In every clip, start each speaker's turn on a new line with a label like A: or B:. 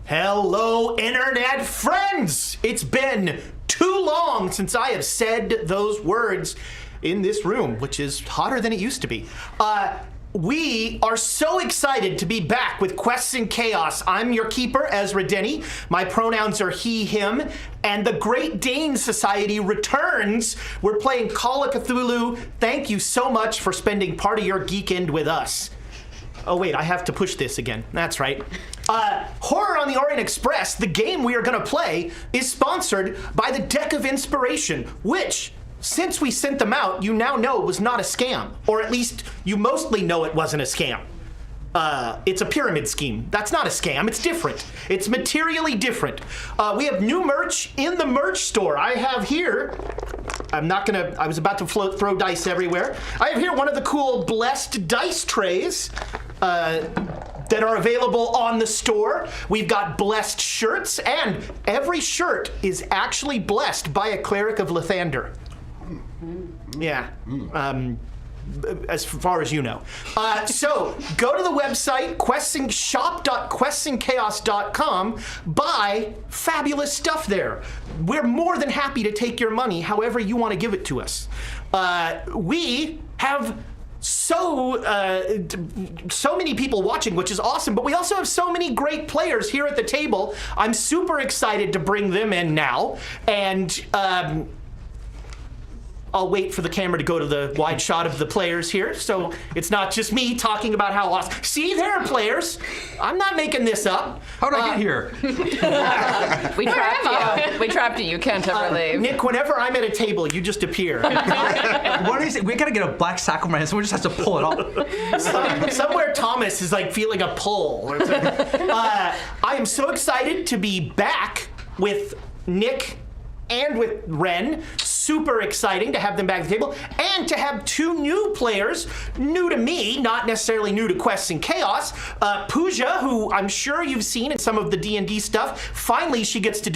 A: Hello, internet friends! It's been too long since I have said those words in this room, which is hotter than it used to be. We are so excited to be back with Quests in Chaos. I'm your keeper, Ezra Denney. My pronouns are he, him, and the Great Dane Society returns. We're playing Call of Cthulhu. Thank you so much for spending part of your geekend with us. Oh wait, I have to push this again. That's right. Horror on the Orient Express, the game we are going to play, is sponsored by the Deck of Inspiration, which, since we sent them out, you now know was not a scam. Or at least, you mostly know it wasn't a scam. It's a pyramid scheme. That's not a scam, it's different. It's materially different. We have new merch in the merch store. I have here, I was about to throw dice everywhere. I have here one of the cool blessed dice trays that are available on the store. We've got blessed shirts, and every shirt is actually blessed by a cleric of Lathander. Yeah. As far as you know. So go to the website, shop.questsandchaos.com, buy fabulous stuff there. We're more than happy to take your money however you want to give it to us. We have so many people watching, which is awesome, but we also have so many great players here at the table. I'm super excited to bring them in now, and I'll wait for the camera to go to the wide shot of the players here, so it's not just me talking about how awesome. See, there are players. I'm not making this up.
B: How did I get here?
C: We trapped you. We trapped you. You can't ever leave.
A: Nick, whenever I'm at a table, you just appear.
B: What is it? We gotta get a black sack over my head. Someone just has to pull it off.
A: Somewhere Thomas is like feeling a pull. I am so excited to be back with Nick and with Ren. Super exciting to have them back at the table, and to have two new players, new to me, not necessarily new to Quests and Chaos. Pooja, who I'm sure you've seen in some of the D&D stuff, finally she gets to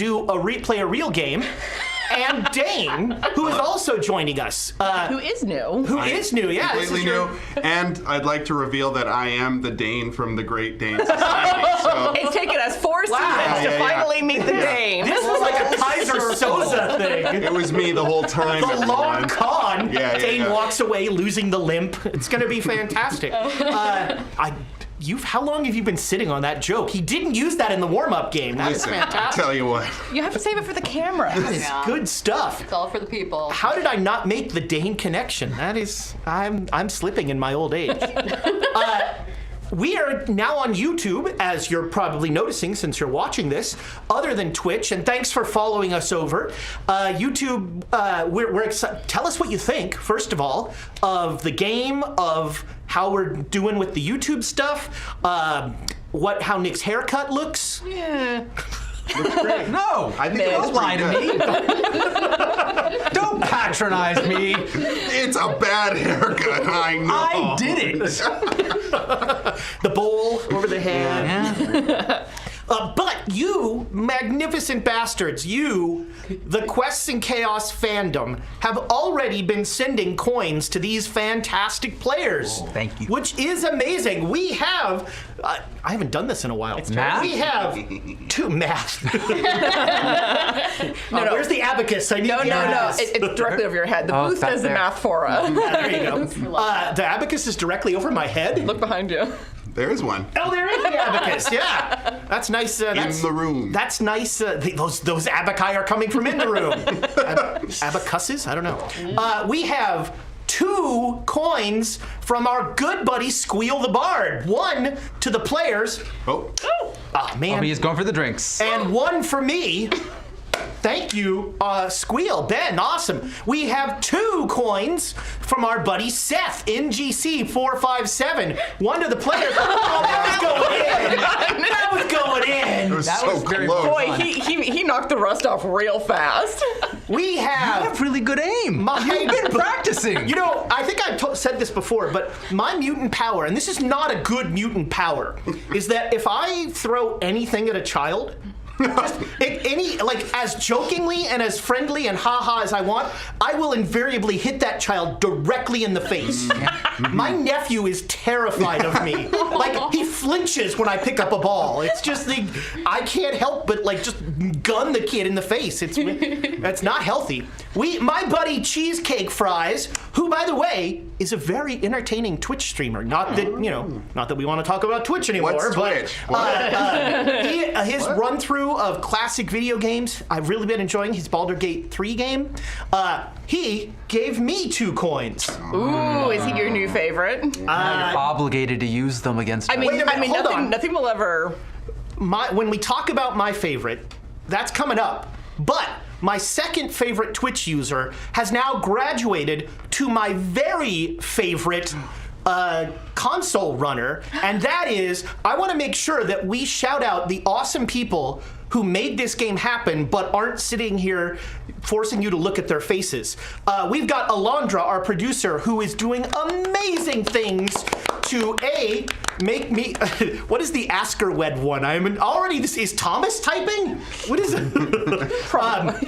A: play a real game. And Dane, who is also joining us.
C: Who is new.
A: Who is new, yeah.
D: Completely new. And I'd like to reveal that I am the Dane from the Great Dane Society. So.
C: It's taken us 4 seasons to finally meet the Dane.
A: This was like a Kaiser Soze thing.
D: It was me the whole time.
A: The long con. Dane walks away losing the limp. It's going to be fantastic. How long have you been sitting on that joke? He didn't use that in the warm-up game. That is fantastic.
D: I'll tell you what.
C: You have to save it for the camera.
A: That is good stuff.
E: It's all for the people.
A: How did I not make the Dane connection? That is, I'm slipping in my old age. We are now on YouTube, as you're probably noticing since you're watching this, other than Twitch, and thanks for following us over. YouTube, we're excited. Tell us what you think, first of all, of the game, of how we're doing with the YouTube stuff, how Nick's haircut looks.
C: Yeah.
D: Looks great.
B: No,
D: I think it looks
B: don't lie to
D: pretty
B: me. Don't patronize me.
D: It's a bad haircut, I know.
B: I did it.
A: The bowl over the head.
B: Yeah.
A: But you, magnificent bastards, you, the Quests and Chaos fandom, have already been sending coins to these fantastic players.
B: Oh, thank you.
A: Which is amazing. We have, I haven't done this in a while.
B: Math?
A: We have two math.
C: No.
A: Where's the abacus? I need
C: No.
A: the abacus.
C: It's directly over your head. The booth
B: back
C: does the
B: there.
C: math for us.
A: There you go. The abacus is directly over my head.
C: Look behind you.
D: There is one.
A: Oh, there is the abacus. Yeah, that's nice.
D: In the room.
A: That's nice. Those abaci are coming from in the room. Abacuses? I don't know. We have 2 coins from our good buddy Squeal the Bard. 1 to the players.
D: Oh.
A: Oh man.
B: He's going for the drinks.
A: And 1 for me. Thank you, Squeal, Ben, awesome. We have 2 coins from our buddy Seth, NGC457. 1 to the players. Oh, that was going in.
D: It was
B: That
D: so
B: was very
D: close.
C: Boy, he knocked the rust off real fast.
A: We
B: You
A: have
B: have really good aim. You've been practicing.
A: You know, I think I've said this before, but my mutant power, and this is not a good mutant power, is that if I throw anything at a child, As jokingly and as friendly and haha as I want, I will invariably hit that child directly in the face. My nephew is terrified of me. Like, he flinches when I pick up a ball. It's just I can't help but just gun the kid in the face. That's not healthy. My buddy Cheesecake Fries, who, by the way, is a very entertaining Twitch streamer. Not that we want to talk about Twitch anymore.
D: What's Twitch?
A: His run-through of classic video games, I've really been enjoying. His Baldur's Gate 3 game. He gave me 2 coins.
C: Ooh, is he your new favorite?
B: You're obligated to use them against him.
A: Wait a minute, hold on.
C: Nothing will ever...
A: When we talk about my favorite, that's coming up. But my second favorite Twitch user has now graduated to my very favorite console runner, and that is, I want to make sure that we shout out the awesome people who made this game happen but aren't sitting here forcing you to look at their faces. We've got Alondra, our producer, who is doing amazing things to make me. What is the Asker Wed one? Is Thomas typing? What is it? But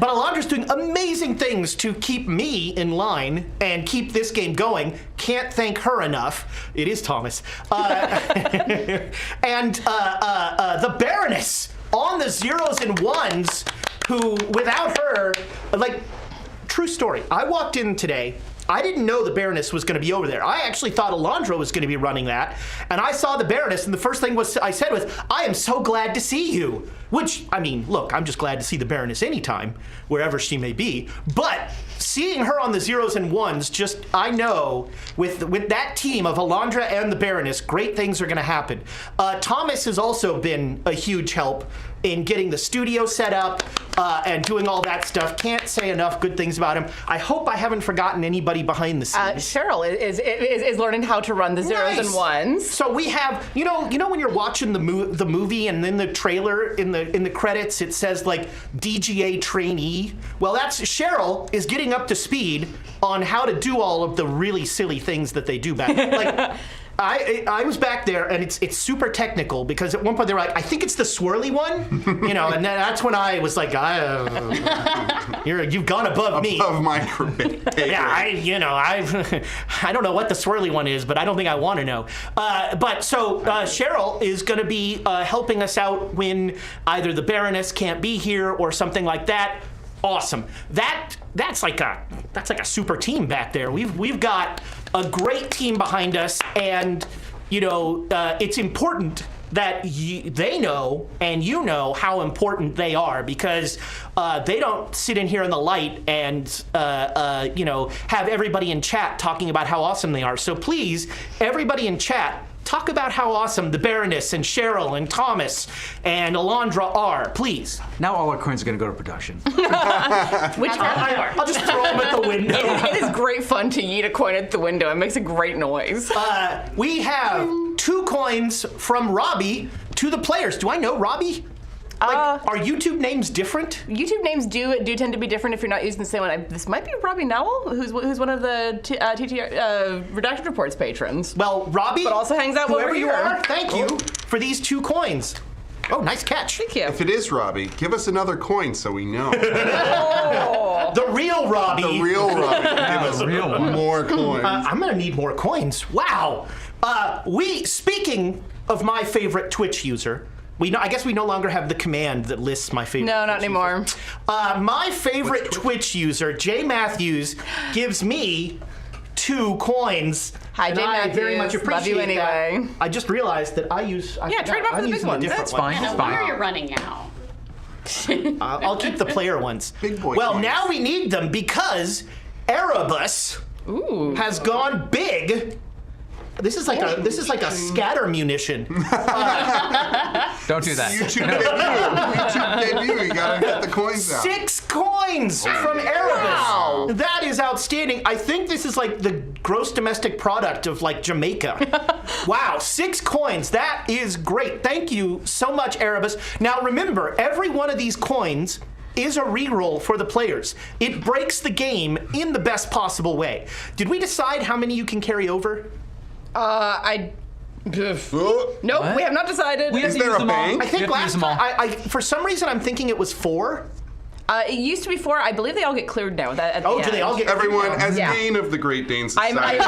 A: Alondra's doing amazing things to keep me in line and keep this game going. Can't thank her enough. It is Thomas. And the Baroness on the zeros and ones, who, without her, true story. I walked in today. I didn't know the Baroness was going to be over there. I actually thought Alondra was going to be running that. And I saw the Baroness, and the first thing I said was, I am so glad to see you. Which, look, I'm just glad to see the Baroness anytime, wherever she may be. But seeing her on the zeros and ones, I know, with that team of Alondra and the Baroness, great things are going to happen. Thomas has also been a huge help in getting the studio set up and doing all that stuff. Can't say enough good things about him. I hope I haven't forgotten anybody behind the scenes.
C: Cheryl is learning how to run the zeros and ones.
A: So we have, you know when you're watching the movie and then the trailer in the credits it says DGA trainee. Well, that's Cheryl is getting up to speed on how to do all of the really silly things that they do back. I was back there, and it's super technical, because at one point they were like, I think it's the swirly one, and then that's when I was like, you've gone above me.
D: Above my grade.
A: Yeah, I don't know what the swirly one is, but I don't think I want to know. Cheryl is going to be helping us out when either the Baroness can't be here or something like that. Awesome. That's like a super team back there. We've got a great team behind us, and it's important that they know and you know how important they are, because they don't sit in here in the light and have everybody in chat talking about how awesome they are. So please, everybody in chat, talk about how awesome the Baroness and Cheryl and Thomas and Alondra are, please.
B: Now all our coins are going to go to production.
A: I'll just throw them at the window.
C: It is great fun to yeet a coin at the window. It makes a great noise.
A: We have 2 coins from Robbie to the players. Do I know Robbie? Are YouTube names different?
C: YouTube names do tend to be different if you're not using the same one. This might be Robbie Nowell, who's one of the Redacted Reports patrons.
A: Well, Robbie,
C: but also hangs out
A: whoever
C: over
A: you
C: here.
A: are, thank you for these 2 coins. Oh, nice catch.
C: Thank you.
D: If it is Robbie, give us another coin so we know.
A: The real Robbie.
D: The real Robbie. Give us more coins.
A: I'm going to need more coins. Wow. Speaking of my favorite Twitch user, I guess we no longer have the command that lists my favorite.
C: No, not anymore.
A: My favorite Twitch user, Jay Matthews, gives me 2 coins.
C: Hi, Jay Matthews.
A: I very much appreciate
C: Love you anyway.
A: that. I just realized that
C: trade off for the big ones.
A: That's
C: fine.
E: No wonder you're running out.
A: I'll keep the player ones.
D: Big boy
A: well,
D: coins.
A: now we need them because Erebus has gone big. This is like a scatter munition.
B: Don't do that.
D: YouTube debut. You gotta get the coins out.
A: 6 coins from Erebus. Wow. That is outstanding. I think this is like the gross domestic product of Jamaica. Wow, 6 coins. That is great. Thank you so much, Erebus. Now remember, every one of these coins is a reroll for the players. It breaks the game in the best possible way. Did we decide how many you can carry over?
C: Nope, we have not decided.
B: We have
D: Is
B: to
D: there
B: use
D: a
B: them all.
D: bank?
A: I think
B: We have to use
A: last
B: them all.
A: time, I for some reason, I'm thinking it was 4.
C: It used to be 4. I believe they all get cleared now. At
A: Oh,
C: the
A: do they
C: end.
A: all get
D: Everyone, as
C: Yeah.
D: Dane of the Great Dane
C: I'm
D: Society.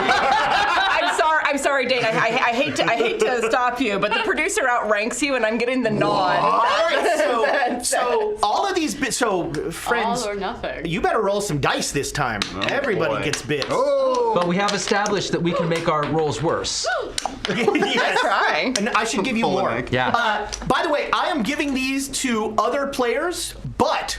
C: sorry, Dane. I hate to stop you, but the producer outranks you, and I'm getting the nod.
A: All right, so all of these bits. So friends,
E: All or nothing.
A: you better roll some dice this time. Everybody
D: boy.
A: gets bits.
D: Oh,
B: But we have established that we can make our rolls worse.
A: Yes.
C: Try.
A: And I should give you
D: Full
A: more.
D: neck.
B: Yeah.
A: By the way, I am giving these to other players, but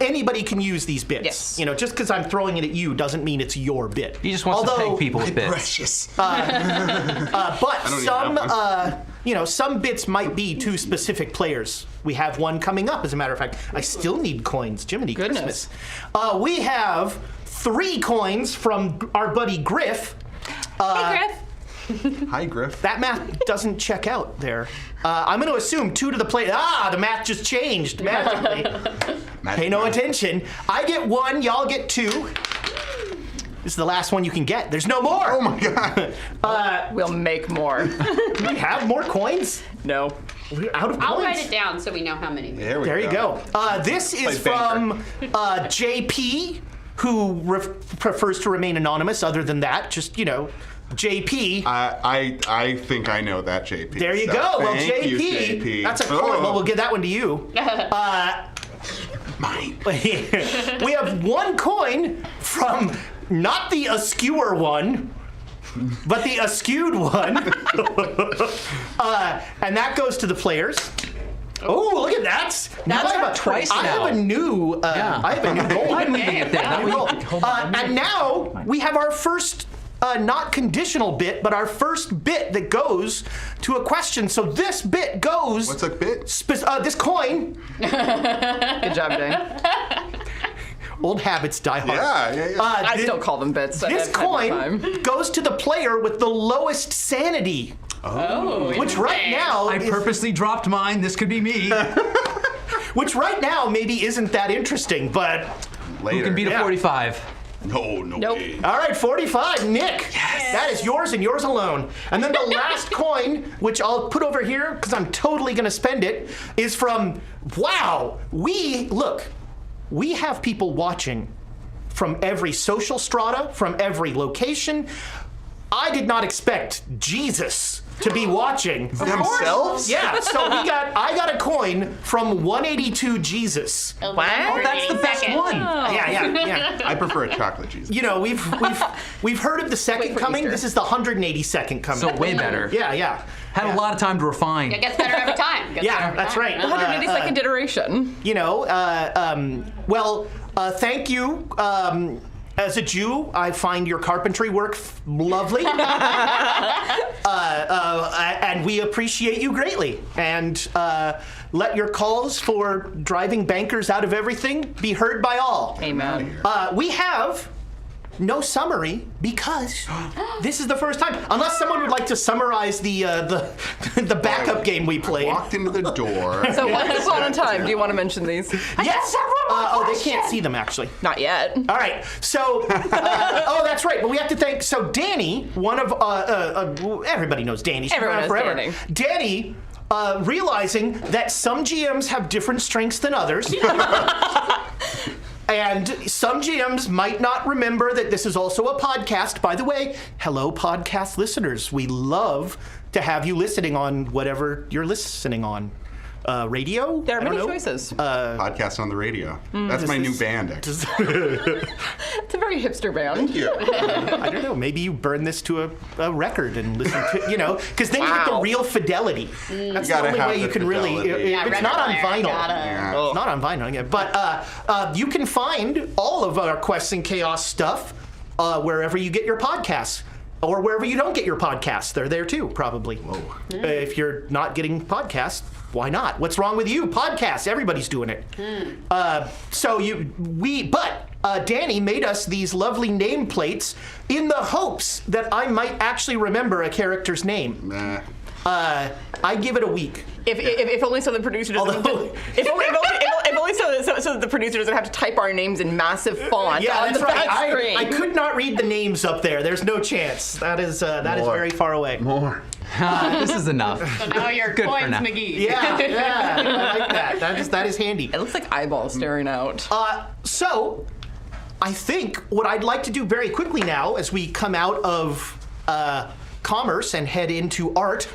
A: anybody can use these bits.
C: Yes.
A: You know, just because I'm throwing it at you doesn't mean it's your bit.
B: He just wants to peg people's bits.
D: precious.
A: But
D: don't even
A: some,
D: have
A: some bits might be to specific players. We have one coming up, as a matter of fact. I still need coins. Jiminy
C: Goodness.
A: Christmas. We have 3 coins from our buddy Griff.
C: Hey, Griff.
D: Hi, Griff.
A: That math doesn't check out there. I'm going to assume 2 to the plate. The math just changed magically. Pay no attention. I get 1, y'all get 2. This is the last one you can get. There's no more.
D: Oh my God.
C: We'll make more.
A: Do we have more coins?
C: No.
A: We're out of coins.
E: I'll write it down so we know how many.
A: There you go. This is
D: Play banker.
A: from JP, who prefers to remain anonymous. Other than that, just, JP.
D: I think I know that, JP.
A: There you
D: So
A: go. Well,
D: thank
A: JP,
D: you, JP.
A: that's a coin. Well, we'll give that one to you.
D: Mine.
A: We have 1 coin from not the askewer one, but the askewed one. And that goes to the players. Oh, look at that! Now I have
B: twice
A: I
B: now.
A: have a new. I have a new goal.
B: I'm leaving it there. That way you can- hold on.
A: And now we have our first. Not conditional bit, but our first bit that goes to a question. So this bit goes.
D: What's a bit?
A: This coin.
C: Good job, Dane.
A: Old habits die hard.
D: Yeah.
C: I still call them bits.
A: This coin goes to the player with the lowest sanity,
E: Oh,
A: which right now,
B: I purposely dropped mine. This could be me.
A: which right now maybe isn't that interesting, but
D: Later.
B: Who can beat a
A: Yeah.
B: 45?
D: No
C: Nope.
D: way.
A: all right, 45, Nick. Yes. That is yours and yours alone. And then the last coin, which I'll put over here because I'm totally going to spend it, is from. Wow, we have people watching from every social strata, from every location. I did not expect Jesus to be watching
D: Themselves?
A: Yeah, so I got a coin from 182 Jesus.
E: Wow.
B: Oh, that's the best one.
A: Yeah.
D: I prefer a chocolate cheese.
A: We've heard of the second
C: for
A: coming.
C: Easter.
A: This is the 182nd coming.
B: So way better.
A: Yeah.
B: Had a lot of time to refine.
E: It gets better every time.
A: Yeah, that's right.
C: 182nd iteration.
A: Thank you. As a Jew, I find your carpentry work lovely. And we appreciate you greatly. And let your calls for driving bankers out of everything be heard by all.
C: Amen.
A: We have no summary because this is the first time. Unless someone would like to summarize the backup game we played.
D: Walked into the door.
C: So once upon a time, do you want to mention these?
A: Yes. They can't see them actually.
C: Not yet.
A: All right. So, that's right. But we have to thank. So, Danny, one of everybody knows Danny. She's been
C: Everyone
A: around
C: knows
A: forever. Danny, realizing that some GMs have different strengths than others. And some GMs might not remember that this is also a podcast. By the way, hello, podcast listeners. We love to have you listening on whatever you're listening on. Radio?
C: There are
A: I don't
C: many
A: know.
C: choices.
D: Podcast on the radio. That's my new band, actually.
C: It's a very hipster band.
D: Thank you.
A: I don't know. Maybe you burn this to a record and listen to, because then you get the
C: Wow.
A: real fidelity. That's the
D: gotta
A: only
D: have
A: way you
D: the
A: can really.
D: fidelity.
E: Yeah,
A: It's not on
E: record player,
A: vinyl.
E: gotta-
D: Yeah.
A: It's not on vinyl. Yeah. But you can find all of our Quests and Chaos stuff wherever you get your podcasts. Or wherever you don't get your podcasts. They're there too, probably. Whoa. If you're not getting podcasts, why not? What's wrong with you? Podcasts, everybody's doing it. Danny made us these lovely nameplates in the hopes that I might actually remember a character's name.
D: Nah.
A: I give it a week.
C: If only so the producer doesn't.
A: Although-
C: if only So the producer doesn't have to type our names in massive font
A: Yeah,
C: on
A: that's
C: the
A: right.
C: back screen.
A: I could not read the names up there. There's no chance. That is very far away.
D: More.
B: This is enough.
E: So now you're
B: Good for
E: Coins
B: now.
E: McGee.
A: Yeah, I like that. That is handy.
C: It looks like eyeballs staring out.
A: So, I think what I'd like to do very quickly now, as we come out of commerce and head into art.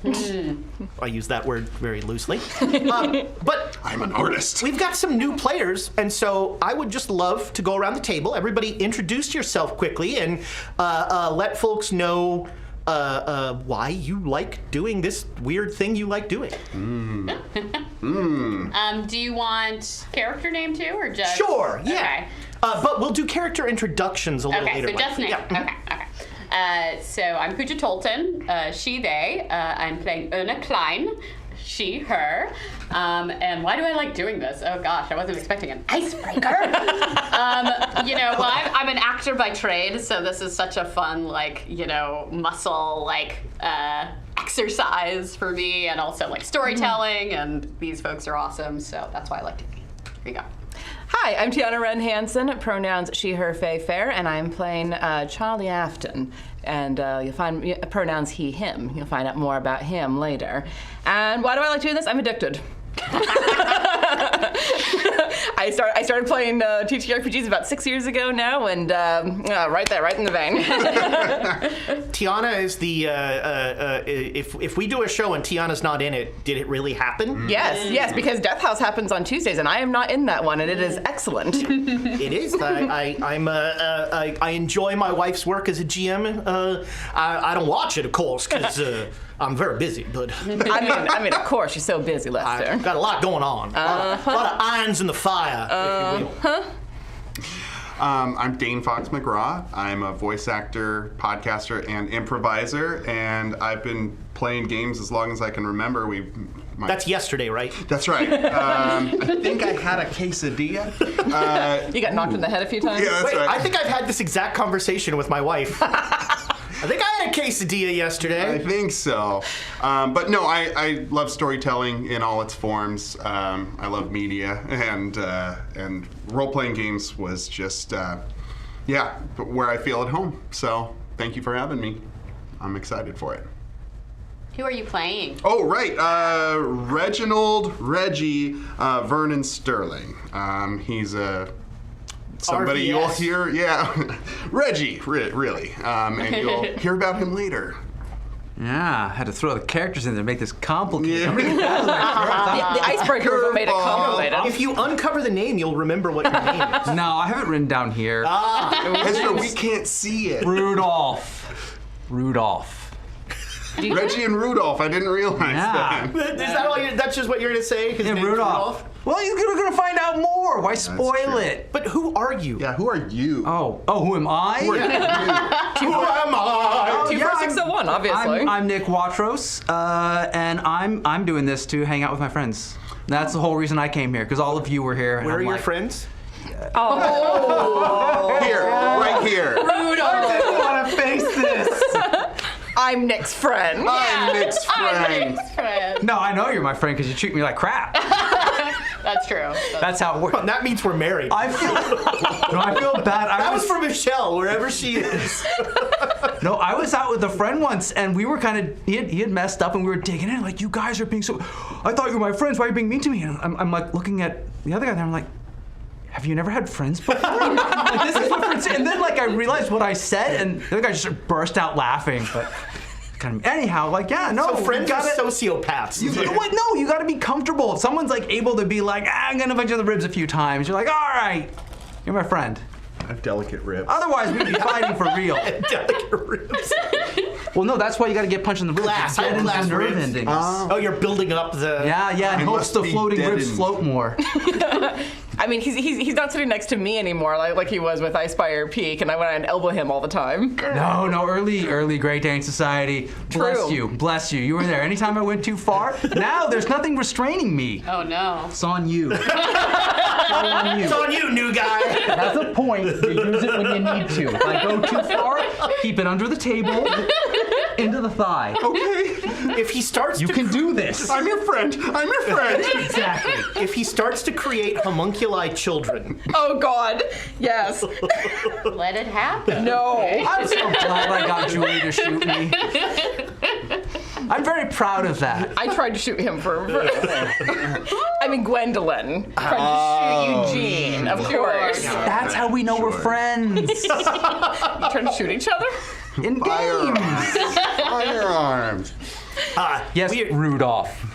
A: I use that word very loosely. But
D: I'm an artist.
A: we've got some new players, and so I would just love to go around the table. Everybody introduce yourself quickly and let folks know why you like doing this weird thing you like doing.
E: Do you want character name too, or just?
A: Sure, yeah.
E: Okay.
A: But we'll do character introductions a little
E: Okay,
A: later.
E: so just name.
A: Yeah.
E: Okay. So I'm Pooja Tolton, she, they. I'm playing Una Klein, she, her. And why do I like doing this? Oh gosh, I wasn't expecting an icebreaker. I'm an actor by trade, so this is such a fun, muscle, exercise for me, and also storytelling. And these folks are awesome, so that's why I like to be. Here you go.
C: Hi, I'm Tiana Wren Hansen, pronouns she, her, fey, fair, and I'm playing Charlie Afton. And you'll find pronouns he, him. You'll find out more about him later. And why do I like doing this? I'm addicted. I started playing TTRPGs about 6 years ago now, and right there, right in the vein.
A: Tiana is the if we do a show and Tiana's not in it, did it really happen?
C: Yes, because Death House happens on Tuesdays, and I am not in that one, and it is excellent.
A: It is. I enjoy my wife's work as a GM. I don't watch it, of course, because I'm very busy. But
C: I mean, of course, you're so busy, Lester.
A: I've got a lot going on. A lot of irons in the fire, if you will.
D: I'm Dane Fox McGraw. I'm a voice actor, podcaster, and improviser, and I've been playing games as long as I can remember.
A: That's yesterday, right?
D: That's right. I think I had a quesadilla.
C: You got knocked in the head a few times?
D: Yeah, that's
A: Wait,
D: right.
A: I think I've had this exact conversation with my wife. I think I had a quesadilla
D: I
A: yesterday.
D: think so. But no, I love storytelling in all its forms. I love media, and role-playing games was just, where I feel at home. So thank you for having me. I'm excited for it.
E: Who are you playing?
D: Oh, right. Reggie Vernon Sterling. He's somebody
A: RVS.
D: you'll hear. Yeah. Reggie, really. And you'll hear about him later.
B: Yeah, had to throw the characters in there to make this complicated.
D: Yeah.
C: The icebreaker was what made it complicated.
A: If you uncover the name, you'll remember what your name is.
B: No, I have it written down here.
D: Ezra, we can't see it.
B: Rudolph.
D: Reggie and Rudolph. I didn't realize
B: Yeah.
D: that.
A: Is that all? That's just what you're gonna say? His
B: Yeah,
A: name's
B: Rudolph. Well, you're gonna find out more. Why spoil
D: true.
B: it?
A: But who are you?
D: Yeah, who are you?
B: Oh, who am I?
D: Who are you?
A: Who am I?
C: T4601, obviously.
B: I'm Nick Watros, and I'm doing this to hang out with my friends. That's the whole reason I came here, because all of you were here. And
A: Where are
B: I'm
A: your
B: like,
A: friends?
D: Here, right here.
B: I didn't want to face this.
C: I'm Nick's friend.
D: I'm Nick's friend.
B: No, I know you're my friend because you treat me like crap.
E: That's true.
B: That's how it works.
A: That means we're married.
B: I feel bad.
A: That was for Michelle, wherever she is.
B: No, I was out with a friend once, and we were kind of, he had messed up, and we were digging in, like, you guys are being so, I thought you were my friends, why are you being mean to me? And I'm like, looking at the other guy there, I'm like, have you never had friends before? Like, this is what friends say. And then, like, I realized what I said, and the other guy just burst out laughing, but kind of, anyhow, like, yeah, no.
A: So friends
B: you
A: are
B: gotta,
A: sociopaths.
B: you know what? No, you gotta be comfortable. If someone's, like, able to be like, I'm gonna bite you in the ribs a few times, you're like, all right, you're my friend.
D: I have delicate ribs.
B: Otherwise, we'd be fighting for real.
A: Delicate ribs.
B: Well, no, that's why you got to get punched in the ribs.
A: Glass.
B: It deadens
A: Glass
B: the nerve
A: ribs.
B: endings.
A: Oh, you're building up the.
B: Yeah, it
D: It
B: helps
D: must
B: the
D: be
B: floating ribs
D: deadened.
B: float more.
C: I mean, he's not sitting next to me anymore like he was with Icefire Peak, and I went and elbow him all the time.
B: No, early Great Dane Society.
C: True.
B: Bless you. You were there. Anytime I went too far, now there's nothing restraining me.
E: Oh no.
B: It's on you. It's all on you.
A: It's on you, new guy.
B: That's the point. You use it when you need to. If I go too far, keep it under the table, into the thigh.
D: Okay.
A: if he starts
B: You
A: to
B: can do this.
D: I'm your friend. I'm your friend.
A: exactly, if he starts to create homunculi children,
C: Oh God. Yes.
E: Let it happen.
C: No.
B: I'm so glad I got Julie to shoot me. I'm very proud of that.
C: I tried to shoot him for I mean, Gwendolyn tried to shoot Eugene, of course.
B: That's how we know we're friends.
C: You trying to shoot each other?
B: In games.
D: Firearms.
B: Yes, Rudolph.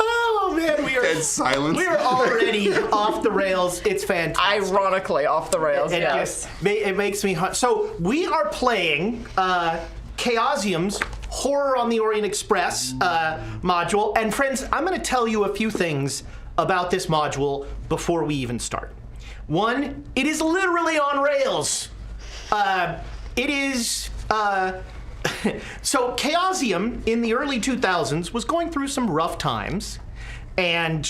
A: oh man,
D: Dead silence.
A: we are already off the rails. It's fantastic.
C: Ironically, off the rails.
A: It
C: Yes.
A: it makes me hot. So we are playing Chaosium's Horror on the Orient Express module. And friends, I'm going to tell you a few things about this module before we even start. One, it is literally on rails. It is... so Chaosium in the early 2000s was going through some rough times and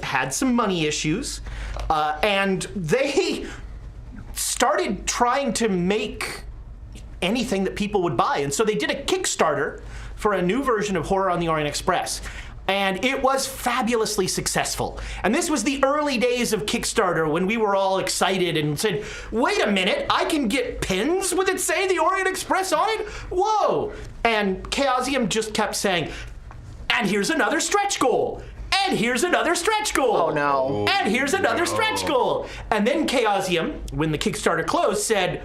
A: had some money issues. And they started trying to make anything that people would buy. And so they did a Kickstarter for a new version of Horror on the Orient Express. And it was fabulously successful. And this was the early days of Kickstarter when we were all excited and said, wait a minute, I can get pins with it saying the Orient Express on it? Whoa! And Chaosium just kept saying, and here's another stretch goal. And here's another stretch goal.
C: Oh no.
A: And here's another stretch goal. And then Chaosium, when the Kickstarter closed, said,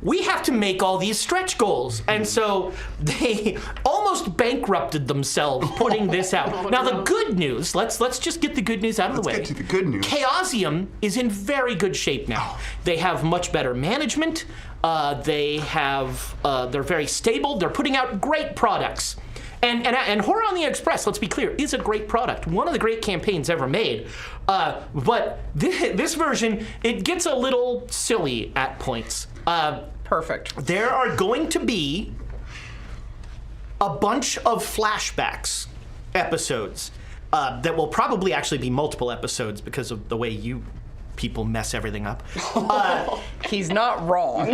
A: we have to make all these stretch goals. And so they almost bankrupted themselves putting this out. Now the good news, let's just get the good news out of the way.
D: Let's get to the good news.
A: Chaosium is in very good shape now. They have much better management. They're very stable. They're putting out great products. And Horror on the Express, let's be clear, is a great product. One of the great campaigns ever made. But this version, it gets a little silly at points.
C: Perfect.
A: There are going to be a bunch of flashbacks episodes that will probably actually be multiple episodes because of the way you people mess everything up.
C: He's not wrong.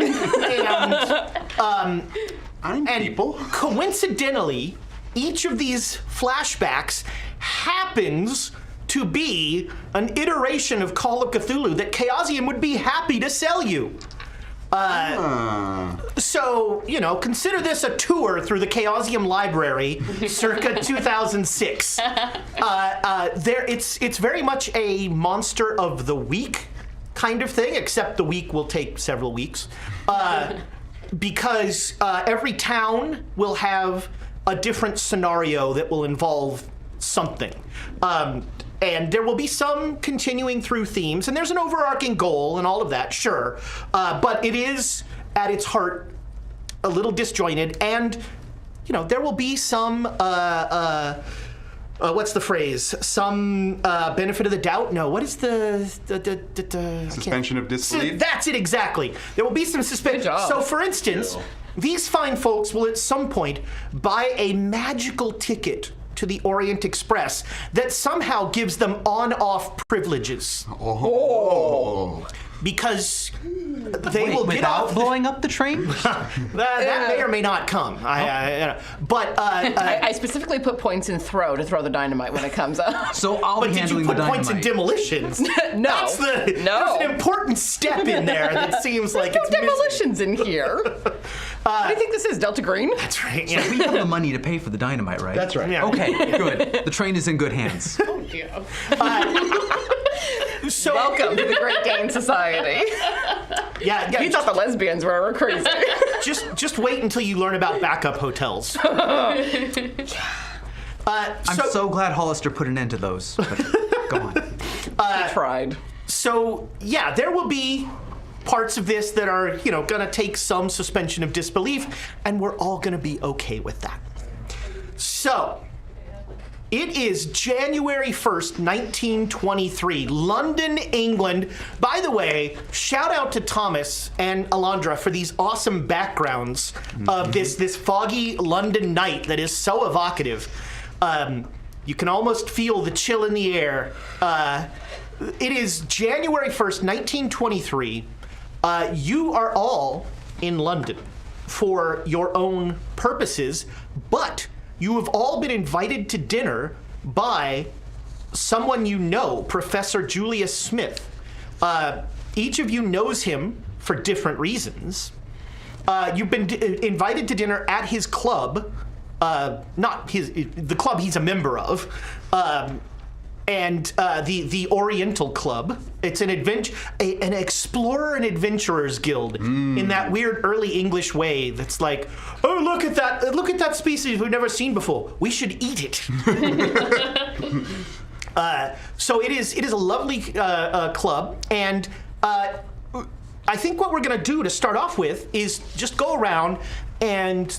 A: And
D: people.
A: Coincidentally, each of these flashbacks happens to be an iteration of Call of Cthulhu that Chaosium would be happy to sell you. So, consider this a tour through the Chaosium library circa 2006. It's very much a monster of the week kind of thing, except the week will take several weeks. Because every town will have a different scenario that will involve something. And there will be some continuing through themes, and there's an overarching goal and all of that, sure. But it is, at its heart, a little disjointed, and, there will be some, what's the phrase? Some benefit of the doubt? No, what is the
D: Suspension of disbelief?
A: That's it, exactly. There will be some suspension.
C: Good job.
A: So, for instance, these fine folks will at some point buy a magical ticket to the Orient Express that somehow gives them on-off privileges. Because they will get
B: Without
A: off
B: blowing up the train?
A: that may or may not come.
C: I specifically put points in throw to throw the dynamite when it comes up.
B: So I'll
A: But
B: be
A: did you
B: handling the
A: put points in
B: dynamite.
A: demolitions?
C: No.
A: There's
C: No.
A: an important step in there that seems like
C: No
A: it's missing.
C: demolitions in here. What do you think this is, Delta Green?
A: That's right. Yeah.
B: We have the money to pay for the dynamite, right?
D: That's right.
A: Yeah.
B: Okay, good. The train is in good hands.
E: Oh, dear.
A: So,
C: Welcome to the Great Dane Society.
A: yeah,
C: You thought the lesbians were crazy.
A: just wait until you learn about backup hotels.
B: I'm so glad Hollister put an end to those. But go on.
C: I tried.
A: So, yeah, there will be parts of this that are, going to take some suspension of disbelief, and we're all going to be okay with that. So, it is January 1st, 1923, London, England. By the way, shout out to Thomas and Alondra for these awesome backgrounds of this foggy London night that is so evocative. You can almost feel the chill in the air. It is January 1st, 1923. You are all in London. for your own purposes, but you have all been invited to dinner by someone you know, Professor Julius Smith. Each of you knows him for different reasons. You've been invited to dinner at his club, the club he's a member of, and the Oriental Club. It's an an explorer and adventurers guild in that weird early English way. That's like, oh, look at that species we've never seen before. We should eat it. So it is a lovely club, and I think what we're going to do to start off with is just go around and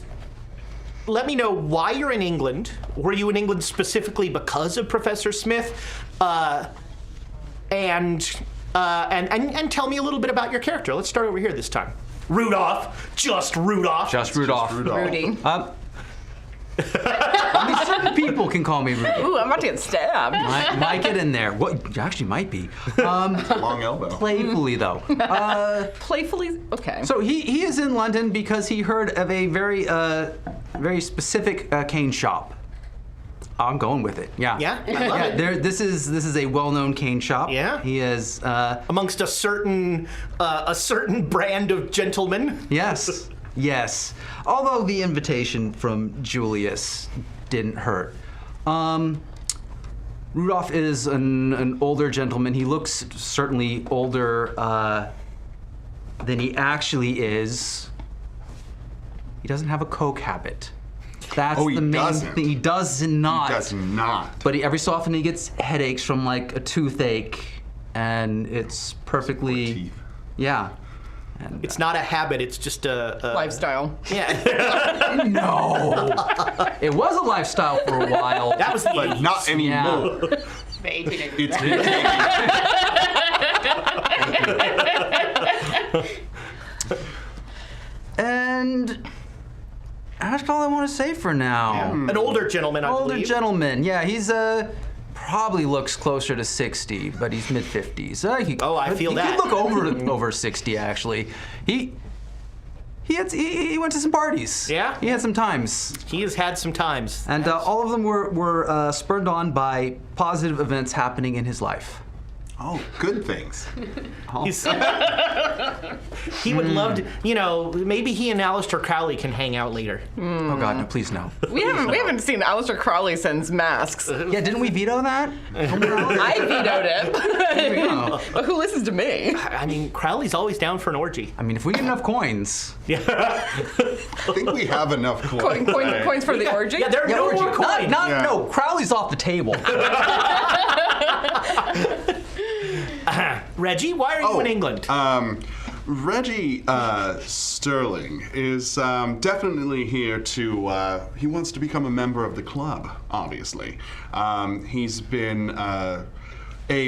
A: let me know why you're in England. Were you in England specifically because of Professor Smith? And tell me a little bit about your character. Let's start over here this time. Rudolph. Just Rudolph.
B: Just Rudolph.
C: Rudy.
B: Only certain people can call me Rudy.
C: Ooh, I'm about to get stabbed.
B: Might get in there. What? You actually might be.
D: Long elbow.
B: Playfully, though.
C: Playfully? Okay.
B: So he is in London because he heard of a very specific cane shop. I'm going with it. Yeah.
A: Yeah? I love it.
B: This is a well-known cane shop.
A: Yeah?
B: He is.
A: Amongst a certain brand of gentlemen.
B: Yes. Yes. Although the invitation from Julius didn't hurt. Rudolph is an older gentleman. He looks certainly older than he actually is. He doesn't have a coke habit. That's the main thing. He does not.
D: He does not.
B: But every so often he gets headaches from like a toothache, and it's perfectly.
D: Teeth.
B: Yeah. And,
A: It's not a habit, it's just a
C: Lifestyle.
A: Yeah.
B: No. It was a lifestyle for a while.
A: That was the
D: But
A: 80s.
D: not anymore.
E: The 1880s.
D: It's
B: And that's all I want to say for now.
A: An older gentleman, I
B: Older
A: believe.
B: gentleman. Yeah, he's probably looks closer to 60, but he's mid-50s.
A: I feel that.
B: He could look over 60 actually. He went to some parties.
A: Yeah?
B: He had some times.
A: He has had some times.
B: And all of them were spurred on by positive events happening in his life.
D: Oh, good things.
A: He's, he would love to, maybe he and Aleister Crowley can hang out later.
B: Oh God, no, please no.
C: We haven't seen Aleister Crowley since Masks.
B: Yeah, didn't we veto that?
C: I vetoed it.
B: Oh.
C: But who listens to me?
A: I mean, Crowley's always down for an orgy.
B: I mean, if we get enough coins.
D: I think we have enough coins.
C: Coins for the orgy?
A: Yeah, there are no more coins.
B: No, Crowley's off the table.
A: Reggie, why are you in England?
D: Reggie Sterling is definitely here to, he wants to become a member of the club, obviously. He's been a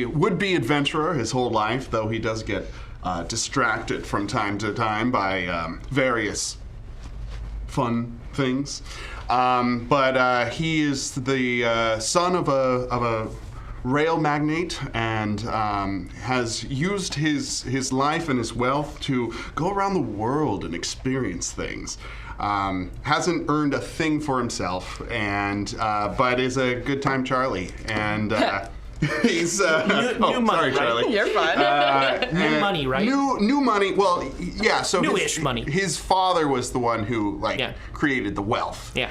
D: would-be adventurer his whole life, though he does get distracted from time to time by various fun things. But he is the son of a rail magnate and has used his life and his wealth to go around the world and experience things. Hasn't earned a thing for himself, and but is a good time Charlie. And he's
A: new money,
D: sorry,
A: right?
D: Charlie.
C: You're fun.
A: New money, right?
D: New money. Well, yeah. So
A: Newish money.
D: His father was the one who created the wealth.
A: Yeah.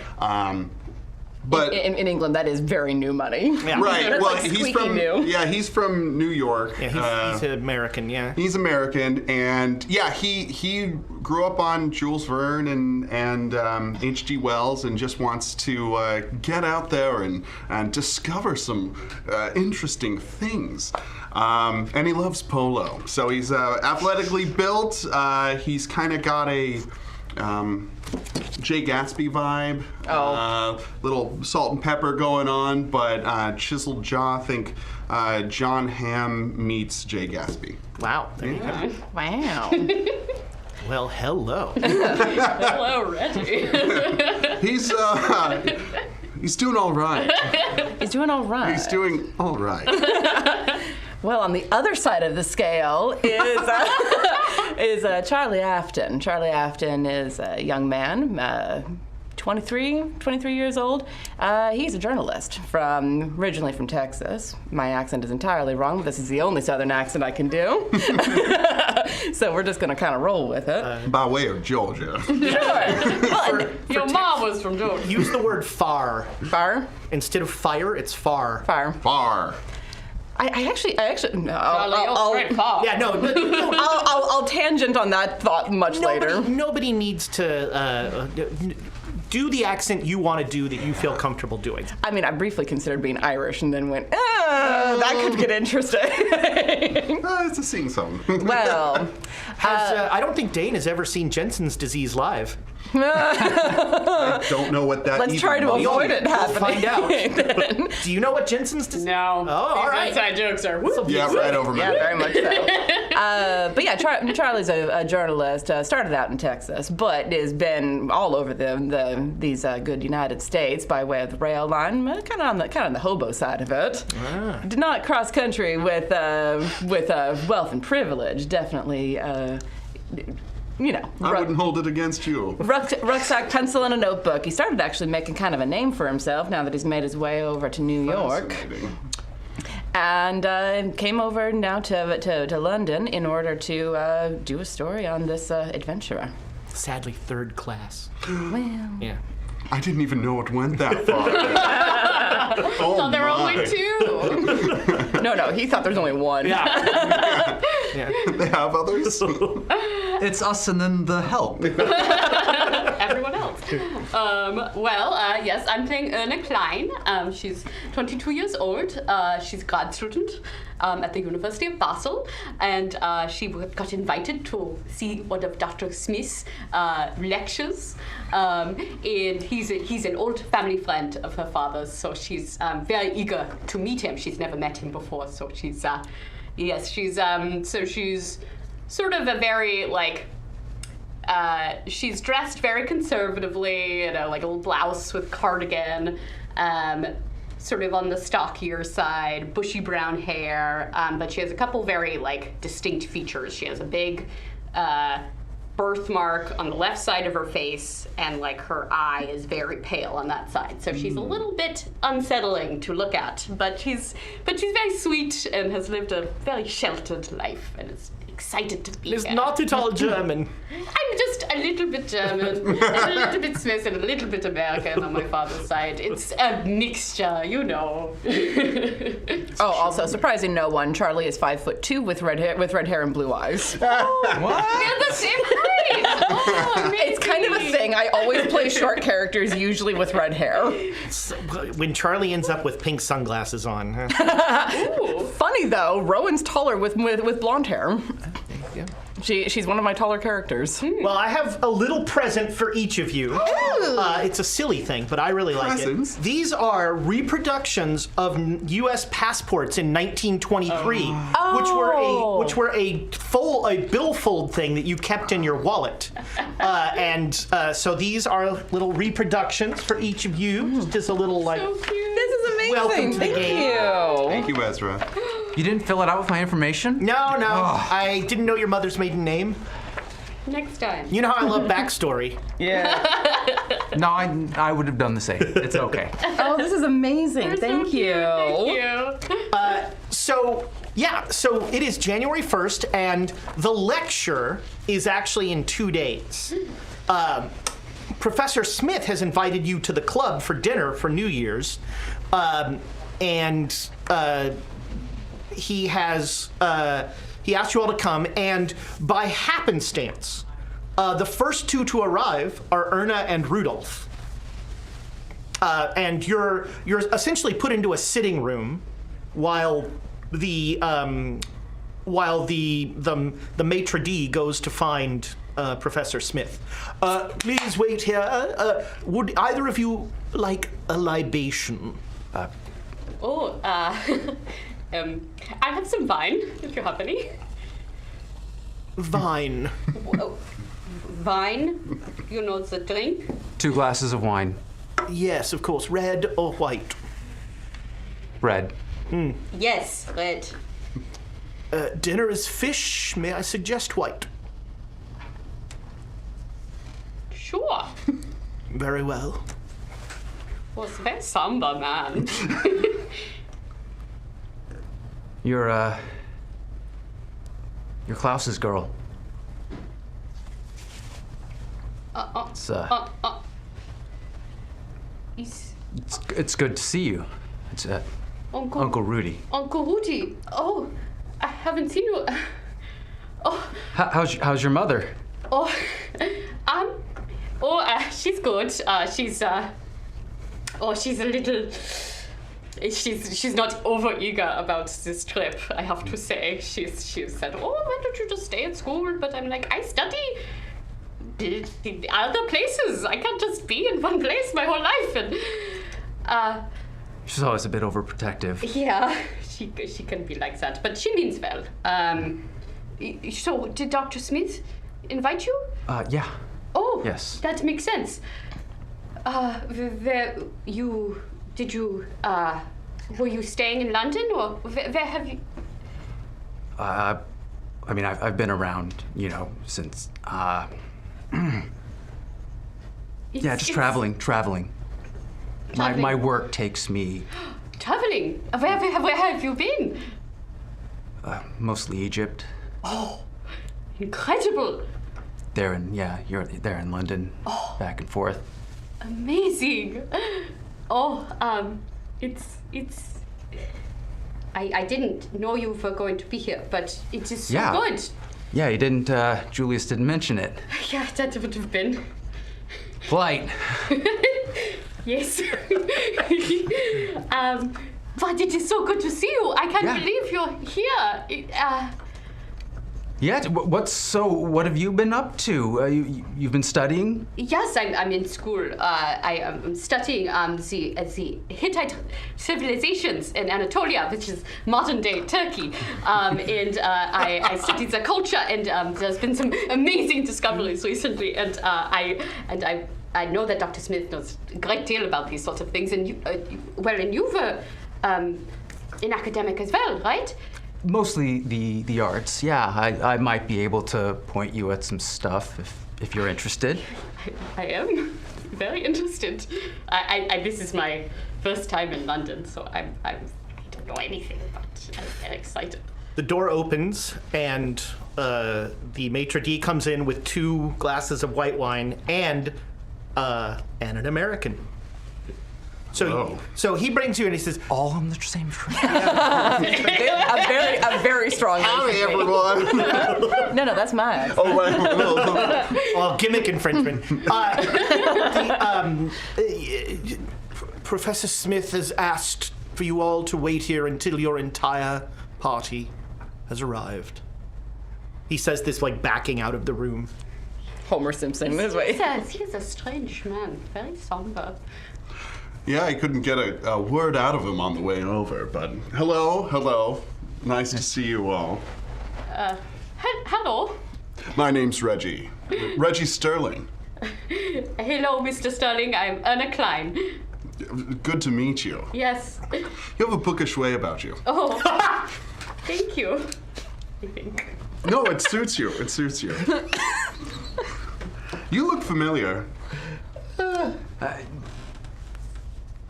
D: But
C: in England, that is very new money.
A: Yeah.
D: right.
C: That's
D: Well,
C: like
D: he's
C: squeaky
D: from
C: new.
D: he's from New York.
A: Yeah, he's American, yeah.
D: He's American, and yeah, he grew up on Jules Verne and H.G. Wells, and just wants to get out there and discover some interesting things. And he loves polo, so he's athletically built. He's kind of got a Jay Gatsby vibe. Little salt and pepper going on, but chiseled jaw. I think John Hamm meets Jay Gatsby.
A: Wow, there you go.
C: Wow.
A: Well, hello.
E: Hello, Reggie.
D: He's doing all right.
C: He's doing all right.
D: He's doing all right.
C: Well, on the other side of the scale is is Charlie Afton. Charlie Afton is a young man, 23 years old. He's a journalist originally from Texas. My accent is entirely wrong, but this is the only Southern accent I can do. So we're just going to kind of roll with it.
D: By way of Georgia.
C: Sure.
E: Your mom was from Georgia.
A: Use the word far.
C: Far?
A: Instead of fire, it's far.
C: Far.
D: Far.
C: I actually, no,
E: Straight far.
A: Yeah, no.
C: I'll tangent on that thought much later.
A: Nobody needs to do the accent you want to do that you feel comfortable doing.
C: I mean, I briefly considered being Irish and then went, that could get interesting.
D: It's a sing-song.
C: Well,
A: I don't think Dane has ever seen Jensen's disease live.
D: I don't know what that
C: let's
D: even
C: try to
D: means.
C: avoid it happening.
A: Find out. Do you know what Jensen's disease?
E: No.
A: Oh, all
E: These
A: right.
E: inside jokes are.
D: Yeah, right over my
C: Yeah,
D: head.
C: very much so. But yeah, Charlie's a journalist. Started out in Texas, but has been all over these good United States by way of the rail line, kind of on the hobo side of it. Did not cross country with wealth and privilege. Definitely.
D: I wouldn't hold it against you.
C: Rucksack, pencil, and a notebook. He started actually making kind of a name for himself now that he's made his way over to New York.
D: Fascinating.
C: And came over now to London in order to do a story on this adventurer.
A: Sadly, third class.
C: Well,
A: Yeah.
D: I didn't even know it went that far. Oh,
E: So there were
D: my.
E: only two.
C: no, he thought there's only one.
A: Yeah.
D: They have others?
B: It's us and then the help.
E: Everyone else. Yes, I'm playing Erna Klein. She's 22 years old. She's a grad student at the University of Basel, and she got invited to see one of Dr. Smith's lectures. And he's an old family friend of her father's, so she's very eager to meet him. She's never met him before, so she's she's sort of a very she's dressed very conservatively in a little blouse with cardigan, sort of on the stockier side, bushy brown hair, but she has a couple very distinct features. She has a big birthmark on the left side of her face, and her eye is very pale on that side. So she's a little bit unsettling to look at, but she's very sweet and has lived a very sheltered life and is excited to be
A: It's
E: here.
A: not at all German.
E: I'm just a little bit German, and a little bit Swiss, and a little bit American on my father's side. It's a mixture, you know.
C: Oh, also surprising no one, Charlie is 5'2" with red hair and blue eyes.
E: We're the same height. Oh, amazing.
C: It's kind of a thing. I always play short characters, usually with red hair.
A: When Charlie ends up with pink sunglasses on.
C: Funny though, Rowan's taller with blonde hair.
A: Yeah.
C: She's one of my taller characters.
A: Well, I have a little present for each of you. It's a silly thing, but I really like
D: Presents?
A: it. These are reproductions of U.S. passports in 1923, which were a billfold thing that you kept in your wallet. So these are little reproductions for each of you, just as a little
E: So cute.
C: This is amazing.
A: Welcome to the
C: Thank
A: game.
C: you.
D: Thank you, Ezra.
B: You didn't fill it out with my information?
A: No, I didn't know your mother's maiden name.
E: Next time.
A: You know how I love backstory.
C: Yeah.
B: No, I would have done the same. It's okay.
C: Oh, this is amazing.
E: You're so
C: Thank
E: cute.
C: you.
E: Thank you.
A: So it is January 1st, and the lecture is actually in 2 days. Professor Smith has invited you to the club for dinner for New Year's, he asked you all to come, and by happenstance, the first two to arrive are Erna and Rudolph. And you're essentially put into a sitting room while the maitre d' goes to find Professor Smith. Please wait here. Would either of you like a libation?
E: I have some wine, if you have any.
A: Vine.
E: Wine? You know the drink?
B: 2 glasses of wine.
A: Yes, of course. Red or white?
B: Red.
E: Yes, red.
A: Dinner is fish. May I suggest white? Very well.
E: Well, it's a very somber man.
B: You're Klaus's girl. It's it's good to see you. It's Uncle Rudy.
E: Uncle Rudy. Oh, I haven't seen you. Oh.
B: How's your mother?
E: Oh, she's good. She's a little. She's not over eager about this trip, I have to say. She said, "Oh, why don't you just stay at school?" But I'm like, I study the other places. I can't just be in one place my whole life. And
B: she's always a bit overprotective.
E: yeah, she can be like that, but she means well. So did Dr. Smith invite you?
B: Yeah.
E: Oh,
B: yes.
E: That makes sense. Were you staying in London, or where have you?
B: I mean, I've been around, since. Yeah, just traveling. My work takes me.
E: Traveling? Where have you been?
B: Mostly Egypt.
E: Oh, incredible!
B: You're there in London, back and forth.
E: Amazing. Oh, I didn't know you were going to be here, but it is so good.
B: Yeah, you didn't. Julius didn't mention it.
E: Yeah, that would have been
B: polite.
E: Yes. But it is so good to see you. I can't believe you're here.
B: Yeah. What have you been up to? You've been studying?
E: Yes, I'm in school. I am studying the Hittite civilizations in Anatolia, which is modern day Turkey. And I studied the culture, and there's been some amazing discoveries recently. And I know that Dr. Smith knows a great deal about these sorts of things. And you were an academic as well, right?
B: Mostly the arts. Yeah, I might be able to point you at some stuff if you're interested.
E: I am very interested. This is my first time in London, so I don't know anything, but I'm very excited.
A: The door opens, and the maitre d' comes in with 2 glasses of white wine and an American. So he brings you and he says,
B: all on the same train.
C: a very strong.
D: Howdy, everyone.
C: No, that's mine.
D: Oh, right.
A: well, gimmick infringement. Professor Smith has asked for you all to wait here until your entire party has arrived. He says this like backing out of the room.
C: Homer Simpson this way.
E: He's a strange man, very somber.
D: Yeah, I couldn't get a word out of him on the way over, but hello. Nice to see you all.
E: Hello.
D: My name's Reggie. Reggie Sterling.
E: Hello, Mr. Sterling. I'm Erna Klein.
D: Good to meet you.
E: Yes.
D: You have a bookish way about you.
E: Oh, thank you. I think.
D: No, it suits you. You look familiar.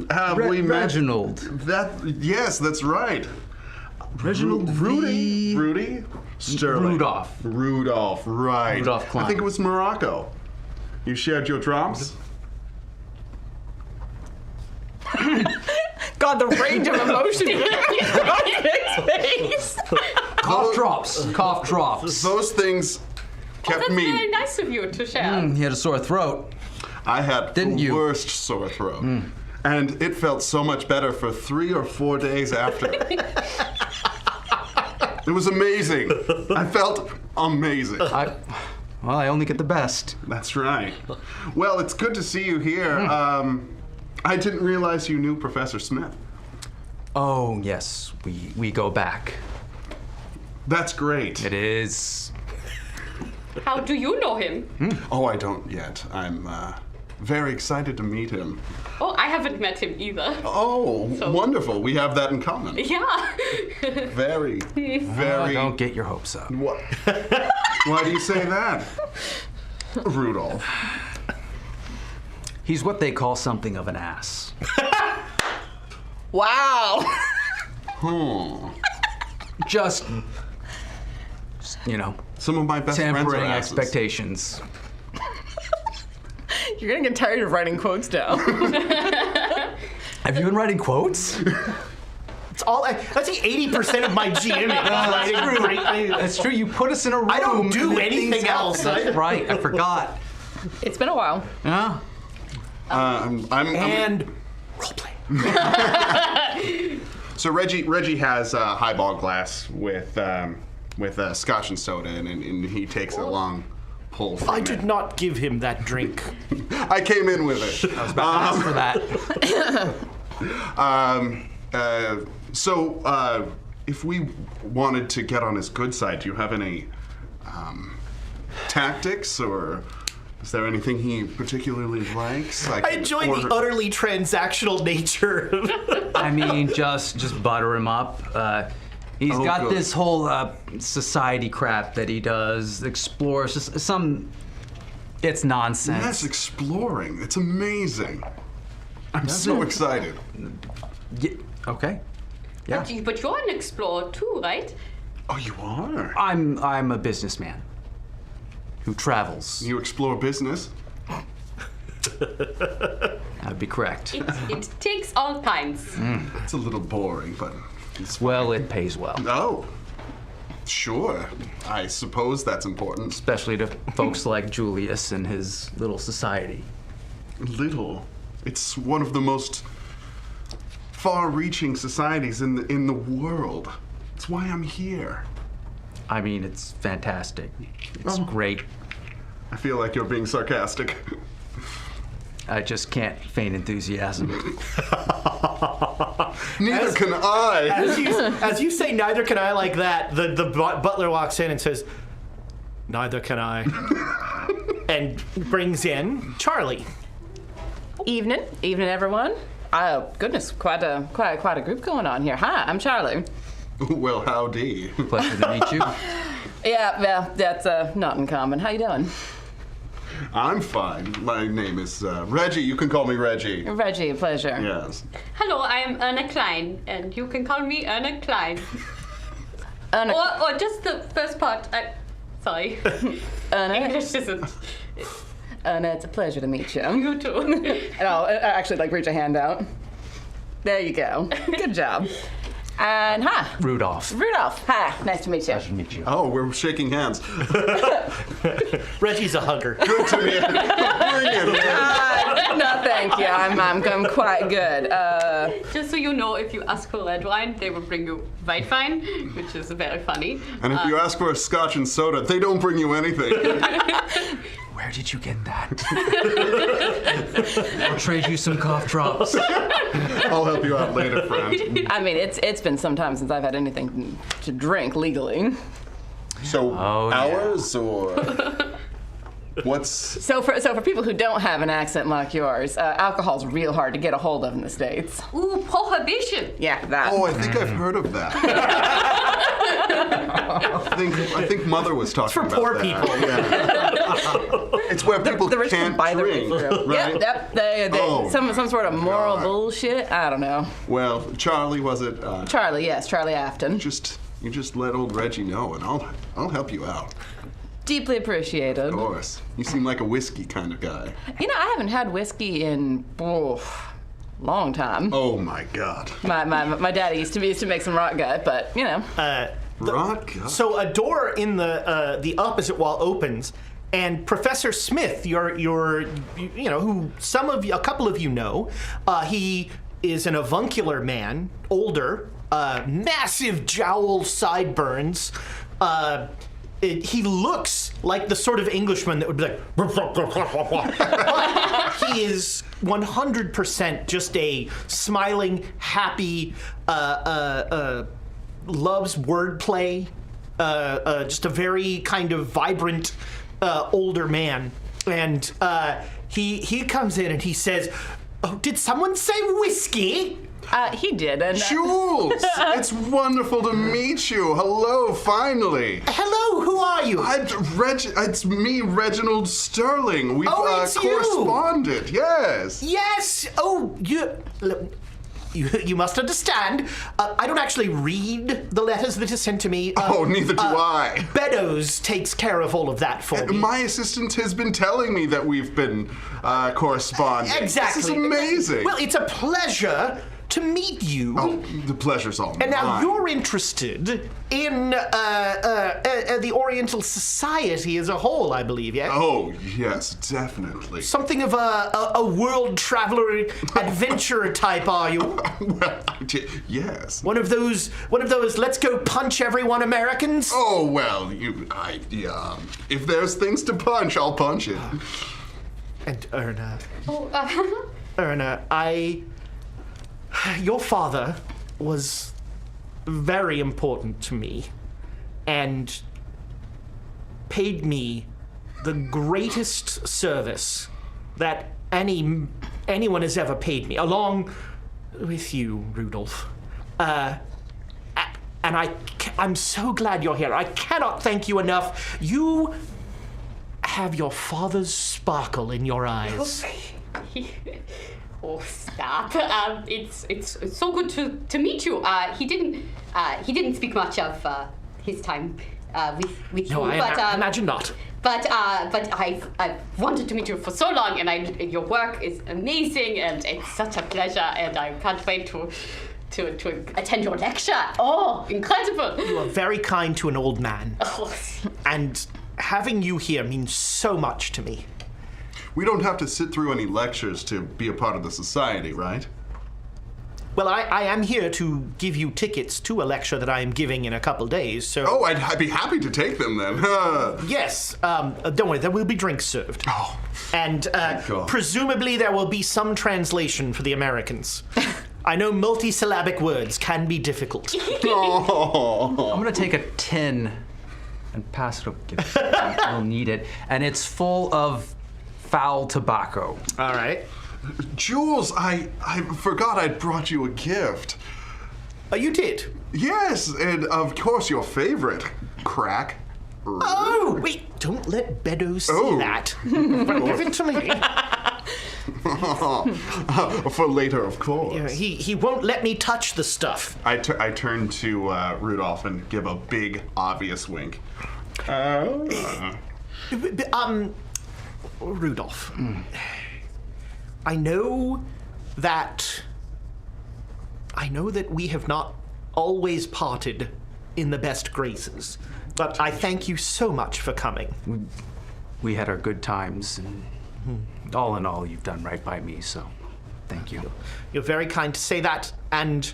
D: Have we met?
B: Reginald.
D: Yes, that's right.
B: Reginald
D: Rudy? Sterling. Rudolph, right.
B: Rudolph Klein.
D: I think it was Morocco. You shared your drops?
C: God, the range of emotion on his face.
B: Cough drops.
D: Those things kept
E: that's
D: me.
E: very nice of you to share.
B: He had a sore throat.
D: I had
B: Didn't
D: the
B: you?
D: worst sore throat. And it felt so much better for 3 or 4 days after. It was amazing. I felt amazing.
B: I only get the best.
D: That's right. Well, it's good to see you here. I didn't realize you knew Professor Smith.
B: Oh, yes. We go back.
D: That's great.
B: It is.
E: How do you know him?
D: Oh, I don't yet. I'm very excited to meet him.
E: Oh, I haven't met him either.
D: Oh, wonderful. We have that in common.
E: Yeah.
D: Very.
B: Don't get your hopes up.
D: What? Why do you say that? Rudolph.
B: He's what they call something of an ass.
C: Wow.
B: Just, you know,
D: Some of my best friends are
B: tempering
D: asses.
B: expectations.
C: You're gonna get tired of writing quotes down.
B: Have you been writing quotes?
A: It's all. That's 80% of my GMing.
B: That's true. You put us in a room.
A: I don't do
B: and then
A: anything
B: things happen.
A: else.
B: That's right. I forgot.
C: It's been a while.
B: Yeah.
A: And roleplay.
D: So Reggie has a highball glass with scotch and soda, and he takes a long pull from
A: I did
D: it.
A: not give him that drink.
D: I came in with it.
B: I was about to ask for that.
D: So if we wanted to get on his good side, do you have any tactics, or is there anything he particularly likes?
A: I enjoy the utterly transactional nature of
B: I mean, just butter him up. He's
D: Oh,
B: got
D: good.
B: this whole society crap that he does, explores just some. It's nonsense.
D: Yes, exploring. It's amazing. I'm so excited.
B: Okay. Yeah.
E: But you're an explorer too, right?
D: Oh, you are?
B: I'm a businessman who travels.
D: You explore business?
B: That'd be correct.
E: It takes all kinds.
D: It's a little boring, but it's
B: Well, it pays well,
D: Oh, sure. I suppose that's important.
B: especially to folks like Julius and his little society.
D: Little. It's one of the most far-reaching societies in the world. That's why I'm here.
B: I mean, it's fantastic. It's great.
D: I feel like you're being sarcastic.
B: I just can't feign enthusiasm.
D: Neither can I.
A: As you say, neither can I like that, the butler walks in and says, neither can I. And brings in Charlie.
C: Evening, everyone. Oh goodness, quite a group going on here. Hi, I'm Charlie.
D: Well, howdy.
B: Pleasure to meet you.
C: Yeah, well, that's not in common. How you doing?
D: I'm fine. My name is Reggie. You can call me Reggie.
C: Reggie, pleasure.
D: Yes.
E: Hello, I am Erna Klein, and you can call me Erna Klein.
C: Erna,
E: Or just the first part. Sorry.
C: Erna,
E: English isn't.
C: Erna, it's a pleasure to meet you.
E: You too.
C: And I'll actually reach a hand out. There you go. Good job. And hi,
B: Rudolph.
C: Rudolph. Hi, nice to meet you.
B: Pleasure to meet you.
D: Oh, we're shaking hands.
A: Reggie's a hugger.
D: Good to meet you. Bring it.
C: No, thank you. I'm quite good.
E: Just so you know, if you ask for red wine, they will bring you white wine, which is very funny.
D: And if you ask for a scotch and soda, they don't bring you anything.
B: Where did you get that? I'll trade you some cough drops.
D: I'll help you out later, friend.
C: I mean, it's been some time since I've had anything to drink legally.
D: So,
B: Oh, yeah.
D: hours or what's?
C: So for people who don't have an accent like yours, alcohol's real hard to get a hold of in the States.
E: Ooh, prohibition.
C: Yeah, that.
D: Oh, I think I've heard of that. I think Mother was talking
A: for
D: about
A: poor
D: that.
A: people.
D: Yeah. It's where people
C: the rich
D: can't
C: can buy
D: drink,
C: the rich.
D: right?
C: Yep. They
D: Oh,
C: some sort of moral
D: God.
C: bullshit. I don't know.
D: Well, Charlie, was it?
C: Charlie, yes, Charlie Afton.
D: You just let old Reggie know, and I'll help you out.
C: Deeply appreciated.
D: Of course. You seem like a whiskey kind of guy.
C: You know, I haven't had whiskey in long time.
D: Oh my God.
C: My daddy used to make some rock gut, but you know.
D: Rock.
A: So a door in the opposite wall opens, and Professor Smith, who a couple of you know, he is an avuncular man, older, massive jowl sideburns. He looks like the sort of Englishman that would be like, but he is 100% just a smiling, happy, loves wordplay, just a very kind of vibrant older man. And he comes in and he says, "Oh, did someone say whiskey?"
C: He did, and
D: Jules! It's wonderful to meet you. Hello, finally.
A: Hello, who are you?
D: It's me, Reginald Sterling. We've
A: it's you.
D: corresponded, yes.
A: Yes. Oh, you must understand. I don't actually read the letters that are sent to me.
D: Neither do I.
A: Beddoes takes care of all of that for me.
D: My assistant has been telling me that we've been corresponding.
A: Exactly.
D: This is amazing.
A: Well, it's a pleasure to meet you.
D: Oh, the pleasure's all mine.
A: And now you're interested in the Oriental Society as a whole, I believe, yeah?
D: Oh, yes, definitely.
A: Something of a world traveler, adventurer type, are you?
D: Well, yes.
A: One of those let's go punch everyone Americans?
D: Oh, well, if there's things to punch, I'll punch it.
A: And Erna, your father was very important to me and paid me the greatest service that anyone has ever paid me, along with you, Rudolph. And I'm so glad you're here. I cannot thank you enough. You have your father's sparkle in your eyes.
E: Oh, stop! It's so good to meet you. He didn't speak much of his time with
A: No,
E: you,
A: I imagine not.
E: But I've wanted to meet you for so long, and your work is amazing, and it's such a pleasure, and I can't wait to attend your lecture. Oh, incredible!
A: You are very kind to an old man,
E: Oh.
A: and having you here means so much to me.
D: We don't have to sit through any lectures to be a part of the society, right?
A: Well, I am here to give you tickets to a lecture that I am giving in a couple days, so...
D: Oh, I'd be happy to take them then.
A: Yes, don't worry, there will be drinks served.
D: Oh,
A: And
D: God.
A: presumably there will be some translation for the Americans. I know multisyllabic words can be difficult.
D: oh.
B: I'm gonna take a tin and pass it over. I'll need it, and it's full of foul tobacco.
A: All right.
D: Jules, I forgot I'd brought you a gift.
A: You did?
D: Yes, and of course your favorite, crack.
A: Oh, wait, don't let Beddoes see
D: Oh.
A: that. But give it to me.
D: For later, of course.
A: He won't let me touch the stuff.
D: I turn to Rudolph and give a big, obvious wink.
A: Rudolph, I know that we have not always parted in the best graces, but I thank you so much for coming.
B: We had our good times, and all in all, you've done right by me, so thank you.
A: You're very kind to say that, and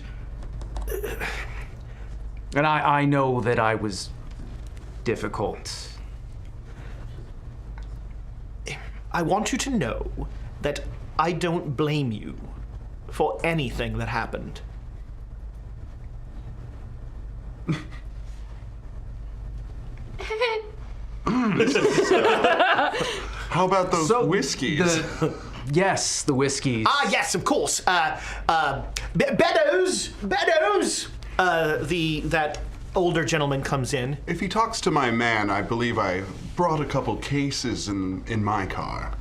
B: I know that I was difficult.
A: I want you to know that I don't blame you for anything that happened.
D: How about those whiskeys?
B: Yes, the whiskeys.
A: Ah, yes, of course. Beddoes! That older gentleman comes in.
D: If he talks to my man, I believe I brought a couple cases in my car.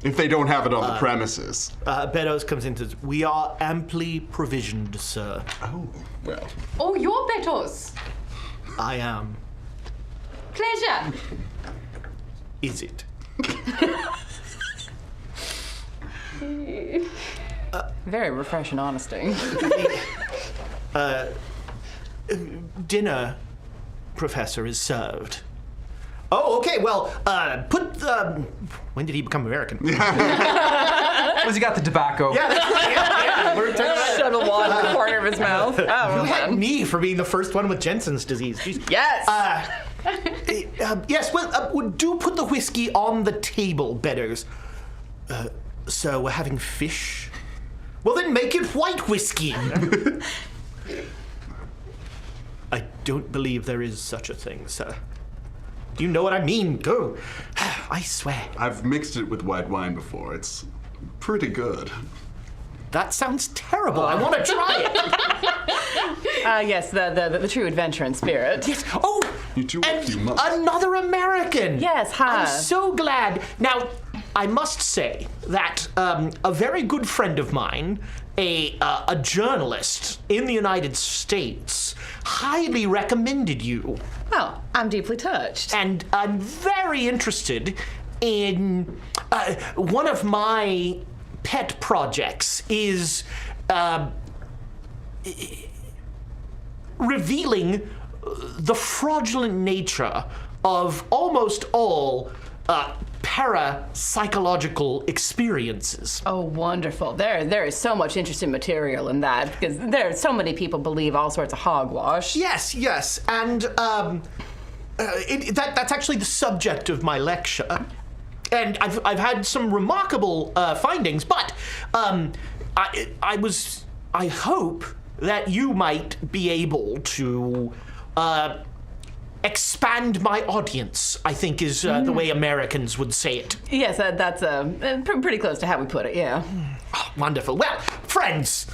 D: If they don't have it on the premises.
A: Beddoes comes in and says, "We are amply provisioned, sir."
D: Oh, well.
E: Oh, you're Betos.
A: I am.
E: Pleasure.
A: Is it?
C: very refreshing honesty.
A: Dinner, Professor, is served. Oh, okay. Well, when did he become American?
B: Because he got the tobacco.
A: Yeah. We're talking about
C: Shut a wad in the corner of his mouth. Oh,
A: You had
C: man.
A: me for being the first one with Jensen's disease. Jeez.
C: Yes.
A: Yes, well, do put the whiskey on the table, Beddoes. So we're having fish? Well, then make it white whiskey. I don't believe there is such a thing, sir. Do you know what I mean? Go. I swear.
D: I've mixed it with white wine before. It's pretty good.
A: That sounds terrible. I want to try it.
C: Yes, the true adventure and spirit.
A: Yes. Oh,
D: You two
A: and
D: you must.
A: another American.
C: Yes, hi.
A: I'm so glad. Now, I must say that a very good friend of mine, a journalist in the United States, highly recommended you.
C: Well, I'm deeply touched.
A: And I'm very interested in one of my pet projects is revealing the fraudulent nature of almost all parapsychological experiences.
C: Oh, wonderful. There is so much interesting material in that, because there are so many people believe all sorts of hogwash.
A: Yes, and that's actually the subject of my lecture. And I've had some remarkable findings, but I hope that you might be able to expand my audience, I think is the way Americans would say it.
C: Yes, that's pretty close to how we put it, yeah.
A: Oh, wonderful. Well, friends,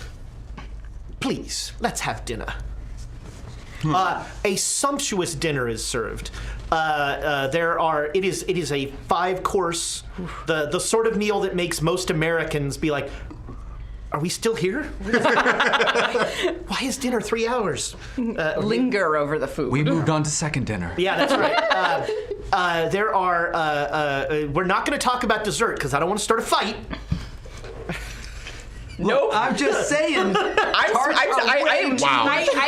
A: please, let's have dinner. A sumptuous dinner is served. It is a 5-course, the sort of meal that makes most Americans be like, are we still here? Why is dinner 3 hours?
C: Linger over the food.
B: We moved on to second dinner.
A: Yeah, that's right. We're not going to talk about dessert because I don't want to start a fight.
C: Nope.
B: I'm just saying.
C: I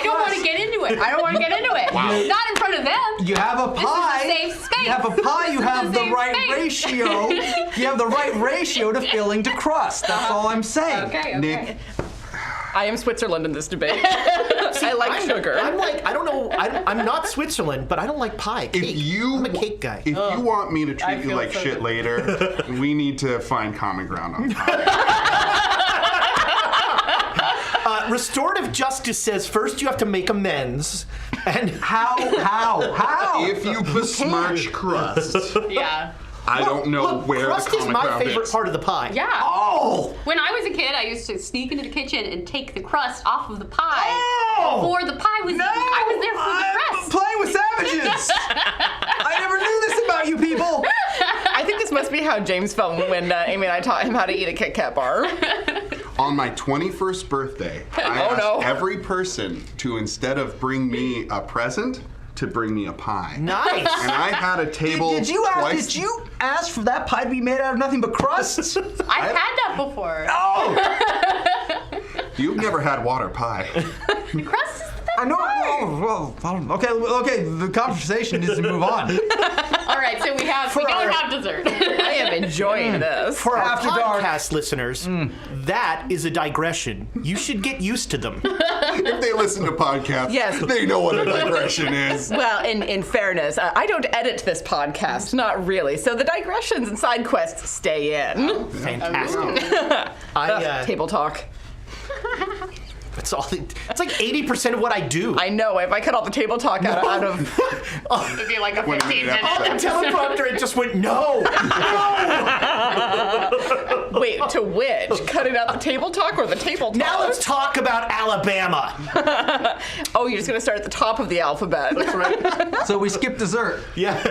C: don't want to get into it. I don't want to get into it.
D: Wow.
C: Not in front of them.
B: You have a pie.
E: This is a safe space.
B: You have a pie. You
E: This is
B: have
E: a
B: the
E: safe
B: right
E: space.
B: ratio. You have the right ratio to filling to crust. That's all I'm saying.
E: Okay.
D: Nick,
C: I am Switzerland in this debate. I like sugar.
A: I'm like, I don't know, I'm not Switzerland, but I don't like pie. Cake. I'm a cake guy.
D: if you want me to treat you
E: feel
D: like
E: so
D: shit
E: good.
D: later, we need to find common ground on pie.
A: Restorative justice says first you have to make amends, and
B: How?
D: If you besmirch crust,
E: Yeah.
D: I don't know
A: look,
D: where
A: crust
D: the
A: is
D: common
A: my
D: ground
A: favorite
D: is.
A: part of the pie.
E: Yeah.
A: Oh!
E: When I was a kid, I used to sneak into the kitchen and take the crust off of the pie
B: Oh!
E: before the pie was eaten. I was there for the crust.
B: Playing with savages. I never knew this about you people.
C: I think this must be how James felt when Amy and I taught him how to eat a Kit Kat bar.
D: On my 21st birthday, I asked every person to, instead of bring me a present, to bring me a pie.
A: Nice.
D: And I had a table
B: Did you
D: twice.
B: ask for that pie to be made out of nothing but crusts?
E: I've had that before.
B: Oh!
D: You've never had water pie.
E: The crust is the best
B: I know.
E: part.
B: Oh, well, I don't, okay. The conversation needs to move on.
E: All right, so we don't have dessert.
C: I am enjoying this.
A: For our
B: After dark.
A: podcast listeners, that is a digression. You should get used to them.
D: If they listen to podcasts,
C: Yes.
D: they know what a digression is.
C: Well, in fairness, I don't edit this podcast, not really. So the digressions and side quests stay in.
A: Fantastic.
C: Table talk.
A: It's like 80% of what I do.
C: I know. If I cut all the table talk out of
E: It'd be like a
D: When
E: 15
D: an
E: minute.
D: episode-
A: teleprompter, it just went no.
C: wait, to which? Cutting out the table talk or the table talk?
A: Now let's talk about Alabama.
C: Oh, you're just gonna start at the top of the alphabet.
B: So we skip dessert.
A: Yeah.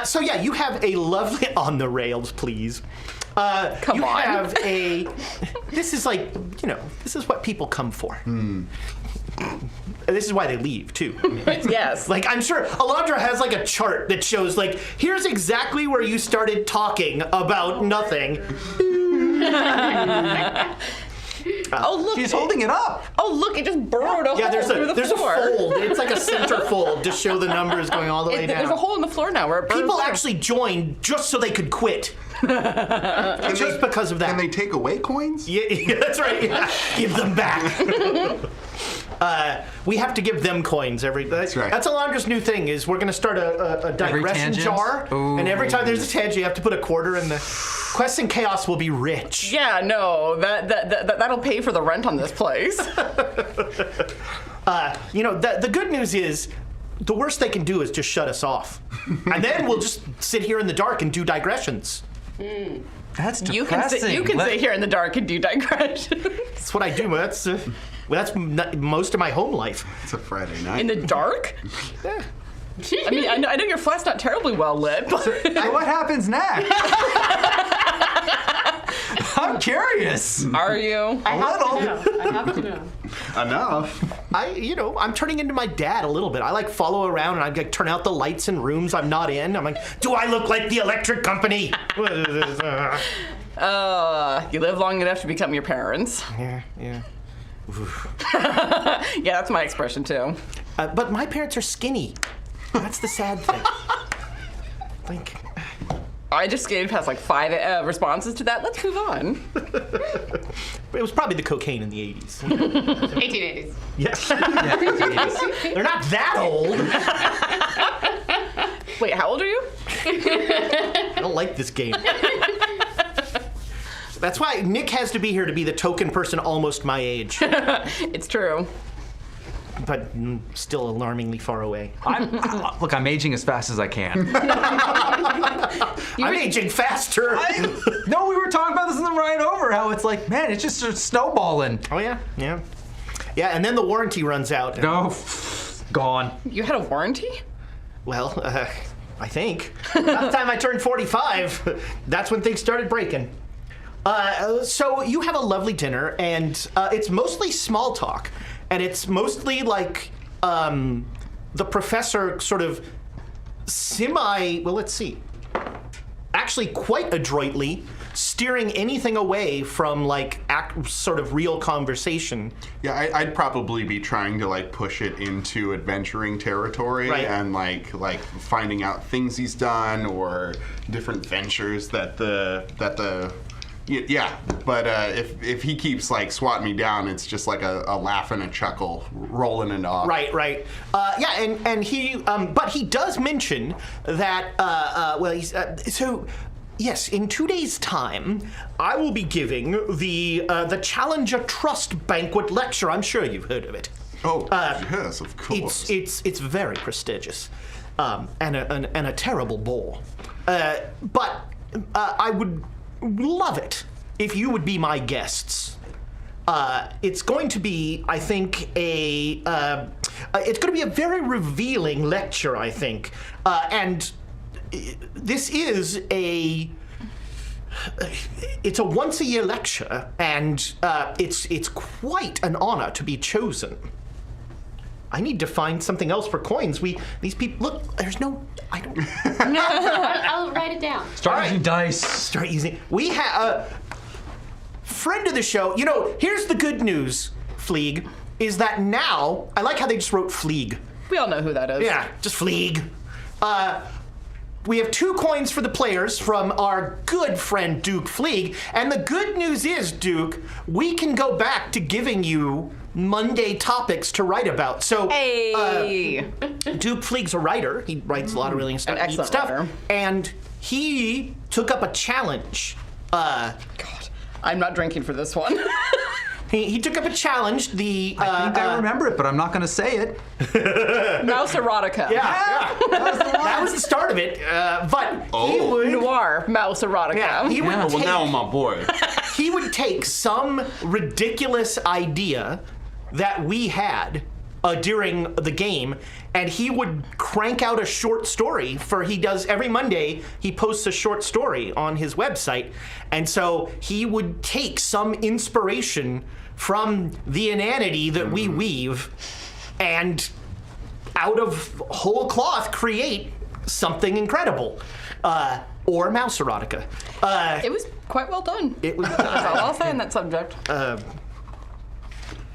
A: So yeah, you have a lovely on the rails, please.
C: Come
A: you
C: on.
A: have a. This is like, this is what people come for. And this is why they leave too.
C: Yes.
A: Like, I'm sure Alondra has like a chart that shows like, here's exactly where you started talking about nothing.
C: Oh look.
B: She's holding it up.
C: Oh look! It just burrowed a hole
A: There's
C: through the
A: a
C: floor.
A: fold. It's like a center fold to show the numbers going all the way down.
C: There's a hole in the floor now where it burns
A: People
C: through.
A: actually joined just so they could quit. Just because of that.
D: Can they take away coins?
A: Yeah, that's right. Yeah. Give them back. We have to give them coins every. That's
D: right.
A: That's Alondra's new thing. Is we're going to start a digression
B: tangent?
A: jar, and every time there's a tangent, you have to put a quarter in the. Quest and Chaos will be rich.
C: Yeah, no, that'll pay for the rent on this place.
A: The good news is. The worst they can do is just shut us off. And then we'll just sit here in the dark and do digressions.
B: That's
C: You can
B: depressing.
C: sit here in the dark and do digressions.
A: That's what I do. That's most of my home life.
D: It's a Friday night.
C: In the dark?
A: Yeah.
C: I mean, I know your flat's not terribly well lit, but...
B: So what happens next? I'm curious.
C: Are you?
E: I have to know.
D: Enough.
A: I'm turning into my dad a little bit. I like follow around and I like turn out the lights in rooms I'm not in. I'm like, do I look like the electric company?
C: You live long enough to become your parents.
A: Yeah.
C: Yeah, that's my expression too.
A: But my parents are skinny. That's the sad thing.
C: I just skated past like 5 responses to that. Let's move on.
A: It was probably the cocaine in the 80s.
E: 1880s.
A: Yes. They're not that old.
C: Wait, how old are you?
A: I don't like this game. That's why Nick has to be here to be the token person almost my age.
C: It's true.
A: But still alarmingly far away.
B: Look, I'm aging as fast as I can.
A: I'm aging faster.
B: No, we were talking about this in the ride over, how it's like, man, it's just snowballing.
A: Oh, yeah. Yeah, and then the warranty runs out.
B: No, gone.
C: You had a warranty?
A: Well, I think. By the time I turned 45, that's when things started breaking. So you have a lovely dinner, and it's mostly small talk. And it's mostly like the professor sort of actually quite adroitly steering anything away from like sort of real conversation.
D: Yeah, I'd probably be trying to like push it into adventuring territory,
A: Right.
D: and like finding out things he's done or different ventures that the yeah. But if he keeps like swatting me down, it's just like a laugh and a chuckle rolling it off.
A: Right. Yeah, and he but he does mention that he's so. Yes, in 2 days' time, I will be giving the Challenger Trust Banquet Lecture. I'm sure you've heard of it.
D: Oh, yes, of course.
A: It's very prestigious, and a terrible bore. But I would love it if you would be my guests. It's going to be, I think, it's going to be a very revealing lecture, I think, and this is it's a once-a-year lecture, and it's quite an honor to be chosen. I need to find something else for coins. These people, look, there's no, I don't.
E: I'll write it down.
B: Start using dice.
A: Start using, we have, friend of the show, here's the good news, Fleeg, is that now, I like how they just wrote Fleeg.
C: We all know who that is.
A: Yeah, just Fleeg. We have 2 coins for the players from our good friend Duke Fleeg, and the good news is, Duke, we can go back to giving you Monday topics to write about. So,
C: Hey!
A: Duke Fleeg's a writer. He writes a lot of really
C: An excellent
A: stuff,
C: writer.
A: and he took up a challenge.
C: God, I'm not drinking for this one.
A: He took up a challenge.
B: I think I remember it, but I'm not going to say it.
C: Mouse erotica.
A: Yeah. That was the start of it. But he would
C: Noir mouse erotica.
A: Yeah, he would
B: Yeah.
A: take,
D: Well, now my boy.
A: he would take some ridiculous idea that we had during the game, and he would crank out a short story he does every Monday. He posts a short story on his website, and so he would take some inspiration from the inanity that we weave, and out of whole cloth create something incredible. Or mouse erotica.
C: It was quite well done.
A: It was.
C: That's all I'll say on that subject.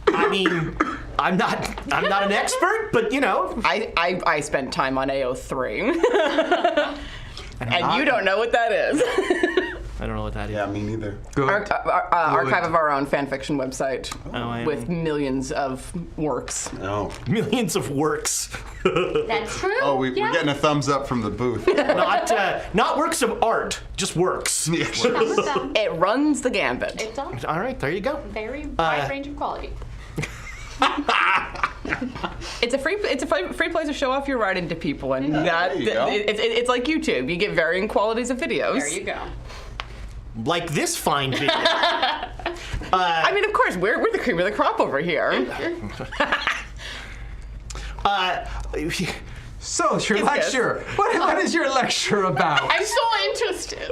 A: I mean, I'm not an expert, but
C: I spent time on AO3. And you don't know what that is.
A: I don't know what that is.
D: Yeah, me neither.
B: Good.
C: Archive of our own fanfiction website
A: I
C: with millions of works.
D: No.
A: Millions of works.
E: That's true.
D: Oh, we're getting a thumbs up from the booth.
A: Not works of art, just works.
C: It runs the gambit.
E: It's all
A: All right, there you go.
E: very wide range of quality.
C: It's a free place to show off your writing to people, and
D: there you go.
C: it's like YouTube. You get varying qualities of videos.
E: There you go.
A: like this fine video.
C: I mean, of course, we're the cream of the crop over here.
B: So, your lecture. What is your lecture about?
E: I'm so interested.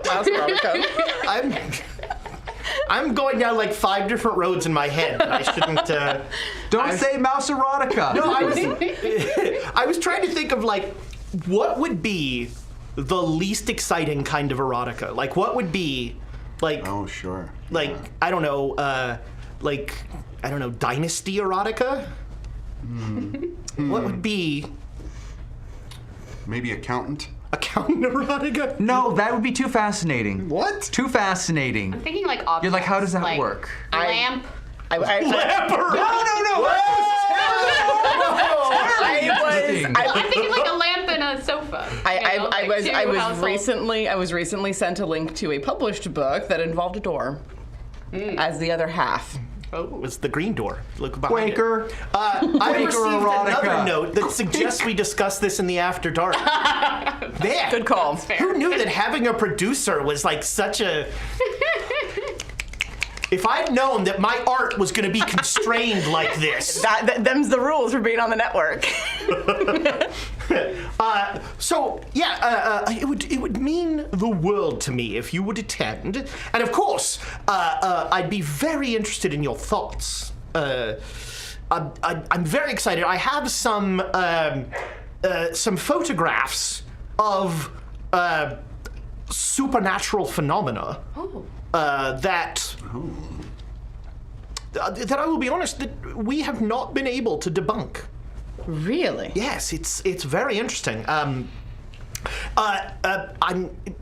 A: I'm going down like 5 different roads in my head. I shouldn't.
B: Don't say mouse erotica.
A: No, I was trying to think of like what would be the least exciting kind of erotica. Like what would be like?
D: Oh, sure.
A: Like I don't know. Dynasty erotica. What would be?
D: Maybe accountant.
A: Accountant erotica?
B: No, that would be too fascinating.
D: What?
B: Too fascinating.
E: I'm thinking like objects.
B: You're like, how does that
E: like
B: work?
E: Lamp.
A: Leper.
E: I'm thinking like a lamp and a sofa.
C: I was recently sent a link to a published book that involved a door as the other half.
A: It was the green door. Look behind
B: Quaker.
A: I received
B: erotica.
A: another note that suggests we discuss this in the After Dark. There.
C: Good call.
E: Fair.
A: Who knew that having a producer was like such a... If I'd known that my art was going to be constrained like this.
C: Them's the rules for being on the network.
A: It would mean the world to me if you would attend, and of course, I'd be very interested in your thoughts. I'm very excited. I have some photographs of supernatural phenomena. That I will be honest that we have not been able to debunk.
C: Really?
A: Yes, it's very interesting. I'm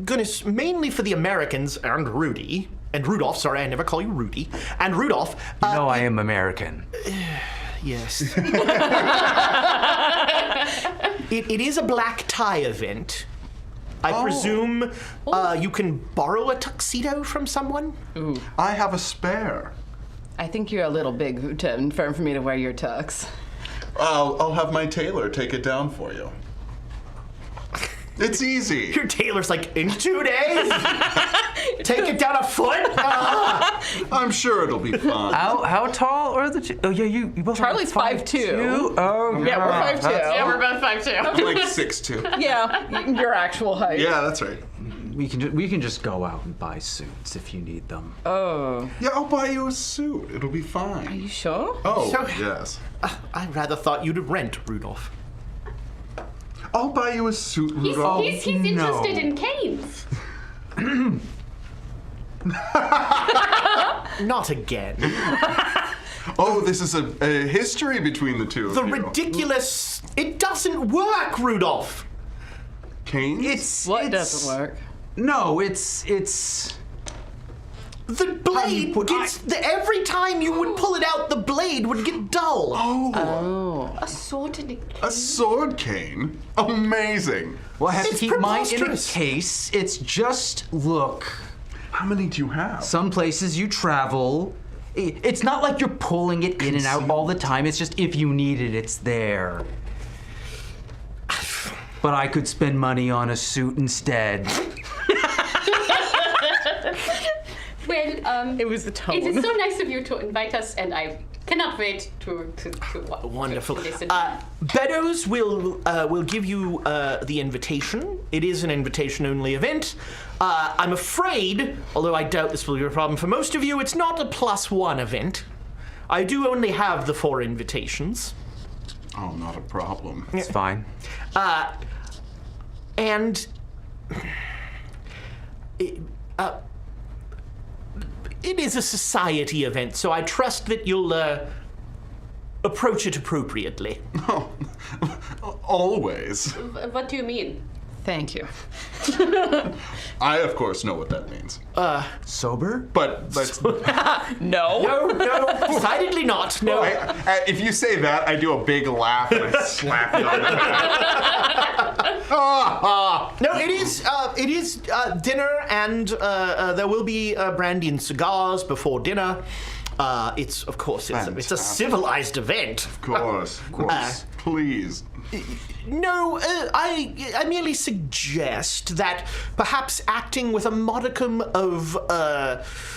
A: gonna mainly for the Americans and Rudy and Rudolph. Sorry, I never call you Rudy and Rudolph.
B: No, I am American.
A: Yes. It is a black tie event. I presume you can borrow a tuxedo from someone?
C: Ooh.
D: I have a spare.
C: I think you're a little big for me to wear your tux.
D: I'll have my tailor take it down for you. It's easy.
A: Your tailor's like, in 2 days? Take it down a foot?
D: I'm sure it'll be fun.
B: How tall are the two? Oh, yeah, you both
C: Charlie's
B: are
C: 5'2".
B: Oh,
C: Yeah, we're 5'2".
E: Yeah, we're both 5'2".
D: I'm like 6'2".
C: Yeah, your actual height.
D: Yeah, that's right.
B: We can just go out and buy suits if you need them.
C: Oh.
D: Yeah, I'll buy you a suit. It'll be fine.
C: Are you sure?
D: Oh,
A: So-
D: yes.
A: I rather thought you'd rent, Rudolph.
D: I'll buy you a suit, Rudolph.
E: He's interested in canes.
A: Not again.
D: Oh, this is a history between the two of
A: The
D: you.
A: ridiculous... It doesn't work, Rudolph.
D: Canes?
C: What doesn't work?
B: No, it's.
A: The blade gets... every time you would pull it out, the blade would get dull.
B: Oh.
E: A sword and
D: A sword cane? Amazing.
B: Well, I have to
A: It's
B: keep mine in a
A: preposterous.
B: case. It's just look.
D: How many do you have?
B: Some places you travel. It's not like you're pulling it in and out all the time. It's just if you need it, it's there. But I could spend money on a suit instead.
E: Well,
C: It was the tone.
E: it is so nice of you to invite us, and I cannot wait to
A: Wonderful.
E: To listen.
A: Beddoes will give you the invitation. It is an invitation-only event. I'm afraid, although I doubt this will be a problem for most of you, it's not a +1 event. I do only have the 4 invitations.
D: Oh, not a problem.
B: It's fine.
A: And it is a society event, so I trust that you'll approach it appropriately.
D: Oh, always.
E: What do you mean?
C: Thank you.
D: I, of course, know what that means.
B: Sober?
D: But that's...
C: No.
A: No, decidedly not. No.
D: if you say that, I do a big laugh and I slap you on the back.
A: No, it is dinner, and there will be brandy and cigars before dinner. It's a civilized event.
D: Of course. Please.
A: No, I merely suggest that perhaps acting with a modicum of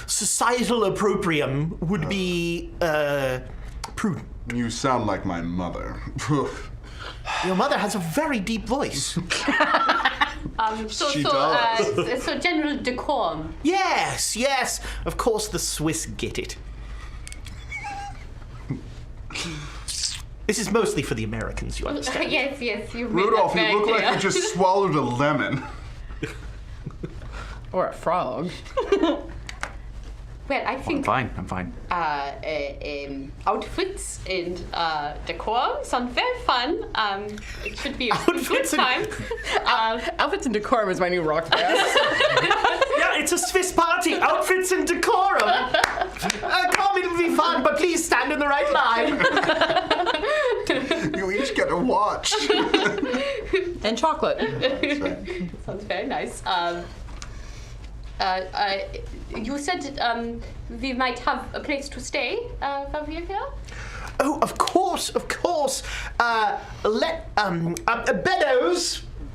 A: societal opprobrium would be prudent.
D: You sound like my mother.
A: Your mother has a very deep voice.
D: She does.
E: So general decorum.
A: Yes. Of course the Swiss get it. This is mostly for the Americans, you understand.
E: Yes, you made
D: Rudolph,
E: that
D: you
E: very
D: look
E: clear.
D: like you just swallowed a lemon.
C: Or a frog.
E: Well, I think
B: I'm fine.
E: outfits and decor sound very fun. It should be a good
A: Outfits and-
E: time.
C: Outfits and decorum is my new rock band.
A: Yeah, it's a Swiss party. Outfits and decorum. Come, it'll be fun, but please stand in the right line.
D: You each get a watch.
C: And chocolate.
E: Sounds very nice. You said we might have a place to stay while we're here?
A: Oh, of course.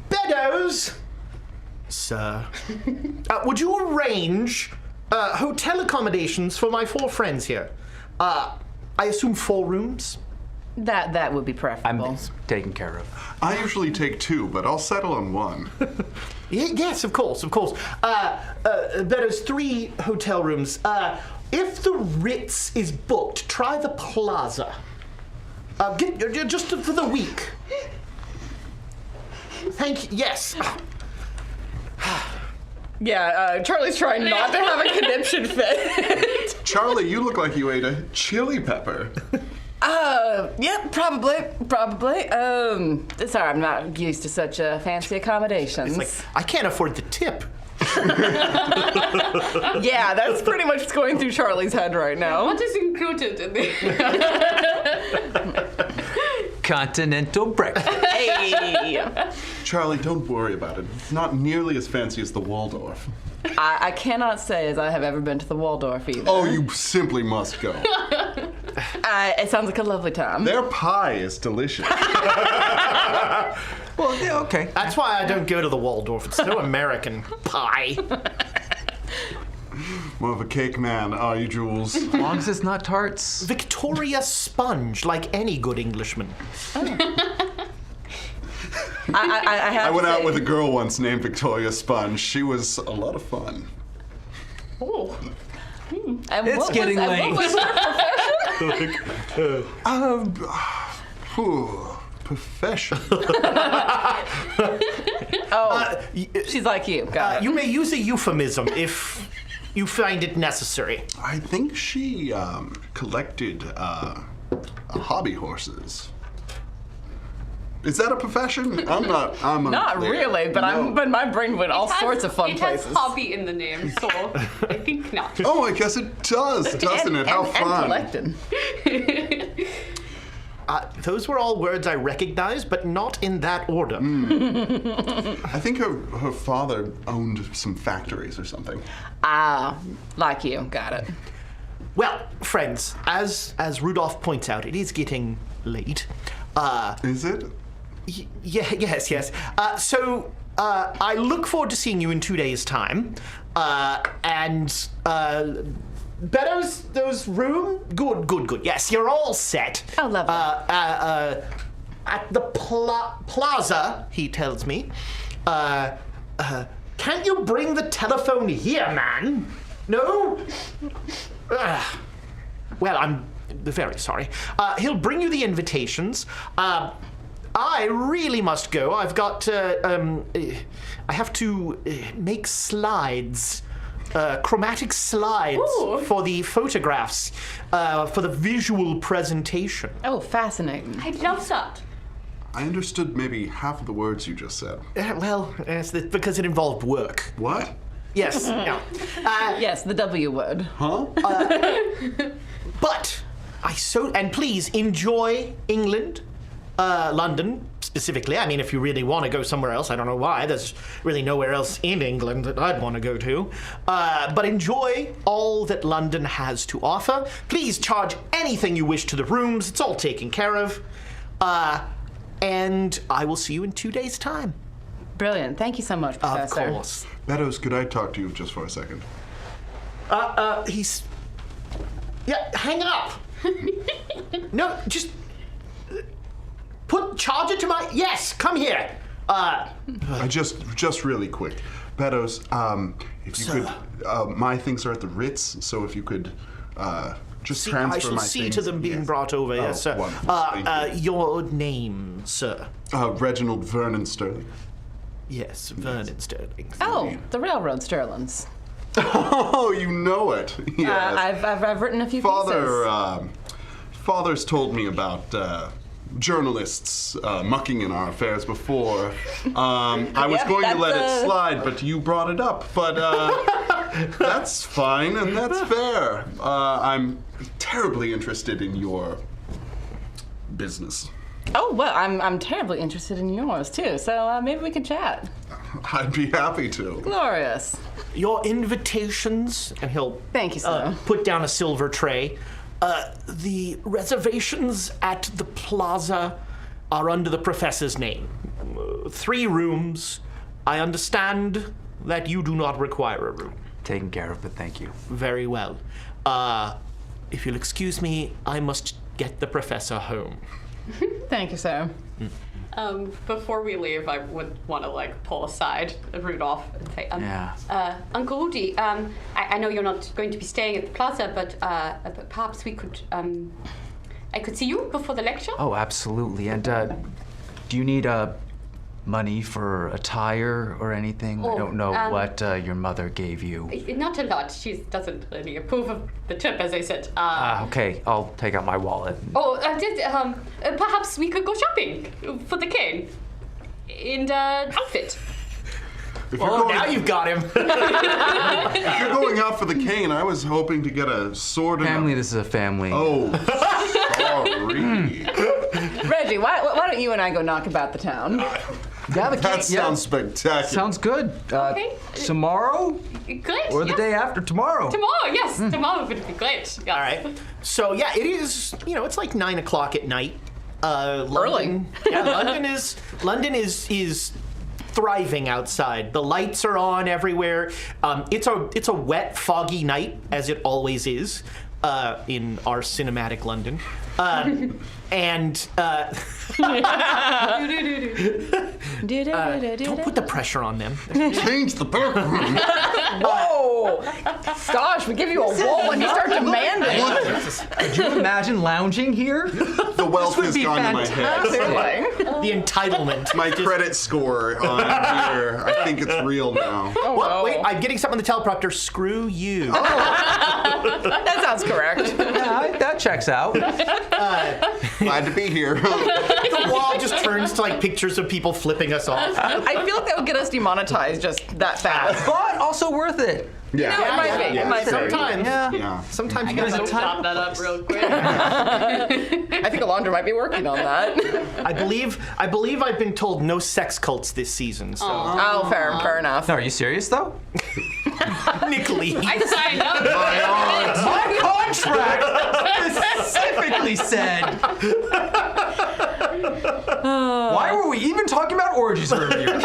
A: Beddoes, sir. Would you arrange hotel accommodations for my 4 friends here? I assume 4 rooms?
C: That would be preferable.
B: I'm taken care of.
D: I usually take 2, but I'll settle on 1.
A: Yes, of course. Beddoes, 3 hotel rooms. If the Ritz is booked, try the Plaza. Just for the week. Thank you. Yes.
C: Yeah, Charlie's trying not to have a conniption fit.
D: Charlie, you look like you ate a chili pepper.
C: Yeah, probably. Sorry, I'm not used to such fancy accommodations.
A: It's like, I can't afford the tip.
C: Yeah, that's pretty much what's going through Charlie's head right now.
E: What is included in the...
B: Continental breakfast.
C: Hey!
D: Charlie, don't worry about it. It's not nearly as fancy as the Waldorf.
C: I cannot say as I have ever been to the Waldorf either.
D: Oh, you simply must go.
C: It sounds like a lovely time.
D: Their pie is delicious.
B: Well, yeah, okay.
A: That's why I don't go to the Waldorf. It's so American. Pie.
D: More of a cake man, are you, Jules?
B: As long as it's not tarts.
A: Victoria Sponge, like any good Englishman.
C: I
D: I went out with a girl once named Victoria Sponge. She was a lot of fun.
E: Oh.
C: And
B: It's getting late.
C: And what was
D: Profession.
C: she's like you. Got it.
A: You may use a euphemism if you find it necessary.
D: I think she collected hobby horses. Is that a profession? I'm
C: Not
D: unclear.
C: really, but
D: No.
C: but my brain went all sorts of fun places.
E: It has hobby in the name, so I think not.
D: Oh, I guess it does, doesn't it? How
C: and
D: fun.
C: collecting.
A: Those were all words I recognized, but not in that order.
D: I think her father owned some factories or something.
C: Like you. Got it.
A: Well, friends, as Rudolph points out, it is getting late.
D: Is it?
A: Yes. So I look forward to seeing you in 2 days' time. Beddoes, those room? Good. Yes, you're all set.
C: Oh, lovely.
A: At the plaza, he tells me. Can't you bring the telephone here, man? No? Well, I'm very sorry. He'll bring you the invitations. I really must go. I've got, I have to make slides. Chromatic slides
E: Ooh.
A: for the photographs, for the visual presentation.
C: Oh, fascinating.
E: I love that.
D: I understood maybe half of the words you just said.
A: Well, yes, because it involved work.
D: What?
A: Yes. Yeah.
C: Yes, the W word.
D: Huh?
A: But and please enjoy England, London specifically. I mean, if you really want to go somewhere else, I don't know why. There's really nowhere else in England that I'd want to go to. But enjoy all that London has to offer. Please charge anything you wish to the rooms. It's all taken care of. and I will see you in 2 days' time.
C: Brilliant. Thank you so much, Professor.
A: Of course.
D: Meadows, could I talk to you just for a second?
A: He's... Yeah, hang up. No, just... Charge it to my... Yes, come here.
D: Just really quick. Meadows, if you could... my things are at the Ritz, so if you could just transfer
A: I shall
D: my
A: see
D: things.
A: to them being brought over, yes, sir.
D: Wonderful. Thank you.
A: Your name, sir?
D: Reginald Vernon Sterling.
A: Yes, Vernon Sterling.
C: Oh, the Railroad Sterlings.
D: Oh, you know it. Yes.
C: I've written a few pieces.
D: Father's told me about journalists mucking in our affairs before. I was going to let it slide, but you brought it up. But that's fine and that's fair. I'm terribly interested in your business.
C: Oh, well, I'm terribly interested in yours, too, so maybe we could chat.
D: I'd be happy to.
C: Glorious.
A: Your invitations, and he'll
C: Thank you, sir.
A: put down a silver tray. The reservations at the plaza are under the professor's name. 3 rooms. I understand that you do not require a room.
B: Taken care of, but thank you.
A: Very well. If you'll excuse me, I must get the professor home.
C: Thank you, sir.
E: Before we leave, I would want to pull aside Rudolph and say, Uncle Rudy, I know you're not going to be staying at the plaza, but perhaps we could, I could see you before the lecture?
B: Oh, absolutely. And do you need money for a tire or anything? I don't know what your mother gave you.
E: Not a lot. She doesn't really approve of the trip, as I said.
B: Okay, I'll take out my wallet.
E: Perhaps we could go shopping for the cane and outfit.
A: Now you've got him.
D: If you're going out for the cane, I was hoping to get a sword and
B: Family, this is a family.
D: Oh, sorry.
C: Reggie, why don't you and I go knock about the town?
B: Yeah,
D: That sounds spectacular.
B: Sounds good.
E: Okay.
B: Tomorrow?
E: Great.
B: Or the day after tomorrow?
E: Tomorrow, yes. Tomorrow would be great. Yes.
A: All right. So yeah, it is. It's like 9 o'clock at night. London, yeah, London is thriving outside. The lights are on everywhere. It's a wet, foggy night, as it always is in our cinematic London. Don't put the pressure on them.
D: Change the background.
C: Whoa! Gosh, we give you a wall and you start demanding.
B: Could you imagine lounging here?
D: The wealth has gone to my head.
A: The entitlement.
D: My credit score on here, I think it's real now.
A: What? Wait, I'm getting something on the teleprompter. Screw you.
C: That sounds correct.
B: Yeah, that checks out.
D: Glad to be here.
A: The wall just turns to pictures of people flipping us off.
C: I feel like that would get us demonetized just that fast.
B: But also worth it.
D: Yeah.
C: It might be. It might be.
A: Sometimes.
B: Yeah.
A: Sometimes you
E: I'm
A: guys
E: gonna
A: don't.
E: chop that up real quick.
C: I think Alondra might be working on that.
A: I believe I've been told no sex cults this season. So
C: Oh, fair enough.
B: No, are you serious though?
A: Nick Lee.
E: I signed up.
B: My contract specifically said. Why were we even talking about orgies earlier?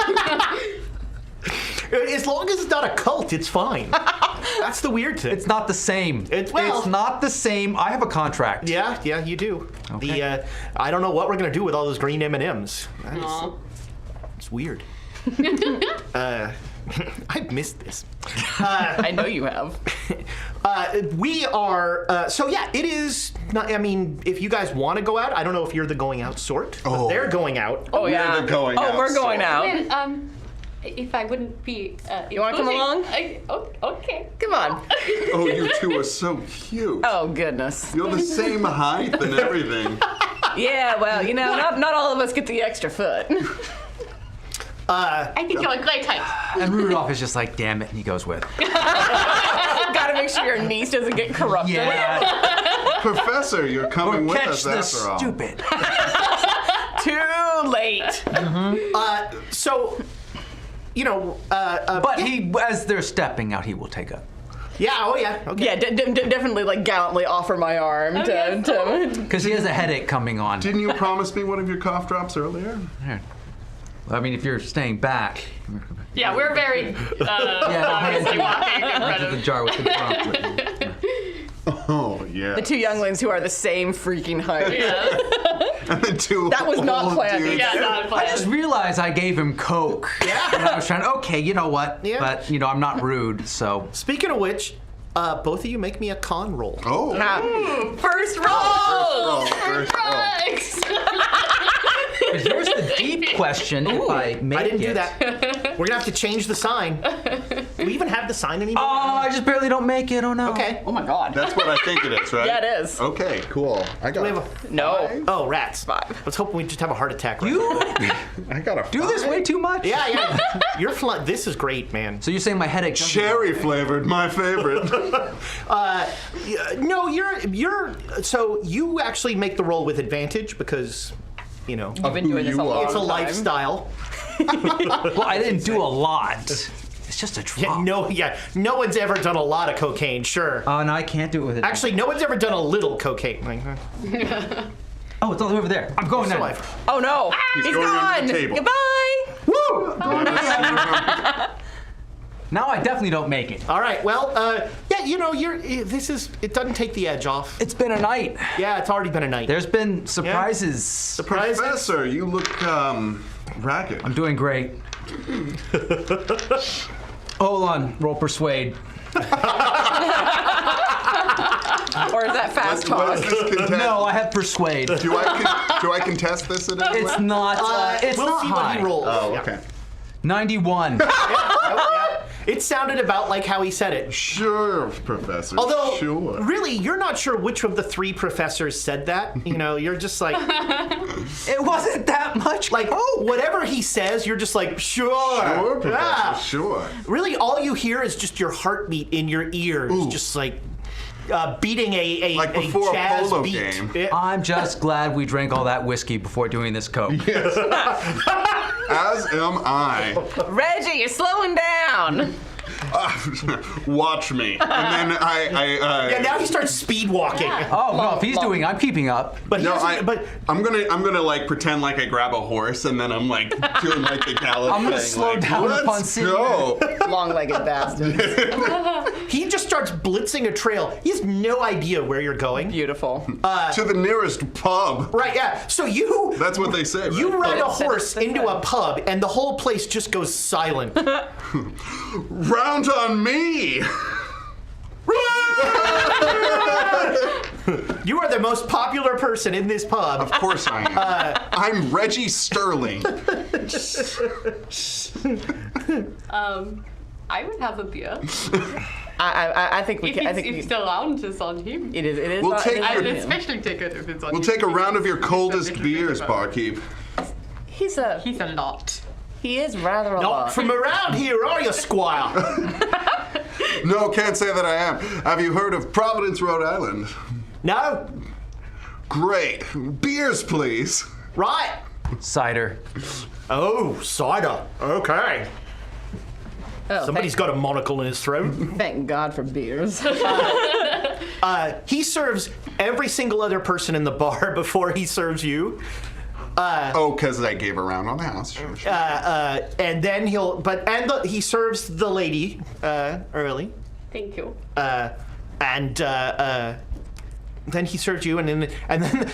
A: As long as it's not a cult, it's fine. That's the weird thing.
B: It's not the same.
A: It's
B: not the same. I have a contract.
A: Yeah, you do.
B: Okay.
A: I don't know what we're gonna do with all those green M&Ms. It's weird. I've missed this.
C: I know you have.
A: We are. So yeah, it is. Not, I mean, if you guys want to go out, I don't know if you're the going out sort. But they're going out.
C: Oh yeah.
D: We're going out,
C: we're going
D: so-
C: out.
E: Well, if I wouldn't be.
C: You want to come along?
E: Okay.
C: Come on.
D: Oh, you two are so cute.
C: Oh goodness.
D: You're the same height and everything.
C: Yeah, well, not all of us get the extra foot.
E: I think you're a great height.
B: And Rudolph is just like, damn it, and he goes with.
C: Gotta make sure your niece doesn't get corrupted.
B: Yeah.
D: Professor, you're coming with
B: Catch
D: us
B: this
D: after all.
B: stupid.
C: Too late.
A: So,
B: But he, as they're stepping out, he will take a
A: Yeah, oh yeah. Okay.
C: Yeah, definitely like gallantly offer my arm to.
B: Because he has a headache coming on.
D: Didn't you promise me one of your cough drops earlier?
B: Well, I mean, if you're staying back.
E: Yeah, we're very obviously walking in front
B: Into the
E: of.
B: jar with the drop.
D: Oh, yeah.
C: The two younglings who are the same freaking height.
E: Yeah,
D: And the two
C: That was not
D: old
C: planned.
D: dudes.
E: yeah, not
B: I
E: planned.
B: just realized I gave him Coke.
A: Yeah.
B: And I was trying, okay, you know what?
A: Yeah.
B: But, I'm not rude, so.
A: Speaking of which, both of you make me a con roll.
D: Oh.
C: First roll!
D: Oh, first roll.
E: Thanks.
B: Is yours the deep question if I make
A: I didn't
B: it?
A: do that. We're gonna have to change the sign. Do we even have the sign anymore?
B: Oh, I just barely don't make it. Oh, no.
A: Okay.
C: Oh my god.
D: That's what I think it is, right?
C: Yeah, it is.
D: Okay, cool. I got
A: We have
D: a,
C: No.
A: Oh, rats.
C: 5.
A: Let's hope we just have a heart attack. Right
B: You
D: I got a
B: do this
D: five.
B: way too much.
A: Yeah. You're this is great, man.
B: So you're saying my headache doesn't-
D: Cherry flavored, my favorite.
A: No, you're. So you actually make the roll with advantage because,
C: You've been doing this
D: you
C: a long
D: are.
A: it's a
C: time.
A: lifestyle.
B: Well, I didn't do a lot. It's just a drop.
A: No one's ever done a lot of cocaine. Sure.
B: Oh, no, I can't do it with it.
A: Actually, no one's ever done a little cocaine. Like,
B: Oh, it's all the way over there. I'm going
A: so
B: now.
A: I've-
C: Oh no.
D: He's
C: He's
D: going under
C: gone.
D: the table.
C: Goodbye.
A: Woo!
B: Now I definitely don't make it.
A: All right. Well, it doesn't take the edge off.
B: It's been a night.
A: Yeah, it's already been a night.
B: There's been surprises.
A: Surprise.
D: Professor, you look ragged.
B: I'm doing great. Hold on, roll persuade.
C: Or is that fast talk?
D: What is this contest?
B: No, I have persuade.
D: Do I contest this in any way?
B: It's not. It's
A: we'll
B: not
A: see
B: high.
A: what he rolls.
D: Oh,
A: Yeah.
D: okay.
B: 91.
A: Yeah. It sounded about like how he said it.
D: Sure, Professor.
A: Although,
D: sure.
A: really, you're not sure which of the 3 professors said that. You're just like,
B: It wasn't that much.
A: whatever he says, you're just like, sure.
D: Sure, Professor,
A: Yeah.
D: sure.
A: Really, all you hear is just your heartbeat in your ears, just like beating a
D: Like before a
A: jazz
D: polo
A: beat.
D: game.
A: Yeah.
B: I'm just glad we drank all that whiskey before doing this coke.
D: As am I.
C: Reggie, you're slowing down.
D: Watch me. And then
A: Yeah, now he starts speed walking.
B: Oh no, if he's doing, I'm keeping up.
A: But
D: No,
A: but
D: I'm gonna like pretend like I grab a horse and then I'm like doing like the gallop
B: I'm gonna
D: thing,
B: slow
D: like,
B: down
D: Let's
B: upon seeing
D: go.
C: Long-legged bastard.
A: he just starts blitzing a trail. He has no idea where you're going.
C: Beautiful.
D: To the nearest pub.
A: Right, yeah. So you
D: That's what they say. Right?
A: you ride a
C: That's
A: horse
C: the
A: into a pub and the whole place just goes silent.
D: Round on me.
A: You are the most popular person in this pub.
D: Of course I am. I'm Reggie Sterling.
E: I would have a beer.
C: I think we
E: If
C: can. I
E: it's,
C: think
E: if
C: we,
E: it's the lounge is on him.
C: it is. It is.
D: We'll
C: it
D: take
C: is
E: I
C: on
E: would
C: him.
E: especially take it if it's on
D: We'll
E: him.
D: take a round of your
E: He's a
D: coldest
E: little
D: beers,
E: bit of a-
D: barkeep.
C: He's a.
E: He's a lot.
C: He is rather a
A: Not
C: lot.
A: from around here, are you, Squire?
D: No, can't say that I am. Have you heard of Providence, Rhode Island?
A: No?
D: Great. Beers, please.
A: Right.
B: Cider.
A: Oh, cider. Okay.
C: Oh,
A: Somebody's got a monocle in his throat.
C: Thank God for beers.
A: He serves every single other person in the bar before he serves you.
D: Oh, because I gave a round on the house. Sure, sure.
A: And then he serves the lady early.
E: Thank you.
A: Then he serves you, and then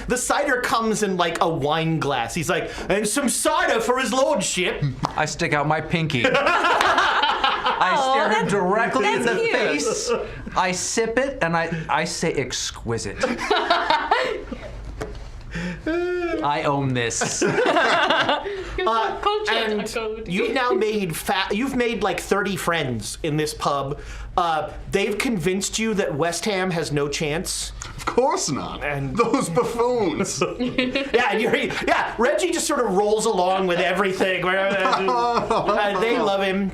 A: the cider comes in like a wine glass. He's like, and some cider for his lordship.
B: I stick out my pinky. I stare him directly in the
C: that's cute.
B: face. I sip it, and I say exquisite. I own this.
A: And you've now made like 30 friends in this pub. They've convinced you that West Ham has no chance.
D: Of course not.
A: And-
D: those buffoons.
A: Yeah, Reggie just sort of rolls along with everything. They love him.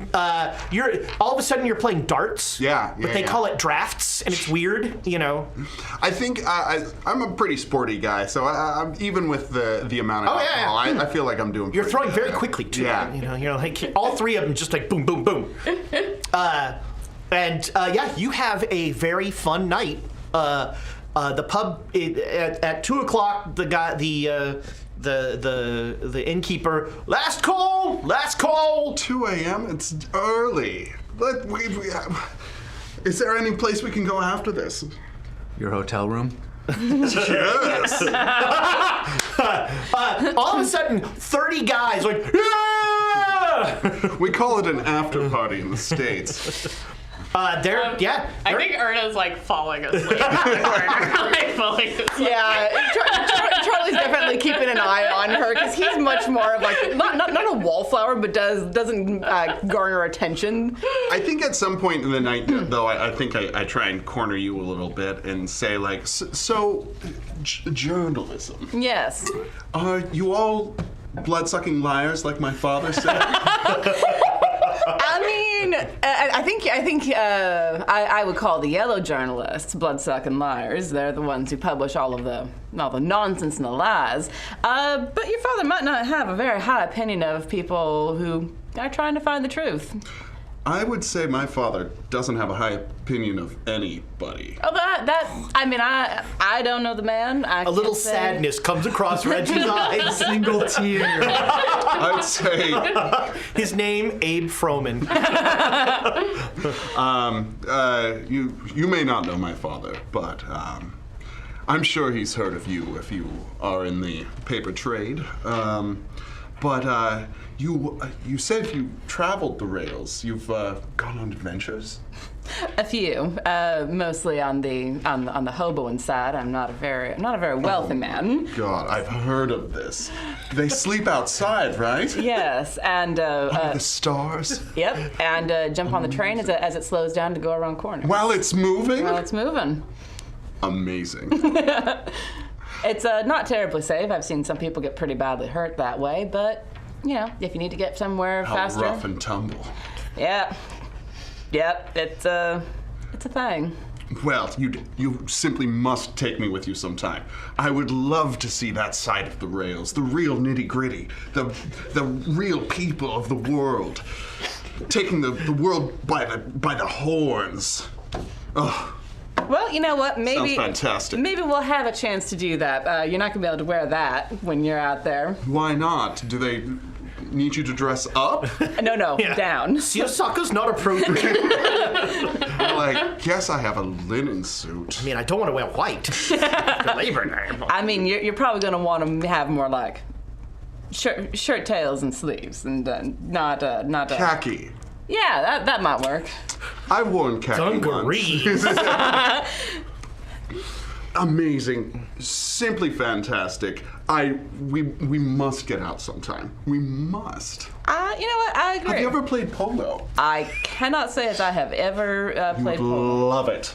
A: You're all of a sudden you're playing darts. But they call it drafts, and it's weird.
D: I think I'm a pretty sporty guy, so I'm even with the amount of alcohol, I feel like I'm doing.
A: You're
D: pretty
A: throwing
D: good.
A: very quickly too.
D: Yeah.
A: You're like all 3 of them just like boom, boom, boom. And you have a very fun night. The pub at 2 o'clock. The guy, the innkeeper. Last call.
D: 2 a.m. It's early. Is there any place we can go after this?
B: Your hotel room?
D: Yes.
A: All of a sudden, 30 guys like. Yeah!
D: We call it an after party in the States.
E: I think Erna's like falling asleep in the corner. Like falling asleep.
C: Yeah, Charlie's definitely keeping an eye on her because he's much more of like not a wallflower, but doesn't garner attention.
D: I think at some point in the night, though, I think I try and corner you a little bit and say like, journalism.
C: Yes.
D: Are you all blood-sucking liars like my father said?
C: I mean, I think I would call the yellow journalists blood-sucking liars. They're the ones who publish all the nonsense and the lies. But your father might not have a very high opinion of people who are trying to find the truth.
D: I would say my father doesn't have a high opinion of anybody.
C: Oh, I don't know the man.
A: A little sadness comes across Reggie's eyes.
B: Single tear.
D: I'd say
A: His name, Abe Froman.
D: you may not know my father, but I'm sure he's heard of you if you are in the paper trade. You said you traveled the rails. You've gone on adventures.
C: A few, mostly on the hoboing side. I'm not a very wealthy man.
D: God, I've heard of this. They sleep outside, right?
C: Yes, and
D: The stars.
C: yep, and jump on the train as it slows down to go around corners.
D: While it's moving.
C: Well, it's moving.
D: Amazing.
C: It's not terribly safe. I've seen some people get pretty badly hurt that way, but if you need to get somewhere
D: How
C: faster.
D: rough and tumble.
C: Yep, it's a thing.
D: Well, you simply must take me with you sometime. I would love to see that side of the rails, the real nitty-gritty, the real people of the world, taking the world by the horns. Ugh.
C: Well, you know what? Maybe
D: Sounds fantastic.
C: Maybe we'll have a chance to do that. You're not gonna be able to wear that when you're out there.
D: Why not? Do they need you to dress up?
C: No, down.
A: Seosaka's not appropriate.
D: Well, I guess I have a linen suit.
A: I mean, I don't want to wear white. For Labor Day.
C: I mean, you're probably gonna want to have more like shirt tails and sleeves, and not
D: Khaki.
C: Yeah, that might work.
D: I've worn khaki
A: Dungarees.
D: once. Amazing. Simply fantastic. We must get out sometime. We must.
C: You know what? I agree.
D: Have you ever played polo?
C: I cannot say as I have ever played polo.
D: Love it.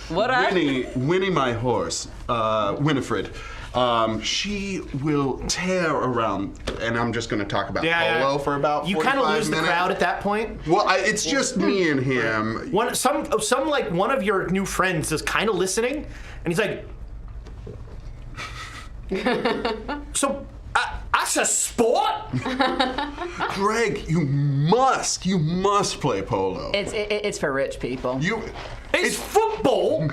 C: What
D: Winnie, my horse, Winifred, she will tear around, and I'm just going to talk about polo for about 45 minutes.
A: You kind of lose the crowd at that point.
D: Well, it's just me and him.
A: Some like one of your new friends is kind of listening, and he's like, so that's a sport?
D: Greg, you must play polo.
C: It's for rich people.
A: It's football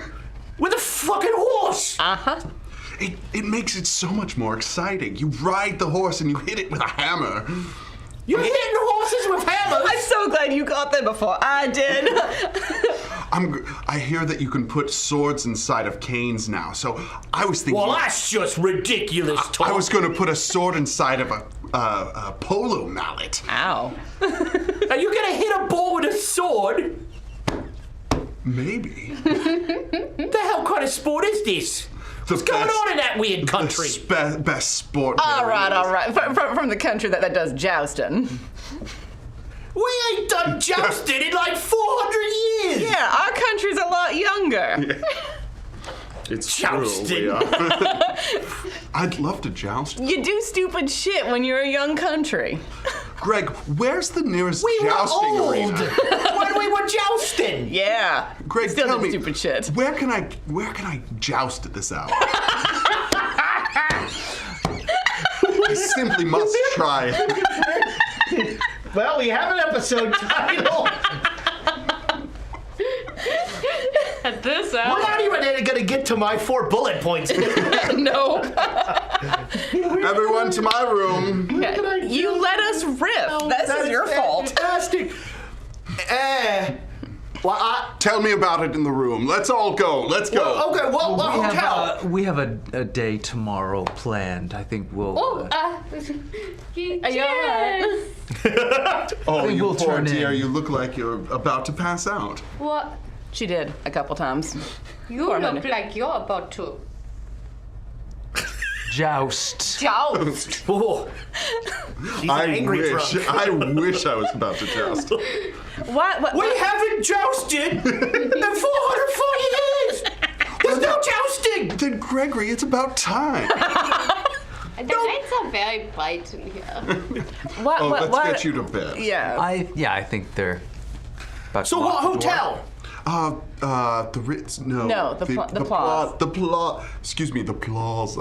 A: with a fucking horse.
C: Uh-huh.
D: It makes it so much more exciting. You ride the horse and you hit it with a hammer.
A: You're hitting horses with hammers.
C: I'm so glad you got that before I did.
D: I hear that you can put swords inside of canes now, so I was thinking...
A: Well, that's just ridiculous talk.
D: I was going to put a sword inside of a polo mallet.
C: Ow.
A: Are you going to hit a ball with a sword?
D: Maybe.
A: The hell kind of sport is this? What's going on in that weird country?
D: Best sport.
C: All right. From the country that does jousting.
A: We ain't done jousting in like 400 years.
C: Yeah, our country's a lot younger.
D: Yeah. It's
A: Jousting.
D: true. We are. I'd love to joust.
C: You do stupid shit when you're a young country.
D: Greg, where's the nearest
A: We were
D: jousting
A: old
D: arena?
A: when we were jousting.
C: Yeah.
D: Greg,
C: Still
D: tell
C: do
D: me,
C: stupid shit.
D: Where can I joust at this hour? I simply must try.
A: Well, we have an episode title.
E: At this hour.
A: We're not even gonna get to my 4 bullet points.
C: No.
D: Everyone to my room.
C: You let us riff. This is your fault.
A: Fantastic.
D: Tell me about it in the room. Let's all go. Let's go.
A: Okay, well, hotel.
B: We have a day tomorrow planned. I think we'll.
E: Yes.
D: Oh, you
B: we'll
D: poor
B: turn
D: dear.
B: in.
D: You look like you're about to pass out.
E: What?
C: She did a couple times.
E: You
C: Poor
E: look
C: honey.
E: like you're about to
B: Joust.
E: joust.
A: Oh. She's an angry drunk.
D: I wish I was about to joust.
C: What?
A: We haven't jousted in 440 years. There's no jousting.
D: Then Gregory, it's about time.
E: The lights are very bright in here.
D: Oh, let's get you to bed.
C: Yeah.
B: I think they're. About
A: So
B: to
A: what
B: lock the door.
A: hotel?
D: The Ritz. No.
C: No, the plaza.
D: Excuse me, the plaza.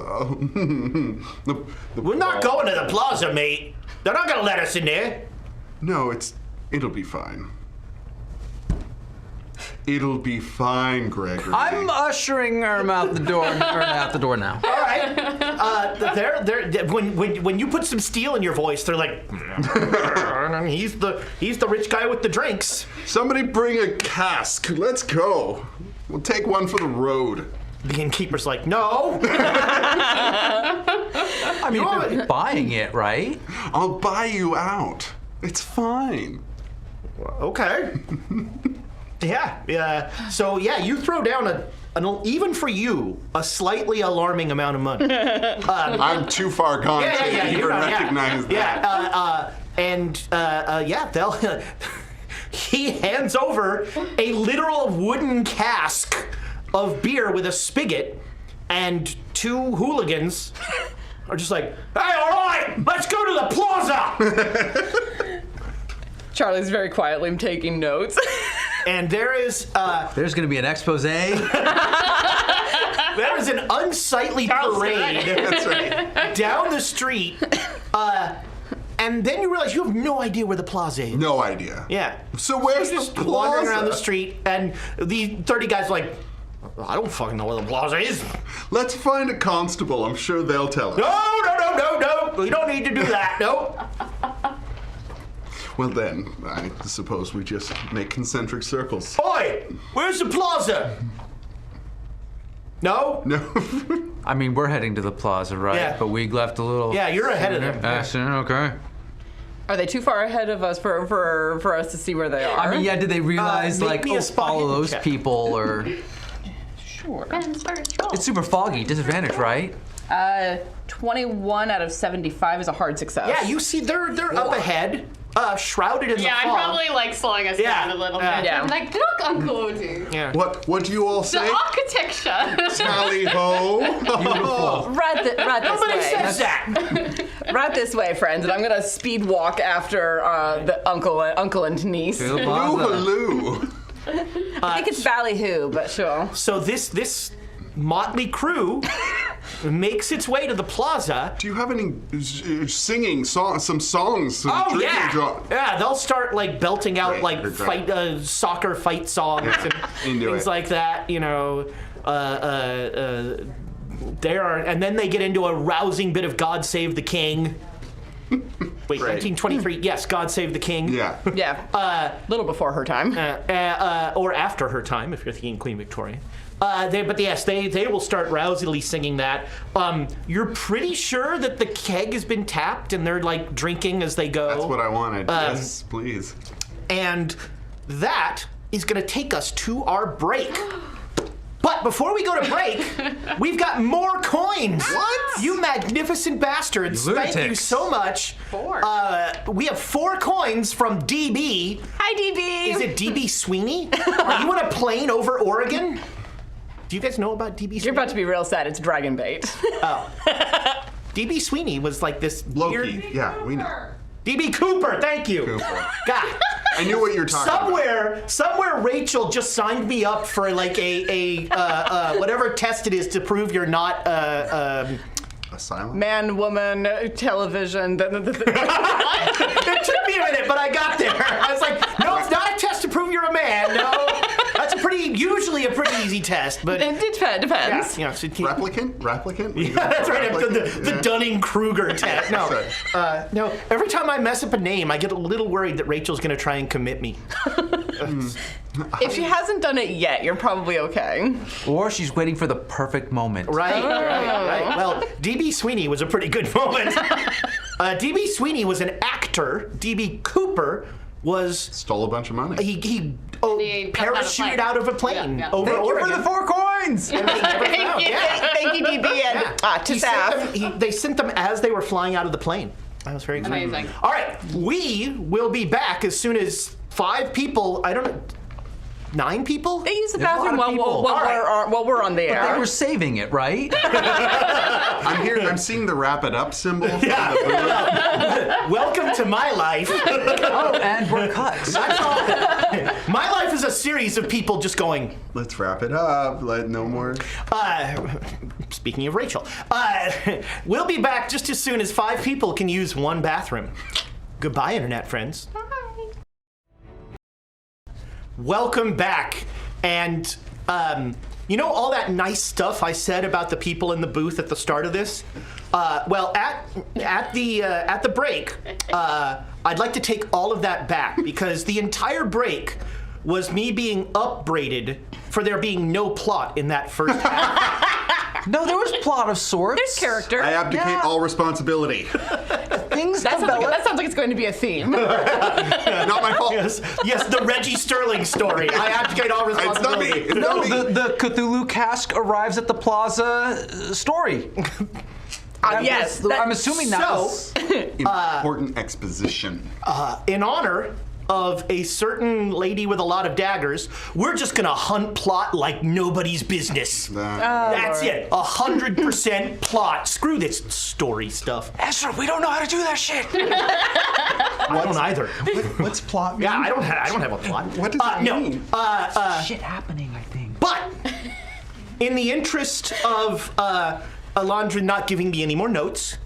A: We're not going to the plaza, mate. They're not gonna let us in there.
D: No, it'll be fine. It'll be fine, Gregory.
B: I'm ushering her out the door. Her out the door now.
A: All right. They're when you put some steel in your voice, they're like, he's the rich guy with the drinks.
D: Somebody bring a cask. Let's go. We'll take one for the road.
A: The innkeeper's like, no.
B: I mean, if they're buying it, right?
D: I'll buy you out. It's fine.
A: Okay. Yeah. So yeah, you throw down even for you, a slightly alarming amount of money.
D: I'm too far gone to even recognize that.
A: They'll. He hands over a literal wooden cask of beer with a spigot, and 2 hooligans are just like, hey, all right, let's go to the plaza.
C: Charlie's very quietly taking notes.
A: And there is
B: There's going to be an expose.
A: there is an unsightly parade
D: That's right.
A: down the street, and then you realize you have no idea where the plaza is.
D: No idea.
A: Yeah.
D: So where's the
A: Just
D: plaza?
A: wandering around the street, and the 30 guys are like, I don't fucking know where the plaza is.
D: Let's find a constable. I'm sure they'll tell us.
A: No. We don't need to do that. No.
D: Well then, I suppose we just make concentric circles.
A: Oi, where's the plaza? No?
D: No.
B: I mean, we're heading to the plaza, right?
A: Yeah.
B: But we left a little.
A: Yeah, you're ahead of them.
B: Okay.
C: Are they too far ahead of us for us to see where they are?
B: I mean, yeah. Did they realize
A: make me a
B: follow
A: spot
B: those
A: check.
B: people or?
C: Sure.
B: It's super foggy. Disadvantage, right?
C: 21 out of 75 is a hard success.
A: Yeah, you see they're up ahead, shrouded in the
E: Yeah, I'm
A: fog.
E: probably like slowing us
A: Yeah,
E: down a little
A: yeah.
E: bit.
C: Yeah.
E: I'm like, look, Uncle Odie.
A: Yeah.
D: What do you all
E: The
D: say?
E: architecture.
D: Tally ho!
C: Right this
A: Nobody
C: way.
A: says that.
C: Right this way, friends, and I'm gonna speed walk after the uncle and niece.
B: To the
D: Ooh,
B: plaza.
D: halloo.
C: I think it's ballyhoo, but sure.
A: So this motley crew makes its way to the plaza.
D: Do you have any singing some songs? Some
A: Oh
D: drinking
A: yeah,
D: jo-
A: yeah. They'll start like belting out
D: Great,
A: like
D: great.
A: soccer fight songs and
D: Into
A: things
D: it.
A: like that. You know, and then they get into a rousing bit of "God Save the King." Wait,
D: Great.
A: 1923. Yes, "God Save the King."
D: Yeah.
C: Yeah. A little before her time.
A: Or after her time, if you're thinking Queen Victoria. They will start rousingly singing that. You're pretty sure that the keg has been tapped and they're like drinking as they go.
D: That's what I wanted. Yes, please.
A: And that is going to take us to our break. But before we go to break, we've got more coins.
D: What?
A: You magnificent bastards.
B: You
A: Thank you
B: lunatics.
A: so much.
E: 4.
A: We have 4 coins from DB.
C: Hi, DB.
A: Is it DB Sweeney? Are you on a plane over Oregon? Do you guys know about DB Sweeney?
C: You're about to be real sad. It's dragon bait.
A: DB Sweeney was like this
D: Loki.
A: weird...
D: Yeah, we know.
A: DB Cooper, thank you.
D: Cooper.
A: God.
D: I knew what you were talking about.
A: Somewhere Rachel just signed me up for like a whatever test it is to prove you're not
D: Asylum?
C: Man, woman, television.
A: It took me a minute, but I got there. I was like, no, it's not a test to prove you're a man. No. That's usually a pretty easy test, but
C: It depends.
A: yeah, so
D: Replicant?
A: yeah, that's right. The Dunning-Kruger test. No, no. Every time I mess up a name, I get a little worried that Rachel's going to try and commit me.
C: If she hasn't done it yet, you're probably okay.
B: Or she's waiting for the perfect moment.
A: Right. Well, D.B. Sweeney was a pretty good moment. D.B. Sweeney was an actor. D.B. Cooper was
D: Stole a bunch of money.
A: he
E: He
A: parachuted out of a plane
E: Yeah.
A: over
B: Thank you
A: Oregon.
B: for the 4 coins!
A: And they never found. Yeah.
C: Thank you, DB, and to
A: He
C: staff.
A: sent them, they sent them as they were flying out of the plane. That was very exciting.
E: Amazing.
A: All right, we will be back as soon as 5 people. I don't know. 9 people?
C: They use the
B: There's a lot
C: bathroom
B: of
C: while
B: people.
C: we're on the
B: They
C: air.
B: were saving it, right?
D: I'm seeing the wrap it up symbol.
A: Yeah. Welcome to my life.
B: Oh, and we're cut.
A: That's all. My life is a series of people just going.
D: Let's wrap it up. No more.
A: Speaking of Rachel, we'll be back just as soon as 5 people can use one bathroom. Goodbye, internet friends. Welcome back, and you know all that nice stuff I said about the people in the booth at the start of this. Well, at the break, I'd like to take all of that back because the entire break was me being upbraided for there being no plot in that first half.
B: No, there was plot of sorts.
C: There's character.
D: I abdicate all responsibility.
B: Things
C: That
B: develop.
C: sounds like it's going to be a theme.
D: Not my fault.
A: Yes, the Reggie Sterling story. I abdicate all
D: It's not me.
A: responsibility.
D: It's
B: No,
D: not me.
B: the Cthulhu cask arrives at the plaza story.
C: Yes.
B: I'm assuming that was...
D: Important exposition.
A: In honor of a certain lady with a lot of daggers, we're just gonna hunt plot like nobody's business. That's it. 100% plot. Screw this story stuff.
B: Ezra, we don't know how to do that shit.
A: I don't either.
D: What's plot mean?
A: Yeah, I don't have a plot.
D: What does it mean?
A: No.
B: Shit happening, I think.
A: But in the interest of Alondra not giving me any more notes,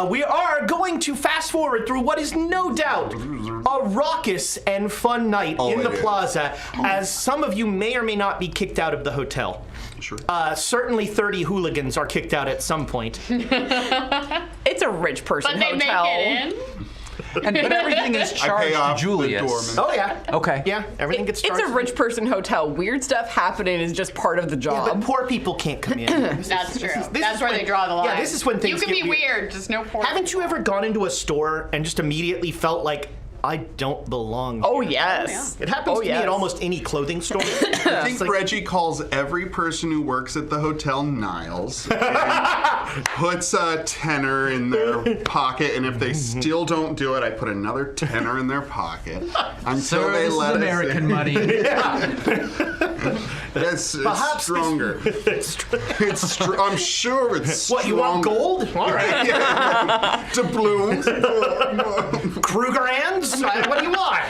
A: we are going to fast forward through what is no doubt a raucous and fun night in the
D: it is.
A: plaza, as some of you may or may not be kicked out of the hotel.
D: Sure.
A: Certainly 30 hooligans are kicked out at some point.
C: It's a rich person
E: But they make
C: hotel.
E: it in.
B: But everything is
D: I
B: charged
D: pay
B: to
D: off the
B: Julius.
D: doorman.
A: Oh yeah.
B: Okay.
A: Yeah, everything gets charged.
C: It's a rich person hotel. Weird stuff happening is just part of the
A: Yeah,
C: job.
A: but poor people can't come in.
E: That's true.
A: this
E: That's
A: is
E: where
A: when-
E: they draw the line.
A: Yeah, this is when things
E: You can
A: get
E: be
A: weird.
E: weird, just no poor.
A: Haven't you ever gone into a store and just immediately felt like I don't belong
C: Oh
A: here?
C: yes.
A: It happens
C: Oh,
A: to me at
C: yes.
A: almost any clothing store.
D: I think Reggie calls every person who works at the hotel Niles and puts a tenner in their pocket, and if they still don't do it, I put another tenner in their pocket until
B: Sir,
D: they
B: this is
D: let us
B: American
D: in.
B: money.
D: It's
A: Perhaps
D: stronger. I'm sure it's stronger.
A: What, you want gold? All right.
D: Yeah. Doubloons.
A: Kruger hands? What do you want?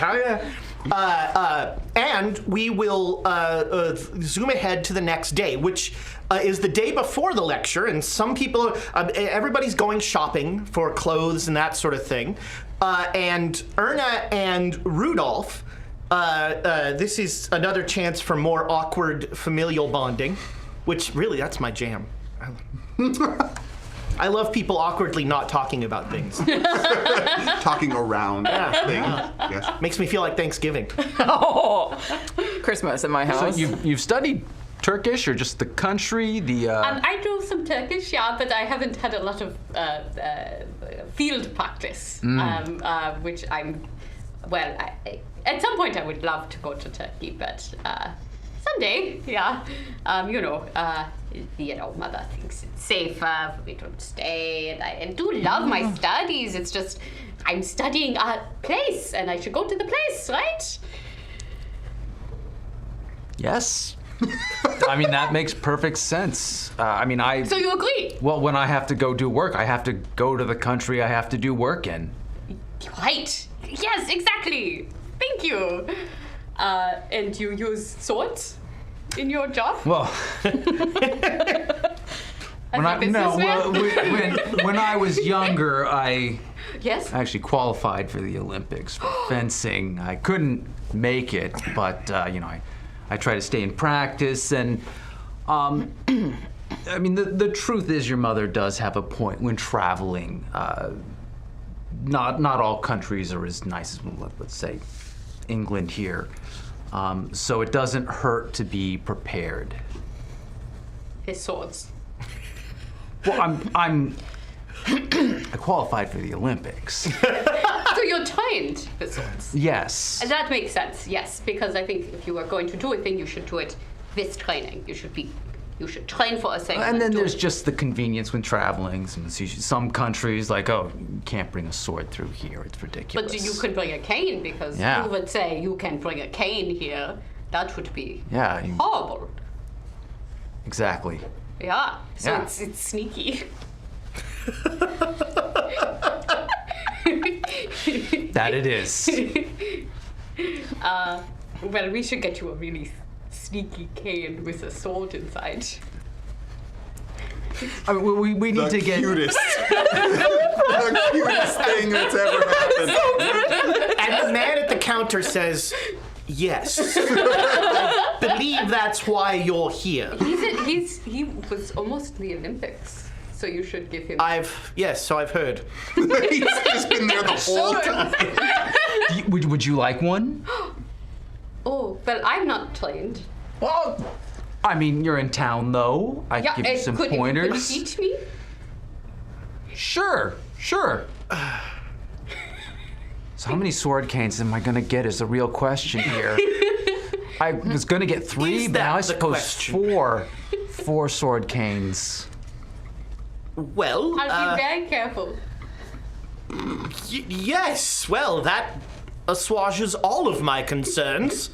A: And we will zoom ahead to the next day, which is the day before the lecture, and some people, everybody's going shopping for clothes and that sort of thing. And Erna and Rudolph, this is another chance for more awkward familial bonding, which really, that's my jam. I love people awkwardly not talking about things.
D: Talking around things. Yes.
A: Makes me feel like Thanksgiving.
C: Oh, Christmas in my
B: So
C: house.
B: you've studied Turkish or just the country, the...
E: I do some Turkish, yeah, but I haven't had a lot of field practice, which at some point I would love to go to Turkey, but someday, yeah. Mother thinks it's safer for me to stay, and I do love my studies. It's just I'm studying a place, and I should go to the place, right?
B: Yes. I mean, that makes perfect sense.
E: So you agree?
B: Well, when I have to go do work, I have to go to the country I have to do work in.
E: Right. Yes, exactly. Thank you. And you use swords in your job?
B: Well, when I was younger, I
E: Yes.
B: actually qualified for the Olympics for fencing. I couldn't make it, but I I try to stay in practice, and I mean, the truth is your mother does have a point when traveling. Not all countries are as nice as, let's say, England here. So it doesn't hurt to be prepared.
E: His swords.
B: Well, I qualified for the Olympics.
E: So you're trained with swords.
B: Yes.
E: And that makes sense, yes, because I think if you are going to do a thing, you should do it with training. You should train for a thing.
B: And then there's just the convenience when traveling. Some countries, like, oh, you can't bring a sword through here. It's ridiculous.
E: But you could bring a cane, because you would say you can bring a cane here. That would be horrible.
B: Exactly.
E: Yeah, so
B: Yeah.
E: It's sneaky.
B: That it is.
E: Well, we should get you a really sneaky cane with a sword inside.
B: I mean, we need to get...
D: Cutest. The cutest thing that's ever happened.
A: And the man at the counter says, yes. I believe that's why you're here.
E: He was almost in the Olympics, so you should give him.
A: So I've heard.
D: He's just been there the whole time.
B: Would you like one?
E: Oh, well, I'm not trained.
B: Well, I mean, you're in town, though. I can give you some pointers.
E: Could you teach me?
B: Sure. So how many sword canes am I going to get is the real question here. I was going to get 3,
A: Is
B: but now
A: that
B: I
A: the
B: suppose
A: question?
B: 4 sword canes.
A: Well,
E: I'll be very careful.
A: yes, well, that assuages all of my concerns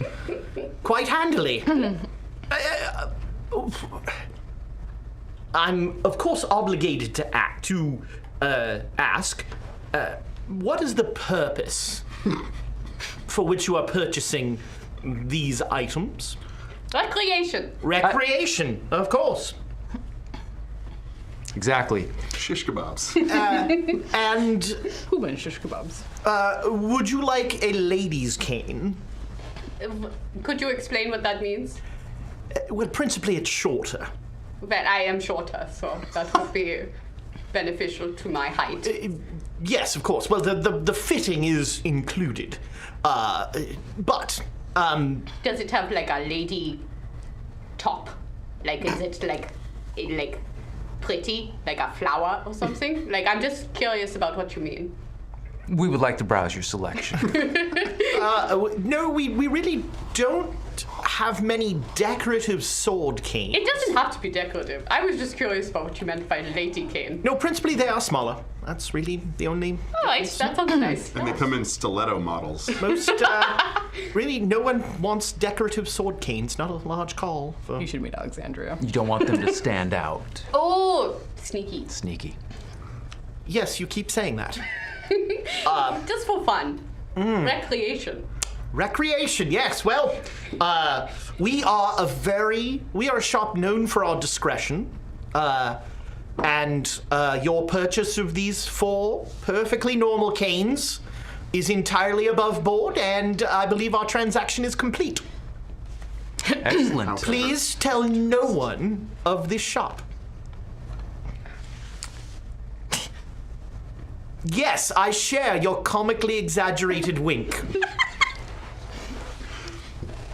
A: quite handily. I'm, of course, obligated to ask, what is the purpose for which you are purchasing these items?
E: Recreation.
A: Recreation, of course.
B: Exactly.
D: Shish kebabs.
A: And
C: Who went shish kebabs?
A: would you like a lady's cane?
E: Could you explain what that means?
A: Well, principally it's shorter.
E: Well, I am shorter, so that would be beneficial to my height.
A: Yes, of course. Well, the fitting is included. But
E: Does it have like a lady top? Like, is it like pretty, like a flower or something? Like, I'm just curious about what you mean.
B: We would like to browse your selection.
A: no, we really don't have many decorative sword canes.
E: It doesn't have to be decorative. I was just curious about what you meant by lady cane.
A: No, principally they are smaller. That's really the only.
E: All right, that sounds nice.
D: And they come in stiletto models.
A: Most, really, no one wants decorative sword canes. Not a large call for.
C: You should meet Alexandria.
B: You don't want them to stand out.
E: Oh, sneaky.
B: Sneaky.
A: Yes, you keep saying that.
E: Just for fun. Recreation.
A: Recreation, yes. Well, we are a shop known for our discretion. And your purchase of these 4 perfectly normal canes is entirely above board, and I believe our transaction is complete.
B: Excellent.
A: Please tell no one of this shop. Yes, I share your comically exaggerated wink.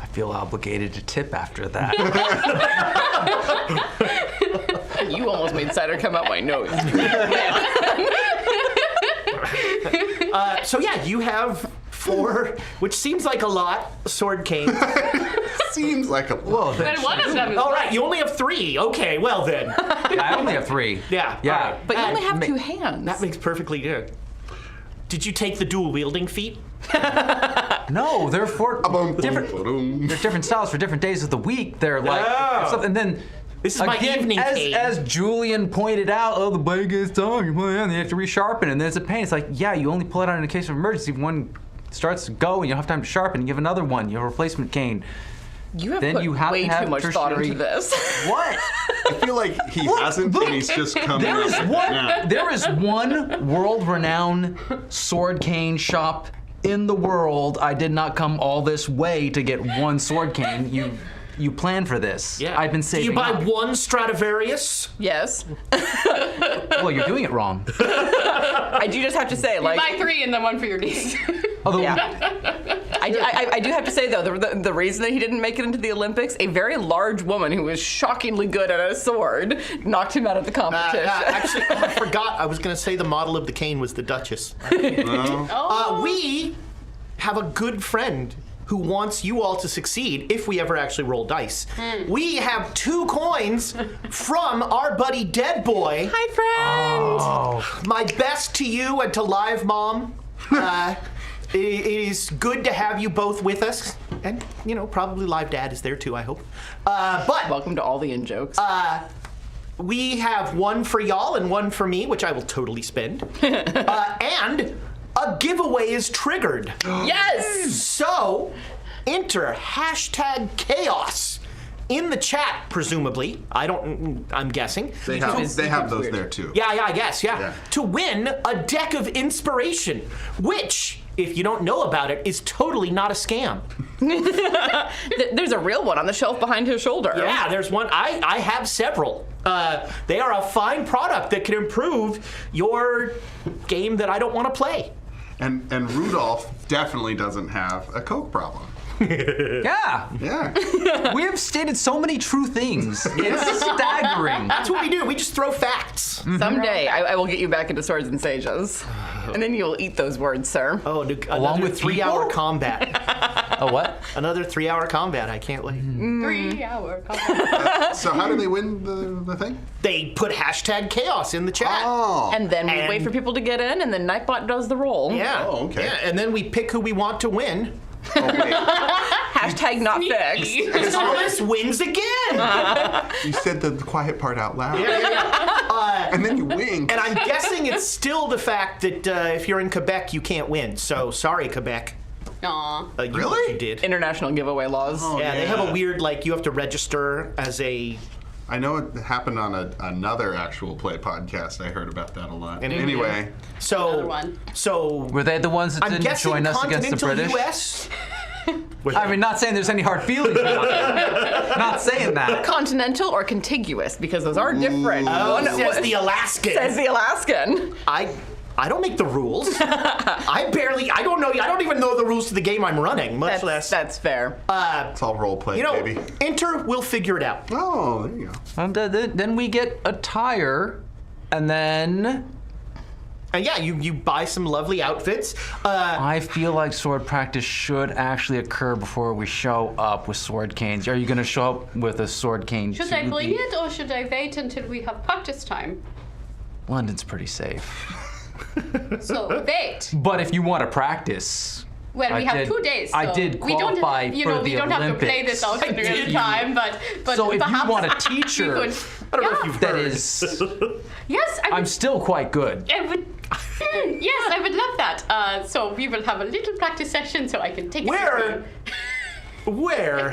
B: I feel obligated to tip after that.
C: You almost made cider come out my nose.
A: So yeah, you have 4, which seems like a lot, sword canes.
D: Seems like a
B: Whoa,
E: But one of them is
A: All right, you only have 3. Okay, well then.
B: I only have 3.
A: Yeah.
B: Yeah.
A: all right.
C: But you only have
B: Ma-
C: 2 hands.
A: That makes perfectly good. Did you take the dual wielding feat?
B: No, they're for different.
D: Boom.
B: They're different styles for different days of the week. They're like,
A: Oh.
B: and then
A: This is my
B: again,
A: evening cane.
B: as Julian pointed out, oh, the blade gets tongue, you pull it out, and you have to resharpen, and then it's a pain. It's like, yeah, you only pull it out in a case of emergency. One starts to go, and you don't have time to sharpen. You have another one. You have a replacement cane.
C: You have
B: Then
C: put
B: you have
C: way
B: to have
C: too much thought
B: tertiary-
C: into this.
B: What?
D: I feel like he hasn't, and he's just coming
B: There
D: up
B: is
D: with it
B: one.
D: now.
B: There is one world-renowned sword cane shop in the world I did not come all this way to get one sword cane. You planned for this.
A: Yeah.
B: I've been
A: Do
B: saving
A: you buy
B: up.
A: one Stradivarius?
C: Yes.
B: Well, you're doing it wrong.
C: I do just have to say, like,
E: Buy 3 and then 1 for your niece.
B: Although,
C: I do have to say, though, the reason that he didn't make it into the Olympics, a very large woman who was shockingly good at a sword knocked him out of the competition.
A: Actually, I forgot. I was going to say the model of the cane was the Duchess. We have a good friend who wants you all to succeed if we ever actually roll dice. We have 2 coins from our buddy Dead Boy.
C: Hi, friend.
B: oh,
A: My best to you and to Live Mom. It is good to have you both with us. And, you know, probably Live Dad is there too, I hope. But
C: Welcome to all the in-jokes.
A: we have 1 for y'all and 1 for me, which I will totally spend. And a giveaway is triggered.
C: Yes!
A: So, enter #chaos in the chat, presumably. I'm guessing.
D: They have those
C: weird.
D: there too.
A: Yeah, I guess, yeah.
D: Yeah.
A: To win a deck of inspiration, which, if you don't know about it, is totally not a scam.
C: There's a real one on the shelf behind his shoulder.
A: Yeah, there's one. I have several. They are a fine product that can improve your game that I don't want to play.
D: And Rudolph definitely doesn't have a Coke problem.
B: yeah.
D: Yeah.
B: We have stated so many true things. It's staggering.
A: That's what we do. We just throw facts.
C: Someday I will get you back into Swords and Sages. And then you'll eat those words, sir.
A: Oh,
B: Along
A: another
B: with
A: 3-hour
B: people?
A: combat.
B: Oh, what?
A: Another 3-hour combat. I can't wait.
E: 3-hour combat.
D: So how do they win the thing?
A: They put #chaos in the chat.
D: Oh.
C: And then we
A: And-
C: wait for people to get in, and then Nightbot does the roll.
A: Yeah.
D: Oh, okay.
A: Yeah, and then we pick who we want to win.
D: Oh, wait.
C: #not fixed.
E: Sneaky.
A: Thomas wins again.
D: You said the quiet part out loud.
A: Yeah.
D: And then you winked.
A: And I'm guessing it's still the fact that if you're in Quebec, you can't win. So sorry, Quebec.
E: Aw.
D: Really?
A: You did.
C: International giveaway laws.
A: Yeah, they have a weird, like, you have to register as a...
D: I know it happened on another actual play podcast. I heard about that a lot.
A: And-
D: Anyway,
E: Another one.
A: So...
B: Were they the ones that
A: I'm
B: didn't
A: guessing
B: join us against the
A: continental
B: British?
A: U.S.
B: I mean, not saying there's any hard feelings about it. Not saying that.
C: Continental or contiguous, because those are different.
A: Says the Alaskan.
C: Says the Alaskan.
A: I don't make the rules. I don't even know the rules to the game I'm running, much less.
C: That's fair.
D: it's all role play,
A: You know,
D: baby.
A: enter, we'll figure it out.
D: Oh, there you go.
B: Then we get a tire, and then
A: And yeah, you buy some lovely outfits.
B: I feel like sword practice should actually occur before we show up with sword canes. Are you going to show up with a sword cane?
E: Should I bring it or should I wait until we have practice time?
B: London's pretty safe.
E: So wait.
B: But if you want to practice,
E: Well, we have 2 days. So
B: I did
E: we don't,
B: qualify
E: you
B: for
E: know,
B: the
E: we don't have to play this out in
A: Olympics.
E: real time, but
B: So if you
E: perhaps
B: want a
E: we
B: teacher,
E: could.
A: I don't know if
E: Yeah.
A: you've
B: that
A: heard.
B: is,
E: Yes,
B: I'm still quite good.
E: I would. Yes, I would love that. So we will have a little practice session, so I can take.
A: Where? Where?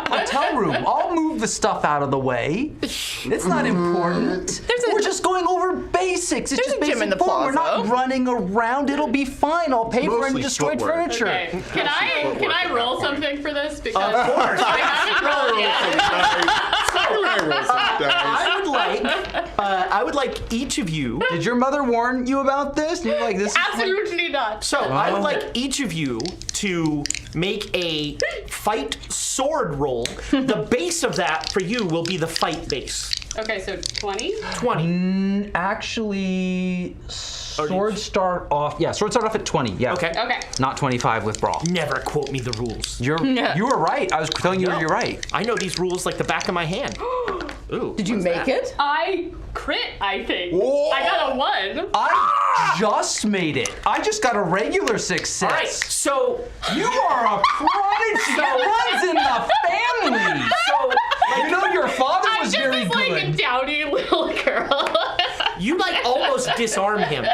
B: Hotel room. I'll move the stuff out of the way. It's not important. We're just going over basics. It's
C: There's
B: just
C: a gym in
B: basic
C: the
B: form. We're not
C: plaza.
B: running around. It'll be fine. I'll pay for any
D: Mostly
B: destroyed
D: footwork.
B: furniture.
E: Okay. Can I roll something for this? Because
A: Of course.
E: I haven't rolled yet.
A: I would like each of you.
B: Did your mother warn you about this? And you're like, this is like-
E: Absolutely not.
A: So I would like each of you to make a fight sword roll. The base of that for you will be the fight base.
E: Okay, so 20.
A: 20.
B: Actually, swords start off. Yeah, swords start off at 20. Yeah.
A: Okay.
E: Okay.
B: Not 25 with brawl.
A: Never quote me the rules.
B: You were right. I was telling you you're right.
A: I know these rules like the back of my hand. Ooh.
C: Did you make it?
E: I crit, I think.
D: Whoa.
E: I got a 1.
B: I just made it. I just got a regular success.
A: All right. So
B: You are a prodigy that runs in the family. You know your father
E: I'm
B: was
E: just
B: very
E: this, like, a
B: good.
E: dowdy little girl.
A: you like almost disarm him.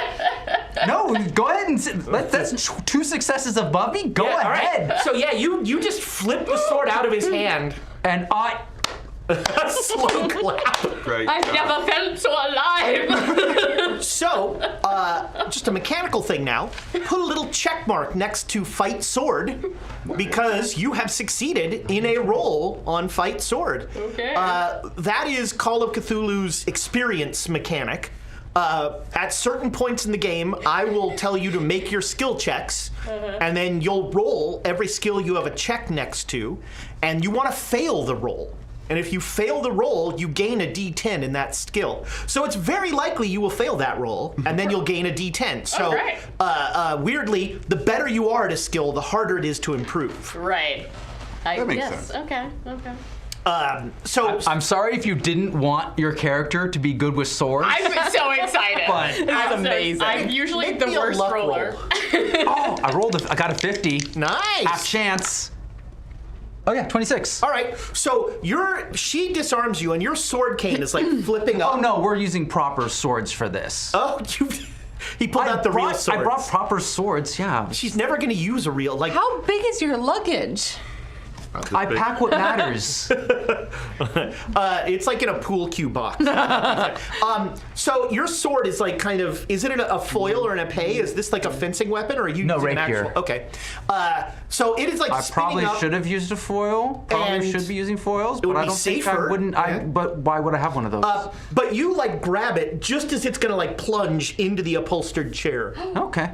B: No, go ahead and that's 2 successes above me. Go
A: Yeah, all right.
B: ahead.
A: So yeah, you just flip the sword out of his hand.
B: And I.
A: Slow clap.
D: Great.
E: I've
D: job.
E: never felt so alive.
A: So, just a mechanical thing now. Put a little check mark next to Fight Sword because you have succeeded in a roll on Fight Sword.
E: Okay.
A: That is Call of Cthulhu's experience mechanic. At certain points in the game, I will tell you to make your skill checks, and then you'll roll every skill you have a check next to, and you want to fail the roll. And if you fail the roll, you gain a D10 in that skill. So it's very likely you will fail that roll, and then you'll gain a D10. So, weirdly, the better you are at a skill, the harder it is to improve.
E: Right.
D: That makes sense.
E: Okay.
A: So
B: I'm sorry if you didn't want your character to be good with swords.
E: I'm so excited.
B: But-
C: This is amazing.
E: I'm usually
A: Make
E: the
A: me a
E: worst
A: luck
E: roller.
B: Oh, I got a 50.
A: nice.
B: Half chance. Oh yeah, 26.
A: All right. So she disarms you, and your sword cane is like flipping up.
B: Oh no, we're using proper swords for this.
A: Oh, he pulled out the real swords.
B: I brought proper swords, yeah.
A: She's never going to use a real like.
C: How big is your luggage?
B: I pack what matters.
A: It's like in a pool cue box. So your sword is like kind of. Is it a foil or an épée? Is this like a fencing weapon, or are you
B: No,
A: using an
B: rapier.
A: actual? Okay. So it is like
B: I
A: spinning
B: probably
A: up.
B: should have used a foil. Probably
A: And
B: should be using foils,
A: it would
B: but I
A: be
B: don't think I
A: safer,
B: wouldn't.
A: yeah.
B: But why would I have one of those?
A: But you like grab it just as it's gonna like plunge into the upholstered chair.
B: Okay.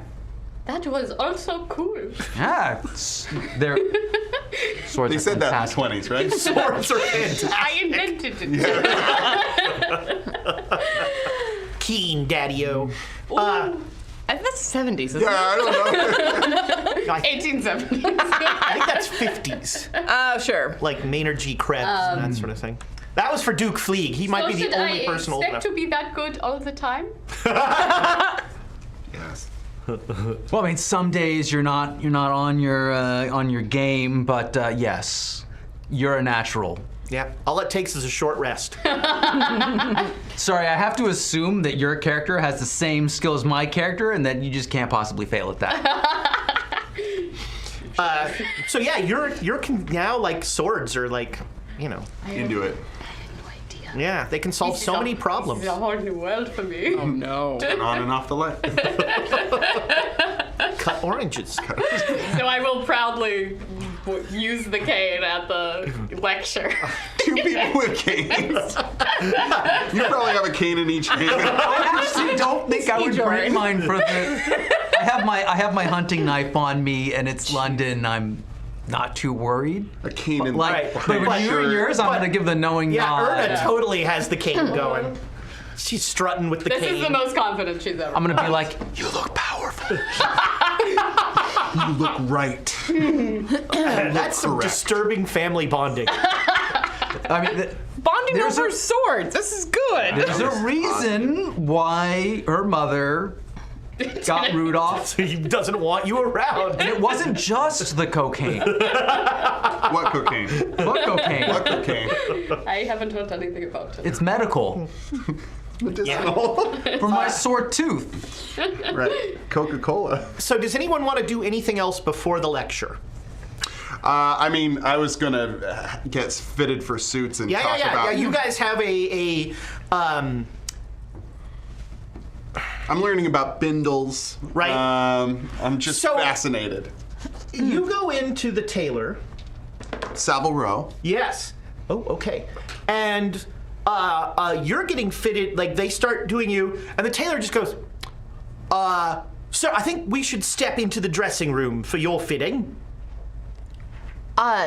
E: That was also cool.
B: Yeah. They're swords.
D: They
B: are
D: said that in the
B: fantastic.
D: 20s, right?
A: Swords are fantastic.
E: I invented it.
A: Keen, Daddy-O.
C: That's 70s, isn't
D: Yeah, I don't know.
A: I
E: 1870s.
A: think that's 50s.
C: it? Sure.
A: Like Maynard G. Krebs and that sort of thing. That was for Duke Fleeg. He might be
E: Should
A: the only
E: I
A: person old enough.
E: expect to be that good all the time?
D: Yes.
B: Well, I mean, some days you're not on your game, but yes, you're a natural.
A: Yeah, all it takes is a short rest.
B: Sorry, I have to assume that your character has the same skill as my character, and that you just can't possibly fail at that.
A: So yeah, you're now like swords are like, you know,
D: Into it.
A: yeah, they can solve so many problems.
E: It's a whole new world for me.
C: Oh, no.
D: And on and off the light.
A: Cut oranges.
E: So I will proudly use the cane at the lecture.
D: Two people with canes. You probably have a cane in each hand.
B: I actually don't think I would
C: Jordan.
B: bring mine for the. I have my hunting knife on me, and it's London. I'm not too worried.
D: A cane in
A: Right.
B: But with
A: But-
B: you and yours, I'm
A: but-
B: gonna give the knowing
A: Yeah,
B: nod.
A: Erna totally has the cane going. She's strutting with the
E: This
A: cane.
E: is the most confident she's ever.
B: I'm gonna be like, you look powerful.
D: You look right.
A: That's some
D: correct.
A: disturbing family bonding.
B: I mean,
C: Bonding
B: There's
C: over
B: a-
C: swords. This is good.
B: there's a reason why her mother got Rudolph.
A: He doesn't want you around.
B: And it wasn't just the cocaine.
D: What cocaine?
B: What cocaine?
D: What cocaine?
E: I haven't heard anything about it.
B: It's medical.
D: Medicinal.
B: For my sore tooth.
D: Right. Coca-Cola.
A: So does anyone want to do anything else before the lecture?
D: I mean, I was gonna get fitted for suits and talk about.
A: You guys have
D: I'm learning about bindles.
A: Right.
D: I'm just
A: So-
D: fascinated.
A: you go into the tailor.
D: Savile Row.
A: Yes. Oh, okay. And you're getting fitted, like they start doing you, and the tailor just goes, sir, I think we should step into the dressing room for your fitting.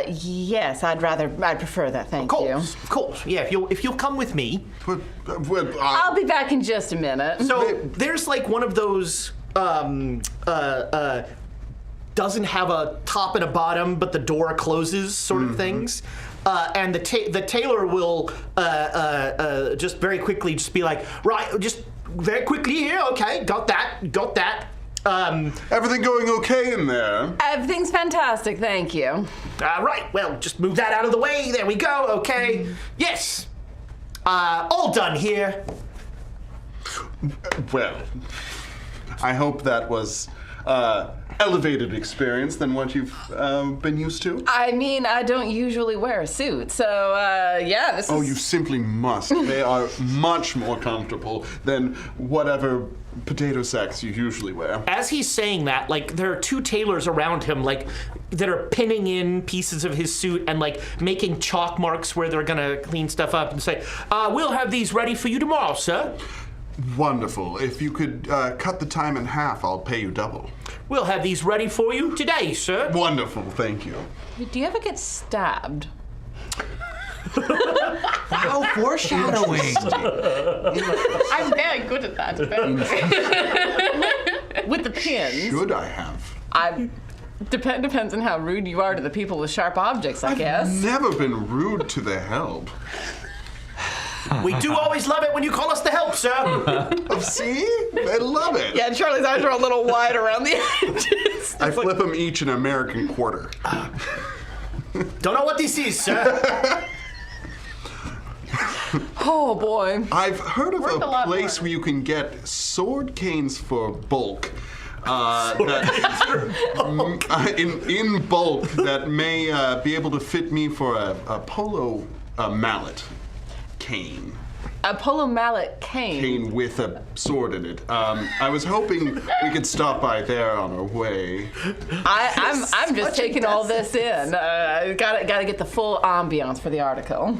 C: Yes, I'd prefer that, thank you.
A: Of course. Yeah, if you'll come with me.
C: I'll be back in just a minute.
A: So there's like one of those doesn't have a top and a bottom, but the door closes sort of things. And the tailor will just very quickly just be like, right, just very quickly here, okay, got that.
D: Everything going okay in there?
C: Everything's fantastic, thank you.
A: Right, well, just move that out of the way. There we go, okay. Yes. All done here.
D: Well, I hope that was elevated experience than what you've been used to.
C: I mean, I don't usually wear a suit, so yeah, this is.
D: Oh, you simply must. They are much more comfortable than whatever potato sacks you usually wear.
A: As he's saying that, like, there are two tailors around him, like, that are pinning in pieces of his suit and, like, making chalk marks where they're gonna clean stuff up and say, we'll have these ready for you tomorrow, sir.
D: Wonderful. If you could cut the time in half, I'll pay you double.
A: We'll have these ready for you today, sir.
D: Wonderful, thank you.
C: Do you ever get stabbed?
B: Oh, foreshadowing.
E: I'm very good at that.
C: With the pins?
D: Should I have?
C: Depends on how rude you are to the people with sharp objects, I guess.
D: Never been rude to the help.
A: We do always love it when you call us the help, sir.
D: See? I love it.
C: Yeah, Charlie's eyes are a little wide around the edges.
D: I flip them each an American quarter.
A: Don't know what this is, sir.
C: Oh, boy.
D: I've heard of
E: Worth a
D: a
E: lot
D: place
E: more.
D: where you can get sword canes for bulk. In bulk that may be able to fit me for a polo mallet cane.
C: A polo mallet cane.
D: Cane with a sword in it. I was hoping we could stop by there on our way.
C: I'm just taking all this in. Gotta get the full ambiance for the article.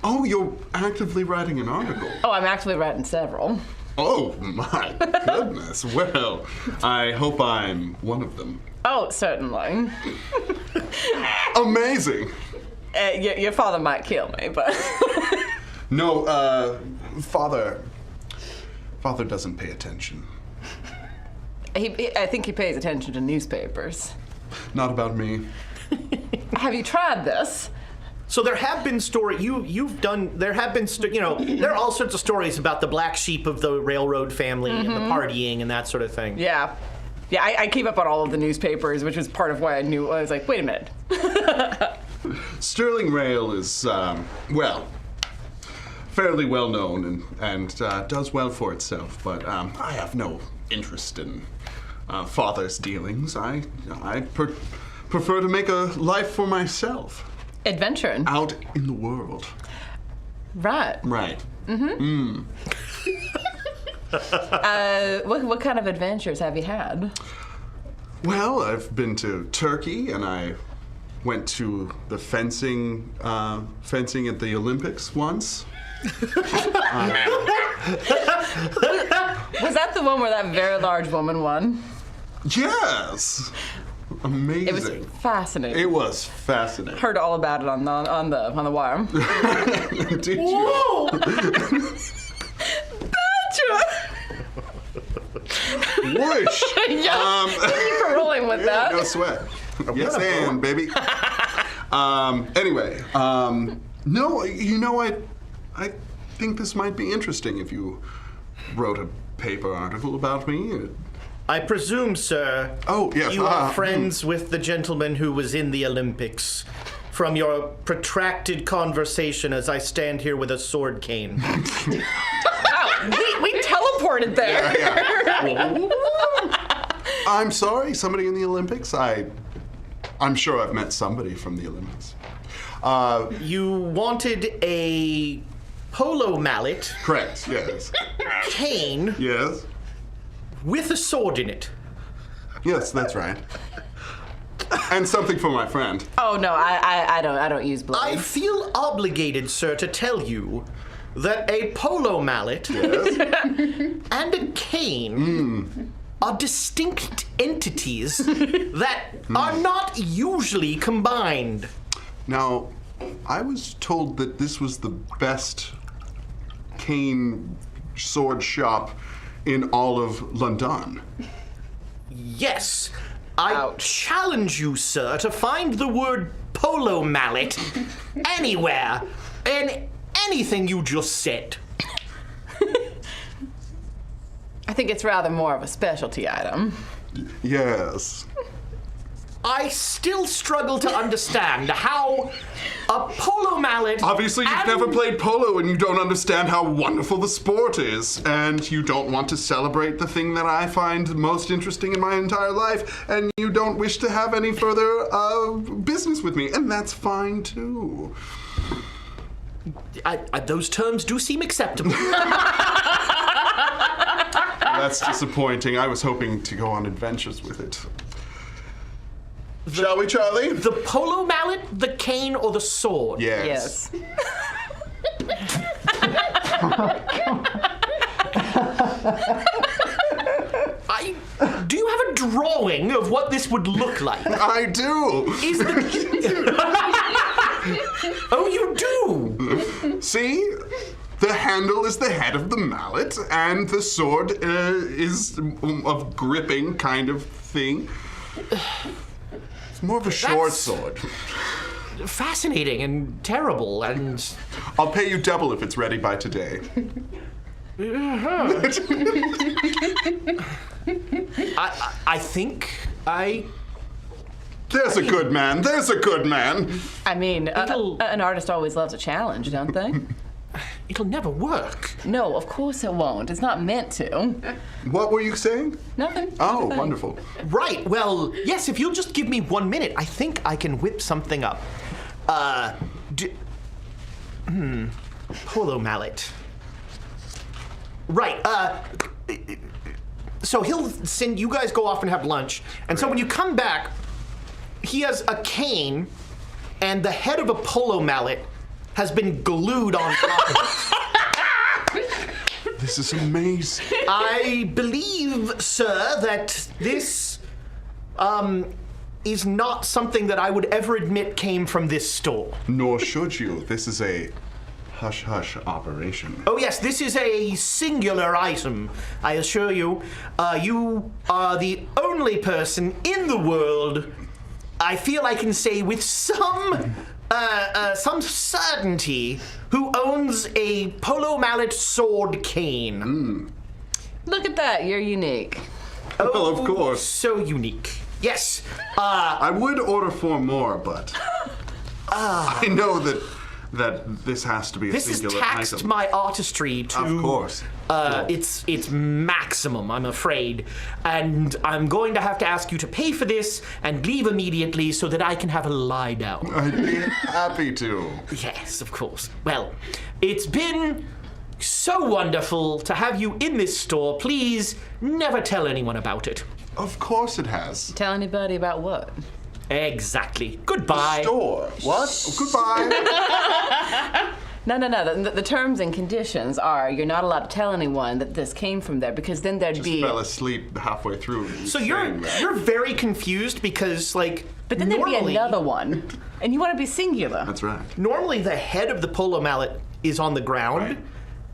D: Oh, you're actively writing an article.
C: Oh, I'm actually writing several.
D: Oh, my goodness. Well, I hope I'm one of them.
C: Oh, certainly.
D: Amazing.
C: Your father might kill me, but...
D: No, Father doesn't pay attention.
C: I think he pays attention to newspapers.
D: Not about me.
C: Have you tried this?
A: So there have been there are all sorts of stories about the black sheep of the railroad family and the partying and that sort of thing.
C: Yeah. Yeah, I keep up on all of the newspapers, which was part of why I knew. I was like, wait a minute.
D: Sterling Rail is, fairly well known and does well for itself, but I have no interest in Father's dealings. I prefer to make a life for myself.
C: Adventuring.
D: Out in the world.
C: Right.
D: Right.
C: What kind of adventures have you had?
D: Well, I've been to Turkey, and I went to the fencing at the Olympics once.
C: Was that the one where that very large woman won?
D: Yes. Amazing.
C: It was fascinating.
D: It was fascinating.
C: Heard all about it on the wire.
D: Did you? Whoosh.
C: Yeah. Thank you for rolling with that.
D: No sweat. Yes, and baby. Anyway, no, I think this might be interesting if you wrote a paper article about me.
A: I presume, sir,
D: Oh, yes.
A: you are friends with the gentleman who was in the Olympics. From your protracted conversation as I stand here with a sword cane.
C: Wow, we teleported there.
D: Yeah. I'm sorry, somebody in the Olympics? I'm sure I've met somebody from the Olympics.
A: You wanted a polo mallet
D: Correct, yes.
A: cane
D: Yes?
A: with a sword in it.
D: Yes, that's right. And something for my friend.
C: Oh no, I don't use blades.
A: I feel obligated, sir, to tell you that a polo mallet
D: Yes?
A: and a cane are distinct entities that are not usually combined.
D: Now, I was told that this was the best cane sword shop in all of London.
A: Yes, I
C: Ouch.
A: challenge you, sir, to find the word polo mallet anywhere in anything you just said.
C: I think it's rather more of a specialty item.
D: Yes.
A: I still struggle to understand how a polo mallet.
D: Obviously, you've never played polo and you don't understand how wonderful the sport is. And you don't want to celebrate the thing that I find most interesting in my entire life. And you don't wish to have any further business with me. And that's fine, too.
A: Those terms do seem acceptable.
D: That's disappointing. I was hoping to go on adventures with it. Shall we, Charlie?
A: The polo mallet, the cane, or the sword?
D: Yes.
A: Do you have a drawing of what this would look like?
D: I do.
A: Oh, you do?
D: See? The handle is the head of the mallet, and the sword is a gripping kind of thing. It's more of a short sword.
A: Fascinating and terrible, and...
D: I'll pay you double if it's ready by today.
A: I think I...
D: There's a good man. There's a good man.
C: I mean, an artist always loves a challenge, don't they?
A: It'll never work.
C: No, of course it won't. It's not meant to.
D: What were you saying?
C: Nothing.
D: Oh,
C: Nothing.
D: wonderful.
A: Right, well, yes, if you'll just give me 1 minute, I think I can whip something up. Polo mallet. Right, so he'll send, you guys go off and have lunch, and so when you come back, he has a cane, and the head of a polo mallet has been glued on top of it.
D: This is amazing.
A: I believe, sir, that this is not something that I would ever admit came from this store.
D: Nor should you. This is a hush-hush operation.
A: Oh yes, this is a singular item, I assure you. You are the only person in the world, I feel I can say with some certainty, who owns a polo mallet sword cane.
C: Look at that, you're unique.
D: Well, of course.
A: So unique. Yes.
D: I would order 4 more, but I know that this has to be a
A: This has
D: singular
A: taxed
D: item.
A: my artistry to
D: Of course.
A: its maximum, I'm afraid. And I'm going to have to ask you to pay for this and leave immediately so that I can have a lie down.
D: I'd be happy to.
A: Yes, of course. Well, it's been so wonderful to have you in this store. Please never tell anyone about it.
D: Of course it has.
C: Tell anybody about what?
A: Exactly. Goodbye.
D: Store. What? Oh, goodbye.
C: No. The terms and conditions are you're not allowed to tell anyone that this came from there because then there'd
D: Just
C: be.
D: fell asleep halfway through.
A: So you're very confused because but
C: then there'd be another one, and you want to be singular.
D: That's right.
A: Normally the head of the polo mallet is on the ground.
D: Right.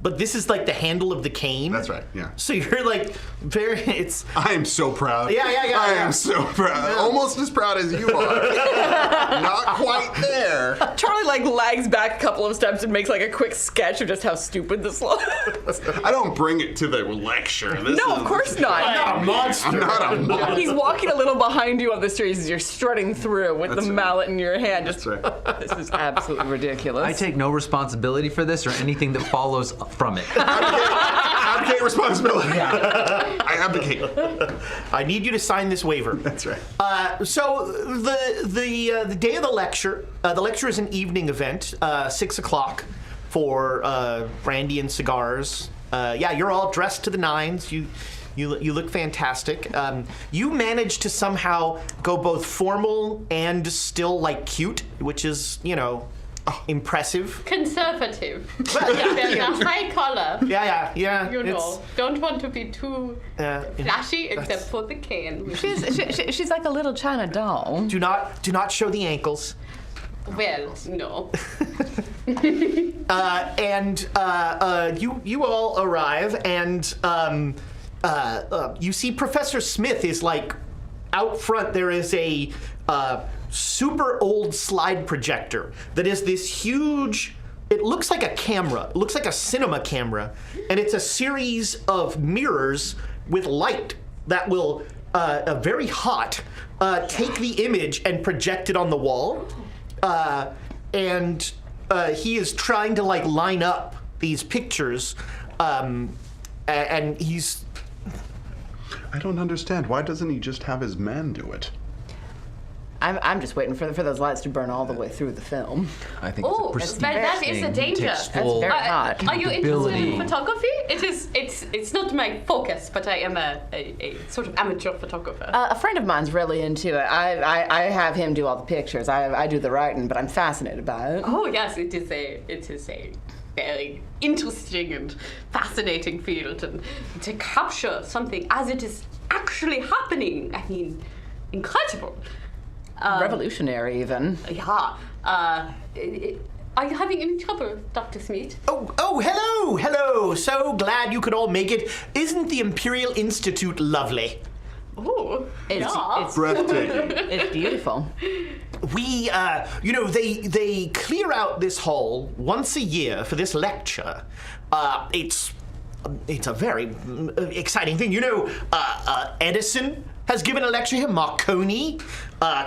A: But this is like the handle of the cane.
D: That's right, yeah.
A: So you're like it's
D: I am so proud.
A: Yeah.
D: I am so proud. Almost as proud as you are. Not quite there.
C: Charlie lags back a couple of steps and makes a quick sketch of just how stupid this looks.
D: I don't bring it to the lecture.
C: Of course not.
A: a monster.
D: I'm not a monster.
C: He's walking a little behind you on the streets as you're strutting through with
D: That's
C: the
D: right.
C: mallet in your hand.
D: That's right.
C: This is absolutely ridiculous.
B: I take no responsibility for this or anything that follows from it.
D: Abdicate responsibility. I abdicate.
A: I need you to sign this waiver.
D: That's right.
A: So the day of the lecture is an evening event, 6 o'clock for brandy and cigars. You're all dressed to the nines. You look fantastic. You managed to somehow go both formal and still cute, which is impressive.
E: Conservative.
A: Well,
E: There's a high collar.
A: Yeah.
E: You know, don't want to be too flashy, except for the cane.
C: She's like a little China doll.
A: Do not show the ankles.
E: Well, no.
A: You all arrive, and you see Professor Smith is out front. There is a super old slide projector that is this huge. It looks like a camera. It looks like a cinema camera, and it's a series of mirrors with light that will very hot, take the image and project it on the wall. And he is trying to like line up these pictures, and he's...
D: I don't understand. Why doesn't he just have his man do it?
C: I'm just waiting for those lights to burn all the way through the film.
B: I think
E: Oh,
B: it's a
E: that
B: prestige
E: is a
B: thing.
E: danger.
B: Takes
E: That's
B: full
C: very hot.
E: Are you interested
B: ability.
E: in photography? It's not my focus, but I am a sort of amateur photographer.
C: A friend of mine's really into it. I have him do all the pictures. I do the writing, but I'm fascinated by it.
E: Oh yes, it is a very interesting and fascinating field, and to capture something as it is actually happening. I mean, incredible.
C: Revolutionary, even.
E: Yeah. Are you having any trouble, Dr. Smith?
A: Oh, hello. So glad you could all make it. Isn't the Imperial Institute lovely?
E: Oh,
C: It's
D: Breathtaking.
C: it's beautiful.
A: We, they clear out this hall once a year for this lecture. It's a very exciting thing. Edison has given a lecture here. Marconi,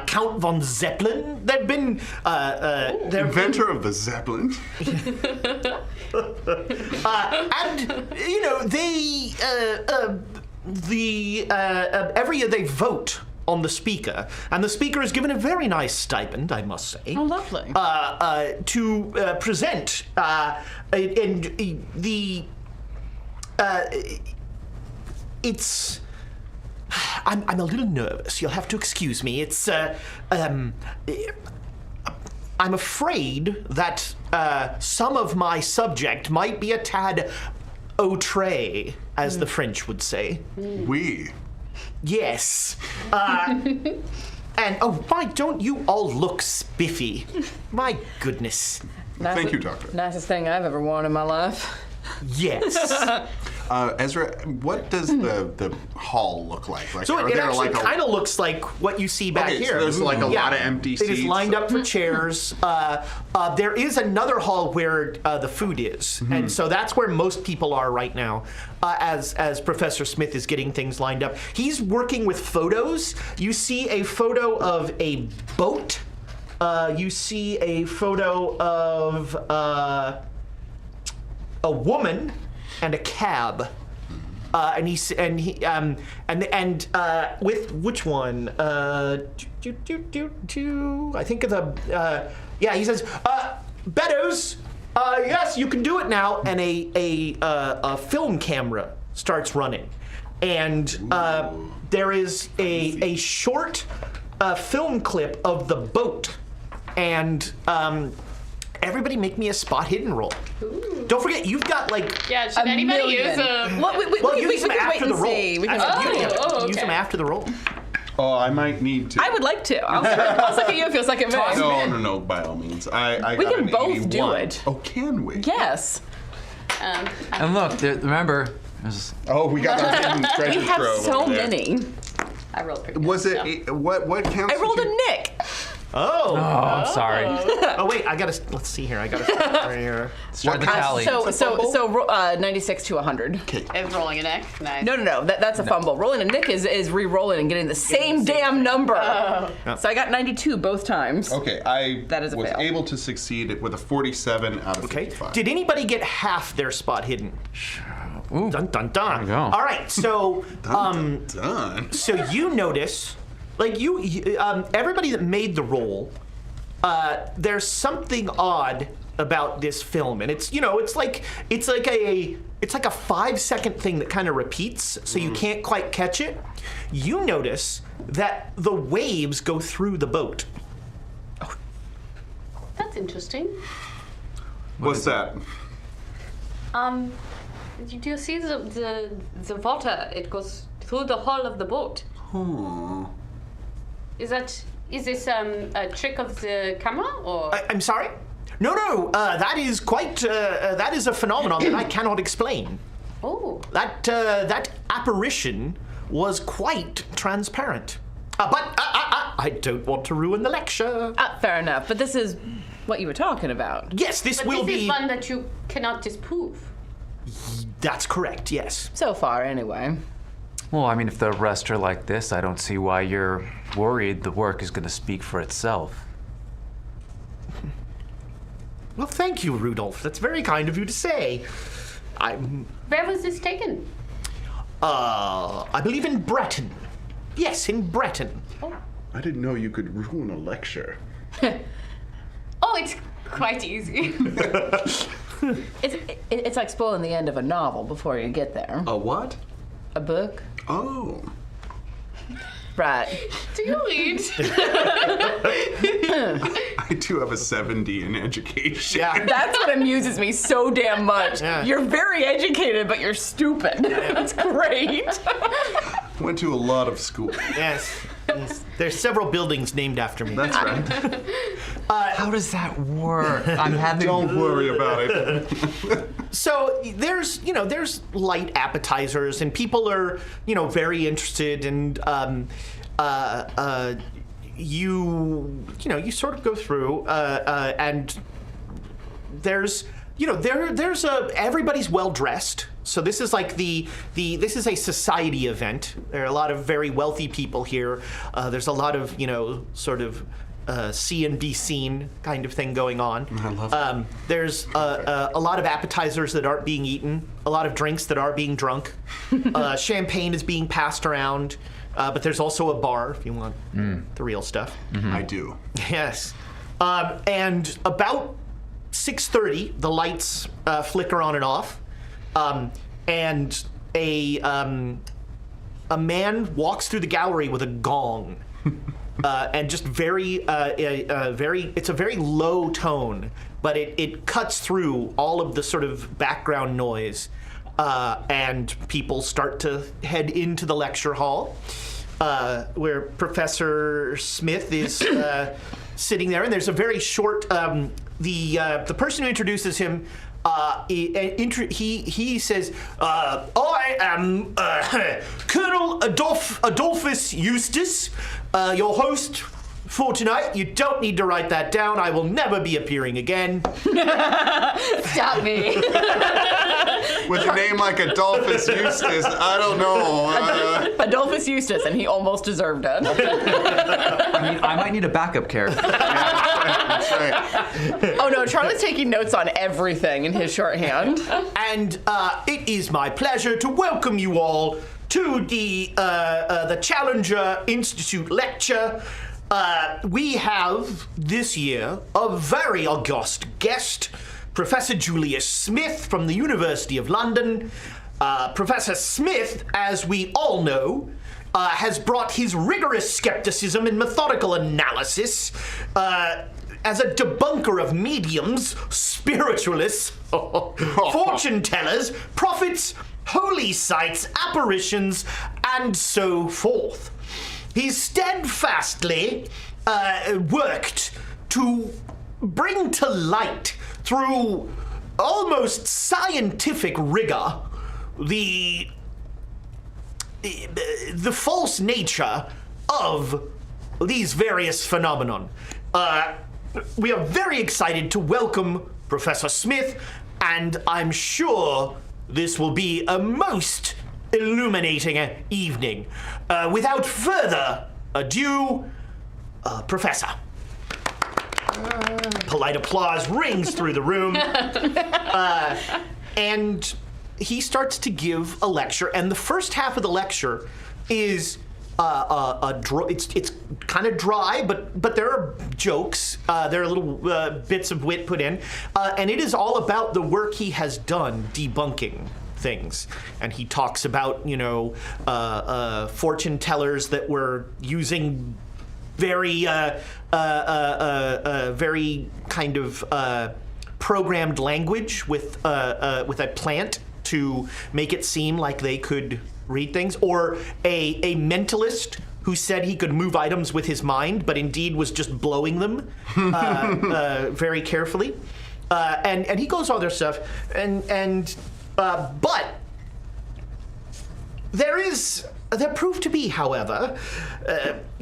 A: Count von Zeppelin. There've been
D: Inventor of the Zeppelin.
A: Every year they vote on the speaker, and the speaker is given a very nice stipend, I must say.
C: Oh, lovely.
A: To present, it's. I'm a little nervous. You'll have to excuse me. I'm afraid that some of my subject might be a tad outré, as the French would say.
D: We.
A: Yes. And why don't you all look spiffy? My goodness.
D: Thank you, Doctor.
C: Nicest thing I've ever worn in my life.
A: Yes.
D: Ezra, what does the hall look like?
A: So it actually kind of looks like what you see back here.
D: So there's like a lot of empty seats.
A: It is lined up for chairs. There is another hall where the food is, and so that's where most people are right now. As Professor Smith is getting things lined up, he's working with photos. You see a photo of a boat. You see a photo of a woman and a cab. With which one? I think of the. He says, Beddoes. Yes, you can do it now. And a film camera starts running, and there is a short film clip of the boat, and everybody make me a spot hidden roll.
E: Ooh.
A: Don't forget, you've got like.
E: Yeah, should anybody use a...
A: Well, use them after the roll.
C: See.
A: That's the beauty of it.
E: okay.
A: Use them after the roll.
D: Oh, I might need to.
C: I would like to. I'll suck at you if you'll suck at me.
D: No, by all means. I
C: We
D: got
C: can
D: an
C: both
D: 81.
C: do it.
D: Oh, can we?
C: Yes.
B: And look, remember, there's
D: Oh, we got our hidden treasure
C: We have
D: trove
C: so
D: over there.
C: many.
E: I rolled pretty good.
D: Was
E: so.
D: it what counts?
C: I rolled a Nick.
A: Oh.
B: I'm sorry.
A: Oh wait, let's see here. I gotta start right here.
B: Start the tally.
C: So 96 to 100.
D: Okay.
E: It's rolling a neck. Nice.
C: No. That's a fumble. Rolling a Nick is re-rolling and getting the same damn number. So I got 92 both times.
D: Okay, I
C: That is a
D: was
C: fail.
D: able to succeed with a 47 out of
A: Okay.
D: 55.
A: Did anybody get half their spot hidden?
B: Ooh.
A: Dun dun dun.
B: There we go.
A: All right. So
D: Done.
A: so you notice, like everybody that made the roll, there's something odd about this film, and it's like a 5-second thing that kind of repeats, so you can't quite catch it. You notice that the waves go through the boat.
E: That's interesting.
D: What's that?
E: Do you see the water? It goes through the hull of the boat. Is this a trick of the camera, or?
A: I'm sorry? No. That is quite. That is a phenomenon that I cannot explain.
E: Oh.
A: That apparition was quite transparent. But I don't want to ruin the lecture.
C: Fair enough. But this is what you were talking about.
A: Yes, this
E: But
A: will
E: this
A: be.
E: is one that you cannot disprove.
A: That's correct. Yes.
C: So far, anyway.
B: Well, I mean, if the rest are like this, I don't see why you're worried the work is going to speak for itself.
A: Well, thank you, Rudolph. That's very kind of you to say.
E: Where was this taken?
A: I believe in Breton. Yes, in Breton.
D: I didn't know you could ruin a lecture.
E: Oh, it's quite easy.
C: It's like spoiling the end of a novel before you get there.
D: A what?
C: A book?
D: Oh.
C: Right.
E: Do you read?
D: I do have a 70 in education.
A: Yeah.
C: That's what amuses me so damn much.
A: Yeah.
C: You're very educated, but you're stupid. That's great.
D: Went to a lot of school.
A: Yes. There's several buildings named after me.
D: That's right.
B: How does that work? I'm having.
D: Don't worry about it.
A: So there's light appetizers, and people are, very interested, and you sort of go through, and there's everybody's well dressed. So this is like this is a society event. There are a lot of very wealthy people here. There's a lot of sort of see and be seen kind of thing going on.
D: I love that.
A: There's a lot of appetizers that aren't being eaten, a lot of drinks that are being drunk. Champagne is being passed around, but there's also a bar if you want the real stuff.
B: Mm-hmm.
D: I do.
A: Yes. And about 6:30, the lights flicker on and off, and a man walks through the gallery with a gong. And just it's a very low tone, but it cuts through all of the sort of background noise, and people start to head into the lecture hall, where Professor Smith is sitting there, and there's a very short, the person who introduces him, he says, I am Colonel Adolphus Eustace, your host for tonight. You don't need to write that down. I will never be appearing again.
C: Stop me.
D: With a name like Adolphus Eustace, I don't know.
C: Adolphus Eustace, and he almost deserved it.
B: I mean, I might need a backup character.
D: That's right.
C: Oh no, Charlie's taking notes on everything in his shorthand.
A: And it is my pleasure to welcome you all to the Challenger Institute lecture. We have this year a very august guest, Professor Julius Smith from the University of London. Professor Smith, as we all know, has brought his rigorous skepticism and methodical analysis as a debunker of mediums, spiritualists, fortune tellers, prophets, holy sites, apparitions, and so forth. He's steadfastly worked to bring to light through almost scientific rigor the false nature of these various phenomenon. We are very excited to welcome Professor Smith, and I'm sure this will be a most illuminating evening. Without further ado, Professor. Polite applause rings through the room. And he starts to give a lecture, and the first half of the lecture is it's kind of dry, but there are jokes, there are little bits of wit put in, and it is all about the work he has done debunking things. And he talks about fortune tellers that were using very very kind of programmed language with a plant to make it seem like they could read things, or a mentalist who said he could move items with his mind, but indeed was just blowing them very carefully. And he goes all their stuff, but there proved to be, however,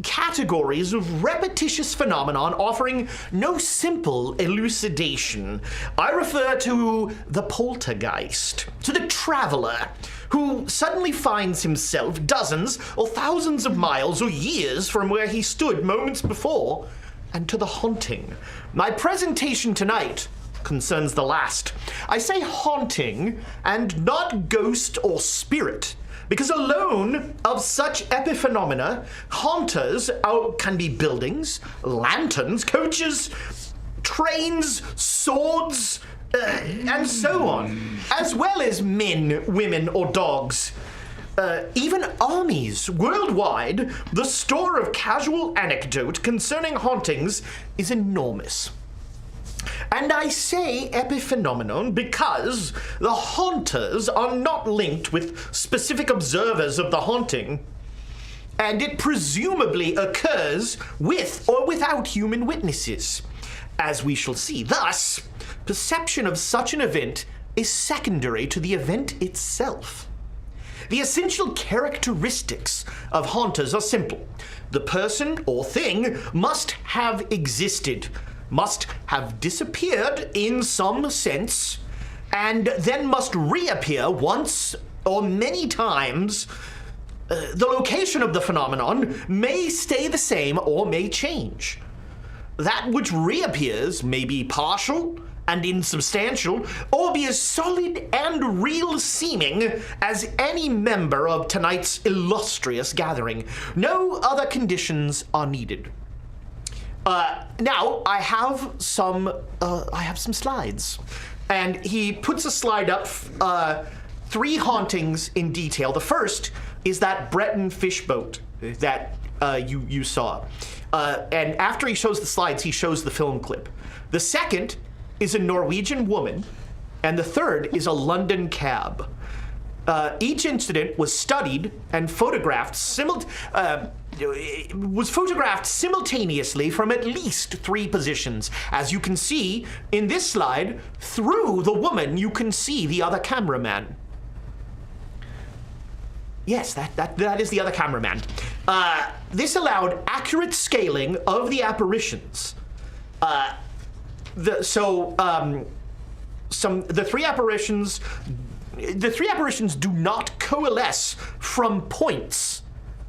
A: categories of repetitious phenomenon offering no simple elucidation. I refer to the poltergeist, to the traveler, who suddenly finds himself dozens or thousands of miles or years from where he stood moments before, and to the haunting. My presentation tonight concerns the last. I say haunting and not ghost or spirit, because alone of such epiphenomena, haunters can be buildings, lanterns, coaches, trains, swords, and so on, as well as men, women, or dogs. Even armies worldwide. The store of casual anecdote concerning hauntings is enormous. And I say epiphenomenon because the haunters are not linked with specific observers of the haunting, and it presumably occurs with or without human witnesses, as we shall see. Thus, perception of such an event is secondary to the event itself. The essential characteristics of haunters are simple. The person or thing must have existed, must have disappeared in some sense, and then must reappear once or many times. The location of the phenomenon may stay the same or may change. That which reappears may be partial and insubstantial, or be as solid and real-seeming as any member of tonight's illustrious gathering. No other conditions are needed. Now I have some slides, and he puts a slide up. 3 hauntings in detail. The first is that Breton fish boat that you saw, and after he shows the slides, he shows the film clip. The second is a Norwegian woman, and the third is a London cab. Each incident was studied and photographed simultaneously from at least 3 positions. As you can see in this slide, through the woman you can see the other cameraman. Yes, that is the other cameraman. This allowed accurate scaling of the apparitions. The 3 apparitions do not coalesce from points,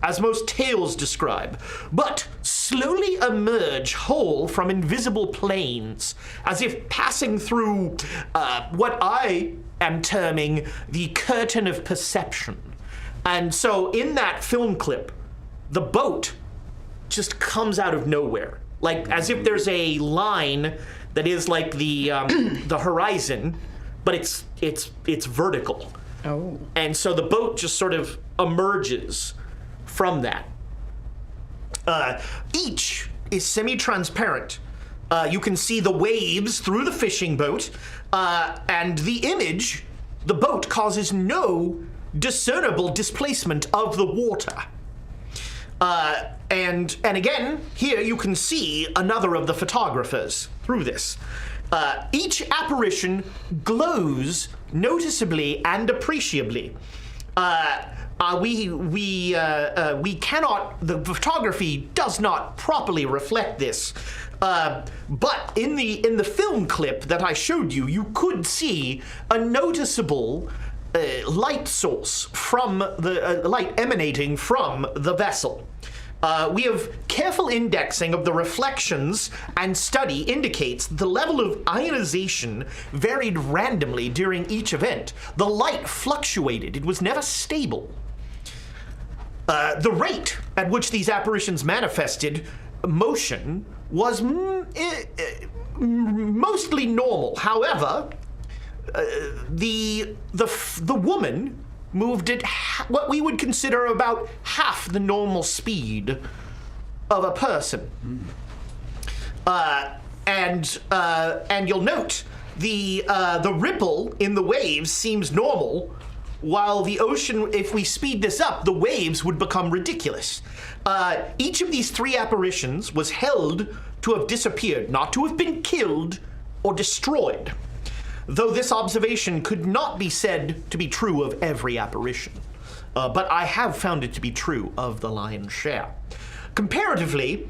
A: as most tales describe, but slowly emerge whole from invisible planes, as if passing through what I am terming the curtain of perception. And so in that film clip, the boat just comes out of nowhere, like as if there's a line that is like the horizon, but it's vertical.
C: Oh.
A: And so the boat just sort of emerges from that. Each is semi-transparent. You can see the waves through the fishing boat, and the image, the boat causes no discernible displacement of the water. And again, here you can see another of the photographers through this. Each apparition glows noticeably and appreciably. We cannot, the photography does not properly reflect this. But in the film clip that I showed you, you could see a noticeable light source from the light emanating from the vessel. We have careful indexing of the reflections, and study indicates the level of ionization varied randomly during each event. The light fluctuated. It was never stable. The rate at which these apparitions manifested motion was mostly normal. However, the woman moved at what we would consider about half the normal speed of a person. And you'll note the ripple in the waves seems normal, while the ocean, if we speed this up, the waves would become ridiculous. Each of these 3 apparitions was held to have disappeared, not to have been killed or destroyed, though this observation could not be said to be true of every apparition. But I have found it to be true of the lion's share. Comparatively,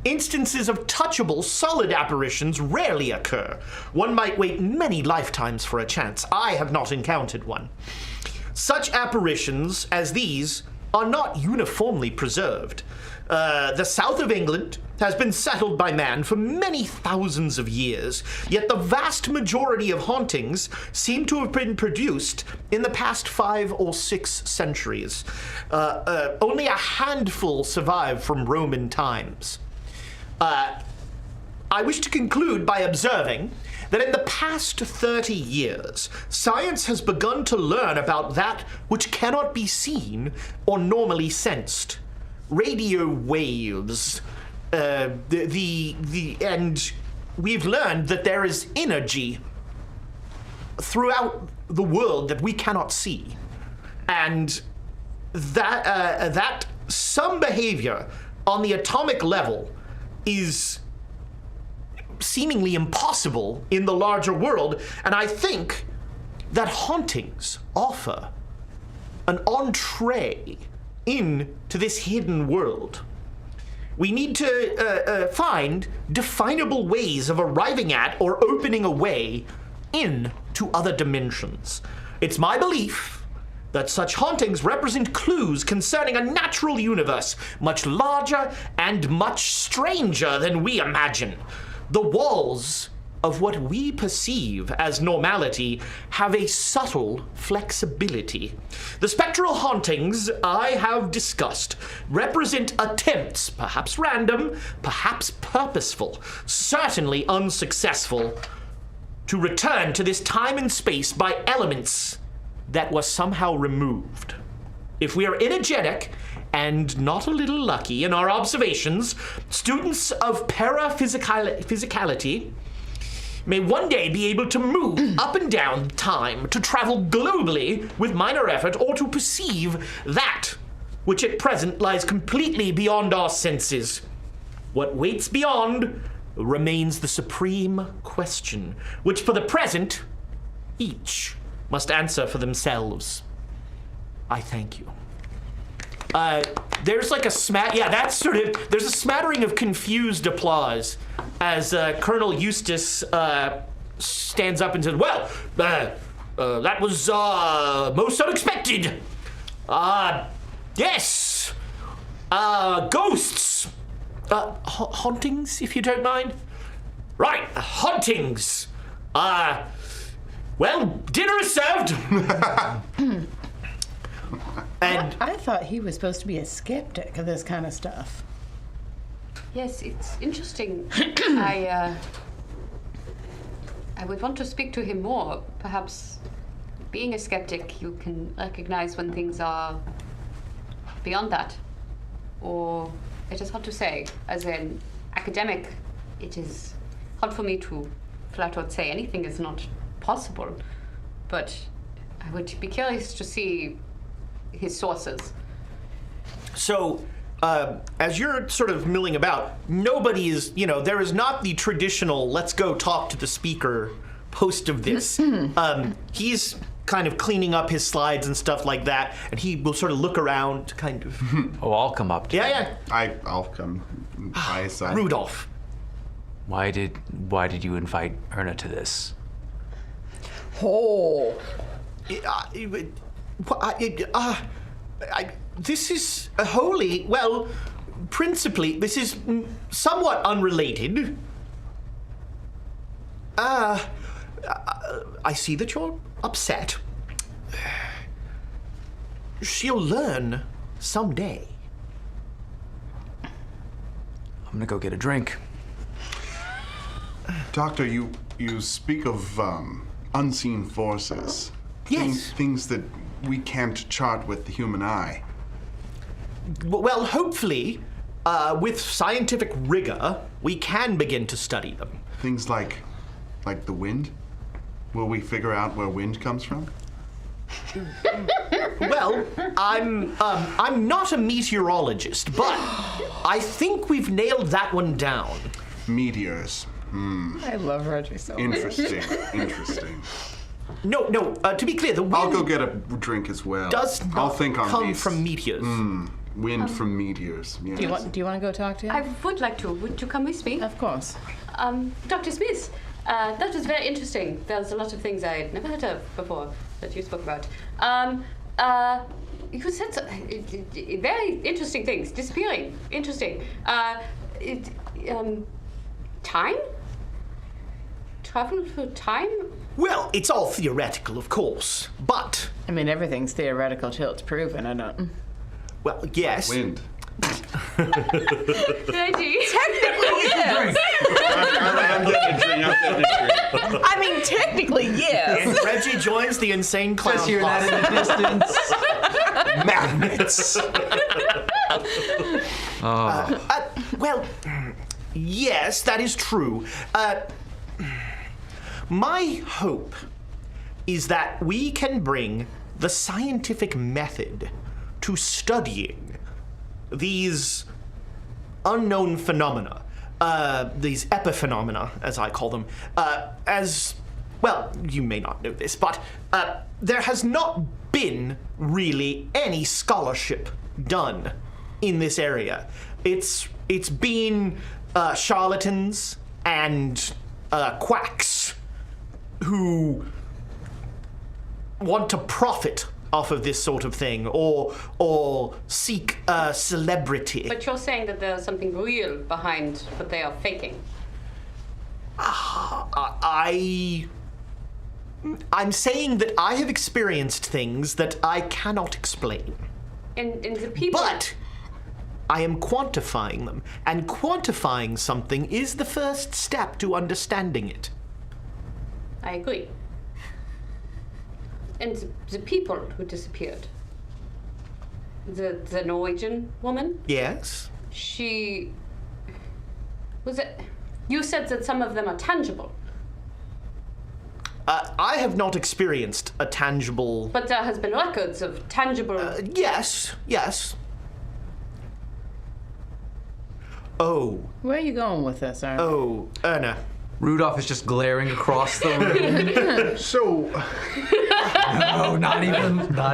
A: instances of touchable, solid apparitions rarely occur. One might wait many lifetimes for a chance. I have not encountered one. such apparitions as these are not uniformly preserved. The south of England has been settled by man for many thousands of years, yet the vast majority of hauntings seem to have been produced in the past 5 or 6 centuries. Only a handful survive from Roman times. I wish to conclude by observing that in the past 30 years, science has begun to learn about that which cannot be seen or normally sensed. Radio waves, and we've learned that there is energy throughout the world that we cannot see, and that some behavior on the atomic level is seemingly impossible in the larger world, and I think that hauntings offer an entree into this hidden world. We need to find definable ways of arriving at or opening a way into other dimensions. It's my belief that such hauntings represent clues concerning a natural universe much larger and much stranger than we imagine. The walls of what we perceive as normality have a subtle flexibility. The spectral hauntings I have discussed represent attempts, perhaps random, perhaps purposeful, certainly unsuccessful, to return to this time and space by elements that were somehow removed. If we are energetic and not a little lucky in our observations, students of paraphysicality may one day be able to move up and down time, to travel globally with minor effort, or to perceive that which at present lies completely beyond our senses. What waits beyond remains the supreme question, which for the present, each must answer for themselves. I thank you. There's like a there's a smattering of confused applause as Colonel Eustace stands up and says, well, that was most unexpected. Yes, ghosts, hauntings, if you don't mind. Right, hauntings. Well, dinner is served. And
F: I thought he was supposed to be a skeptic of this kind of stuff.
E: Yes, it's interesting. I would want to speak to him more. Perhaps being a skeptic, you can recognize when things are beyond that. Or it is hard to say. As an academic, it is hard for me to flat out say anything is not possible. But I would be curious to see his sources.
A: So, as you're sort of milling about, nobody is, there is not the traditional let's go talk to the speaker post of this. He's kind of cleaning up his slides and stuff like that, and he will sort of look around to kind of...
B: Oh, I'll come up to him.
A: Yeah.
D: I'll come by his side.
A: Rudolph.
B: Why did you invite Erna to this?
F: Oh.
A: This is principally, this is somewhat unrelated. I see that you're upset. She'll learn someday.
B: I'm gonna go get a drink.
D: Doctor, you speak of unseen forces.
A: Yes.
D: Things that we can't chart with the human eye.
A: Well, hopefully, with scientific rigor, we can begin to study them.
D: Things like the wind? Will we figure out where wind comes from?
A: Well, I'm not a meteorologist, but I think we've nailed that one down.
D: Meteors.
F: I love Reggie so much.
D: Interesting.
A: No, to be clear, the wind...
D: I'll go get a drink as well. I'll think on
A: come
D: these.
A: from meteors.
D: Wind from meteors. Yes.
F: Do you want to go talk to him?
E: I would like to. Would you come with me?
F: Of course.
E: Dr. Smith, that was very interesting. There's a lot of things I'd never heard of before that you spoke about. You said very interesting things. Disappearing. Interesting. Time? Travel through time?
A: Well, it's all theoretical, of course, but,
C: I mean, everything's theoretical till it's proven. I don't.
A: well, yes.
D: Wind.
E: Reggie.
C: Technically, yes.
D: I'm getting a drink.
C: I mean, technically, yes.
A: And Reggie joins the insane clown
B: Just hear that in the distance.
A: Magnets. Well, yes, that is true. My hope is that we can bring the scientific method to studying these unknown phenomena, these epiphenomena, as I call them, as, well, you may not know this, but there has not been really any scholarship done in this area. It's been charlatans and quacks who want to profit off of this sort of thing, or seek celebrity.
E: But you're saying that there's something real behind what they are faking.
A: I'm saying that I have experienced things that I cannot explain.
E: And the people.
A: But I am quantifying them, and quantifying something is the first step to understanding it.
E: I agree. And the people who disappeared. The Norwegian woman.
A: Yes?
E: She. Was it. You said that some of them are tangible.
A: I have not experienced a tangible.
E: But there has been records of tangible.
A: Yes. Oh,
C: Where are you going with this, Aaron?
A: Erna.
B: Rudolph is just glaring across the room.
D: So,
B: No, not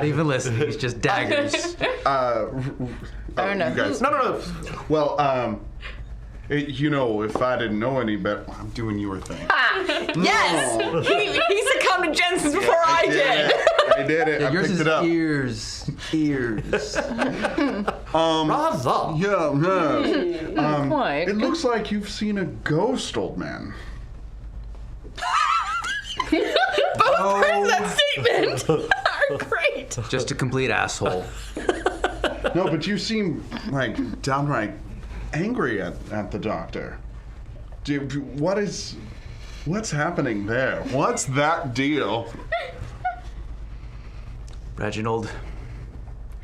B: even listening. He's just daggers.
C: Erna,
D: you guys.
A: No.
D: Well, you know, if I didn't know any better, I'm doing your thing.
C: Yes! He succumbed to Jensen's before I did.
D: I did it. I
B: Yours
D: picked
B: is
D: it up.
B: ears.
A: Bravo.
D: Yeah.
C: Point.
D: It looks like you've seen a ghost, old man.
C: Both parts of that statement are great.
B: Just a complete asshole.
D: No, but you seem like downright angry at the doctor. What's happening there? What's that deal?
B: Reginald,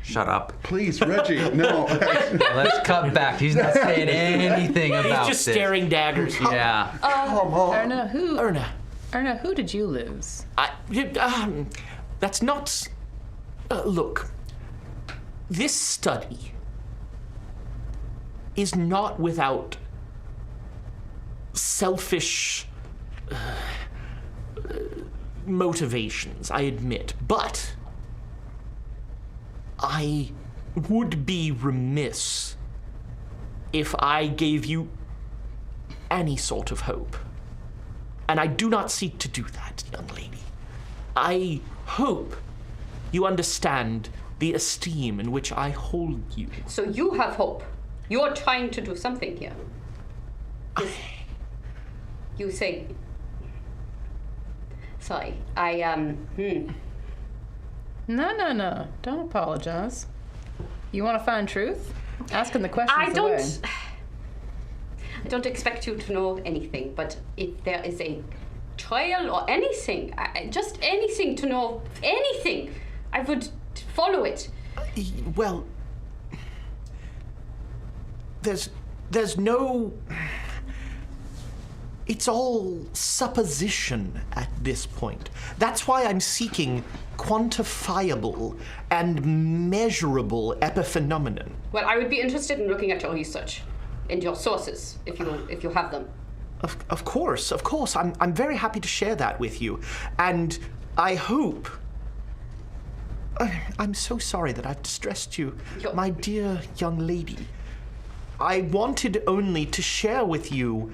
B: shut up.
D: Please, Reggie, no.
B: Let's cut back. He's not saying anything about
A: He's just
B: this.
A: staring daggers.
B: Yeah.
D: Come on.
C: Erna, who did you lose?
A: That's not. Look, this study is not without selfish motivations, I admit, but I would be remiss if I gave you any sort of hope. And I do not seek to do that, young lady. I hope you understand the esteem in which I hold you.
E: So you have hope. You're trying to do something here. You say. Sorry,
C: No. Don't apologize. You want to find truth? Asking the questions.
E: I don't expect you to know anything, but if there is a trial or anything, just anything to know anything, I would follow it.
A: Well, there's no. It's all supposition at this point. That's why I'm seeking quantifiable and measurable epiphenomenon.
E: Well, I would be interested in looking at your research and your sources, if you have them.
A: Of course. I'm very happy to share that with you. And I hope. I'm so sorry that I've distressed you, my dear young lady. I wanted only to share with you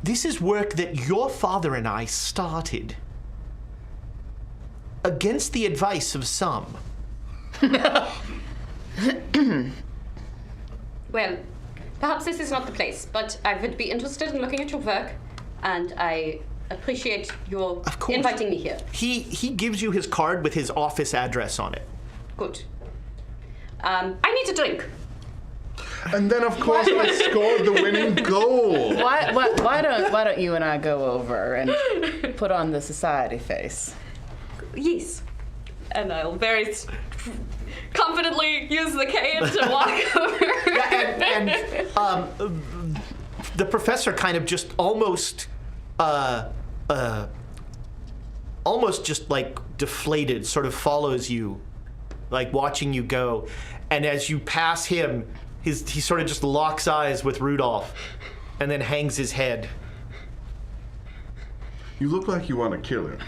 A: this is work that your father and I started. against the advice of some.
E: Well, perhaps this is not the place, but I would be interested in looking at your work, and I appreciate your
A: Of course.
E: inviting me here.
A: He gives you his card with his office address on it.
E: Good. I need a drink.
D: And then, of course, I scored the winning goal.
C: Why don't you and I go over and put on the society face?
E: Yes. And I'll very confidently use the cane to walk over.
A: And the professor kind of just almost just like deflated, sort of follows you, like watching you go. And as you pass him, he sort of just locks eyes with Rudolph and then hangs his head.
D: You look like you want to kill him.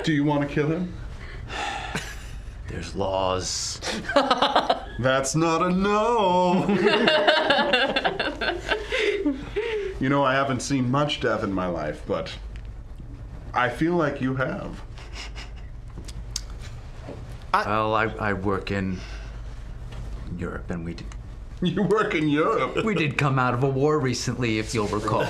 D: Do you want to kill him?
B: There's laws.
D: That's not a no. You know, I haven't seen much death in my life, but I feel like you have.
B: Well, I work in Europe, and we did.
D: You work in Europe.
B: We did come out of a war recently, if you'll recall.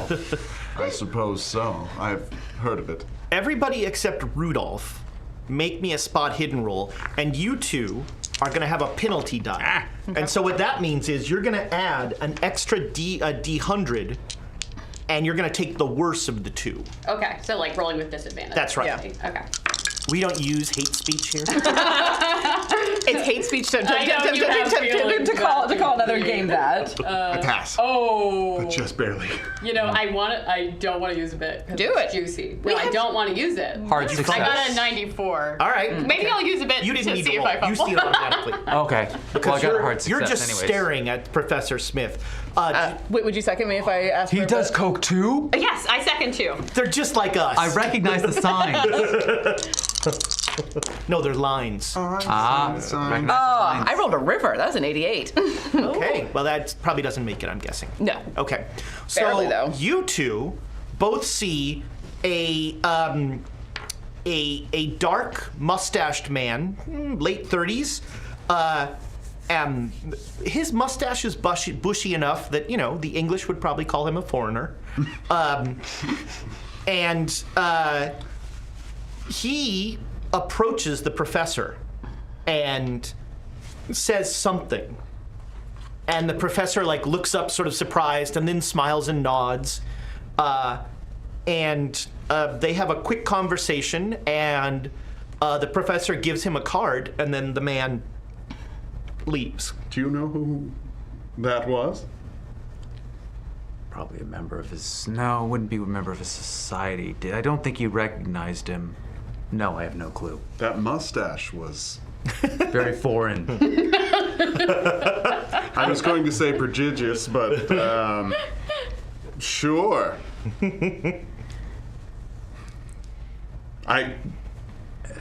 D: I suppose so. I've heard of it.
A: Everybody except Rudolph, make me a spot hidden roll, and you two are going to have a penalty die. And so what that means is you're going to add an extra D100, and you're going to take the worst of the two.
E: Okay, so like rolling with disadvantage.
A: That's right.
C: Yeah.
E: Okay.
A: We don't use hate speech here.
C: It's hate speech to
E: I know you have feelings
C: call
E: about
C: another game that.
D: I pass.
E: Oh.
D: But just barely.
E: You know, I don't want to use a bit. 'Cause
C: Do
E: it's
C: it.
E: juicy. No, I don't want to use it.
B: Hard success.
E: I got a 94.
A: All right.
E: Maybe I'll use a bit
A: You didn't
E: to
A: need
E: see
A: to
E: if
A: roll.
E: I
A: You
E: fumble.
A: see it automatically.
B: Okay. Well, I got a hard success
A: You're just
B: anyways.
A: staring at Professor Smith.
C: Wait, would you second me if I asked
B: He
C: for a
B: does
C: bit?
B: coke too?
E: Yes, I second too.
A: They're just like us.
B: I recognize the signs.
A: No, they're lines.
B: recognize
C: Oh, I rolled a river. That was an 88.
A: Okay. Well, that probably doesn't make it, I'm guessing.
C: No.
A: Okay. So
C: Barely, though.
A: you two both see a dark mustached man, late 30s. His mustache is bushy enough that, you know, the English would probably call him a foreigner. And he approaches the professor and says something. And the professor like looks up sort of surprised and then smiles and nods. And they have a quick conversation, and the professor gives him a card, and then the man leaves.
D: Do you know who that was?
B: Probably a member of his. No, wouldn't be a member of his society. I don't think you recognized him. No, I have no clue.
D: That mustache was...
B: Very foreign.
D: I was going to say prodigious, but sure.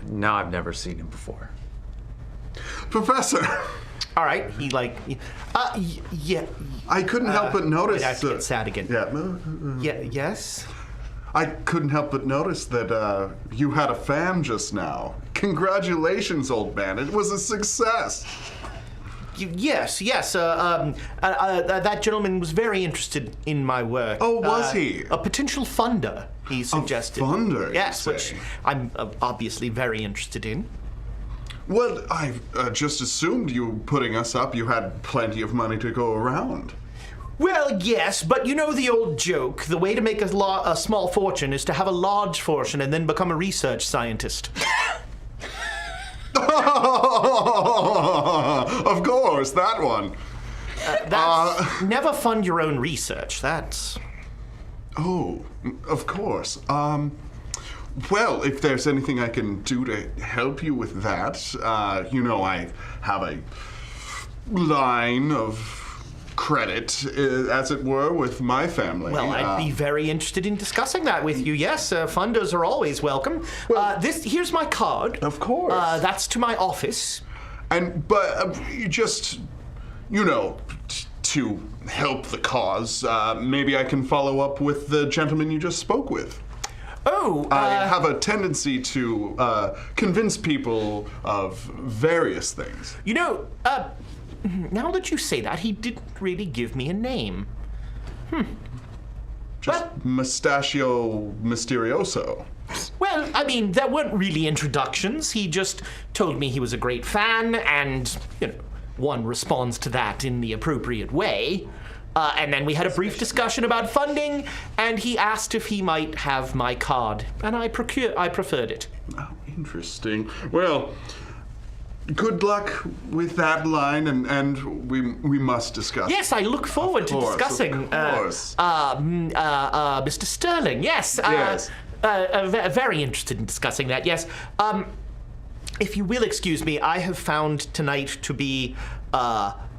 B: No, I've never seen him before.
D: Professor,
A: All right, he like, yeah.
D: I couldn't help but notice.
A: Wait, I have to get sad again.
D: Yeah.
A: Yes.
D: I couldn't help but notice that you had a fan just now. Congratulations, old man. It was a success.
A: Yes. That gentleman was very interested in my work.
D: Oh, was he?
A: A potential funder, he suggested.
D: funder,
A: Yes,
D: you
A: which
D: say?
A: I'm obviously very interested in.
D: Well, I just assumed you putting us up, you had plenty of money to go around.
A: Well, yes, but you know the old joke. The way to make a small fortune is to have a large fortune and then become a research scientist.
D: Of course, that one.
A: That's never fund your own research. That's...
D: Oh, of course. Well, if there's anything I can do to help you with that, you know, I have a line of credit, as it were, with my family.
A: Well, I'd be very interested in discussing that with you. Yes, funders are always welcome. Here's my card.
D: Of course.
A: That's to my office.
D: But just, you know, to help the cause, maybe I can follow up with the gentleman you just spoke with.
A: Oh,
D: I have a tendency to convince people of various things.
A: you know, now that you say that, he didn't really give me a name.
D: Just Mustachio Mysterioso.
A: Well, I mean, there weren't really introductions. He just told me he was a great fan, and, you know, one responds to that in the appropriate way. And then we had a brief discussion about funding, and he asked if he might have my card, and I preferred it.
D: Oh, interesting. Well, good luck with that line, and we must discuss.
A: Yes, I look forward to discussing.
D: Of course.
A: Mr. Sterling, yes.
D: Yes.
A: Very interested in discussing that, yes. If you will excuse me, I have found tonight to be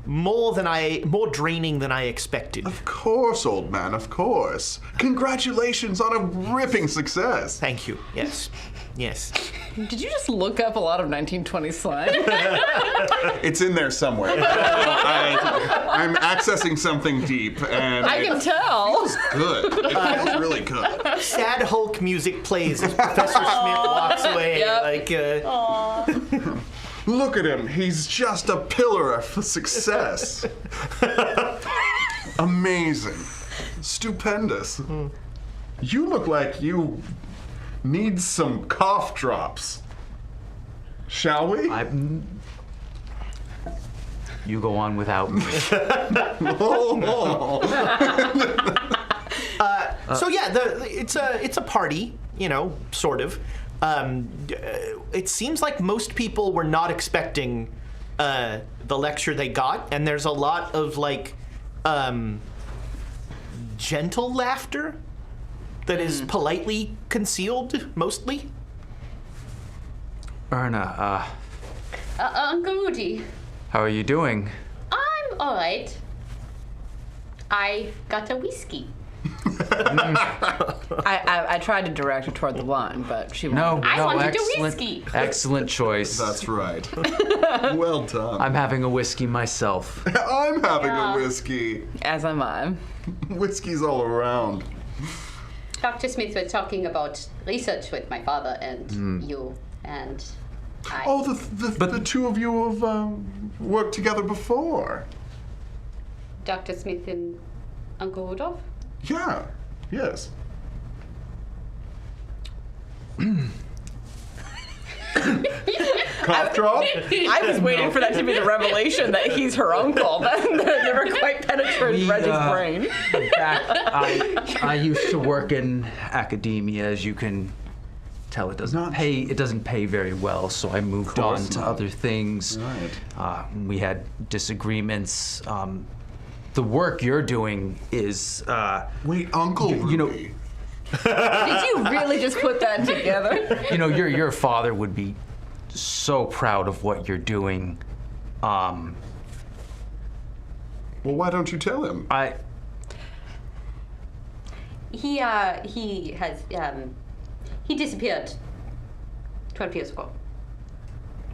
A: more draining than I expected.
D: Of course, old man, of course. Congratulations on a ripping success.
A: Thank you, yes. Yes.
C: Did you just look up a lot of 1920s slang?
D: It's in there somewhere. I'm accessing something deep, and
C: I can tell.
D: good. It feels really good.
A: Sad Hulk music plays as Professor Smith walks away.
C: Yep.
D: Look at him. He's just a pillar of success. Amazing. Stupendous. You look like you need some cough drops. Shall we?
B: You go on without me.
A: So yeah, it's a party, you know, sort of. It seems like most people were not expecting the lecture they got, and there's a lot of like gentle laughter that is politely concealed, mostly.
B: Erna,
E: Uncle Rudy,
B: how are you doing?
E: I'm all right. I got a whiskey.
C: I tried to direct her toward the wine, but she won't.
E: I wanted a whiskey.
B: Excellent choice.
D: That's right. Well done.
B: I'm having a whiskey myself.
D: I'm having a whiskey.
C: As am I.
D: Whiskey's all around.
E: Dr. Smith was talking about research with my father and you, and I.
D: Oh, the two of you have worked together before.
E: Dr. Smith and Uncle Rudolph?
D: Yeah. Yes. Cough drop?
C: I was waiting for that to be the revelation that he's her uncle. That never quite penetrated Reggie's brain.
B: Back, I used to work in academia, as you can tell. It doesn't pay very well, so I moved on to other things.
D: Right.
B: We had disagreements. The work you're doing is
D: Wait, Uncle Rudy.
B: you know-
C: Did you really just put that together?
B: you know, your father would be so proud of what you're doing.
D: Well, why don't you tell him?
E: He has, he disappeared 12 years ago.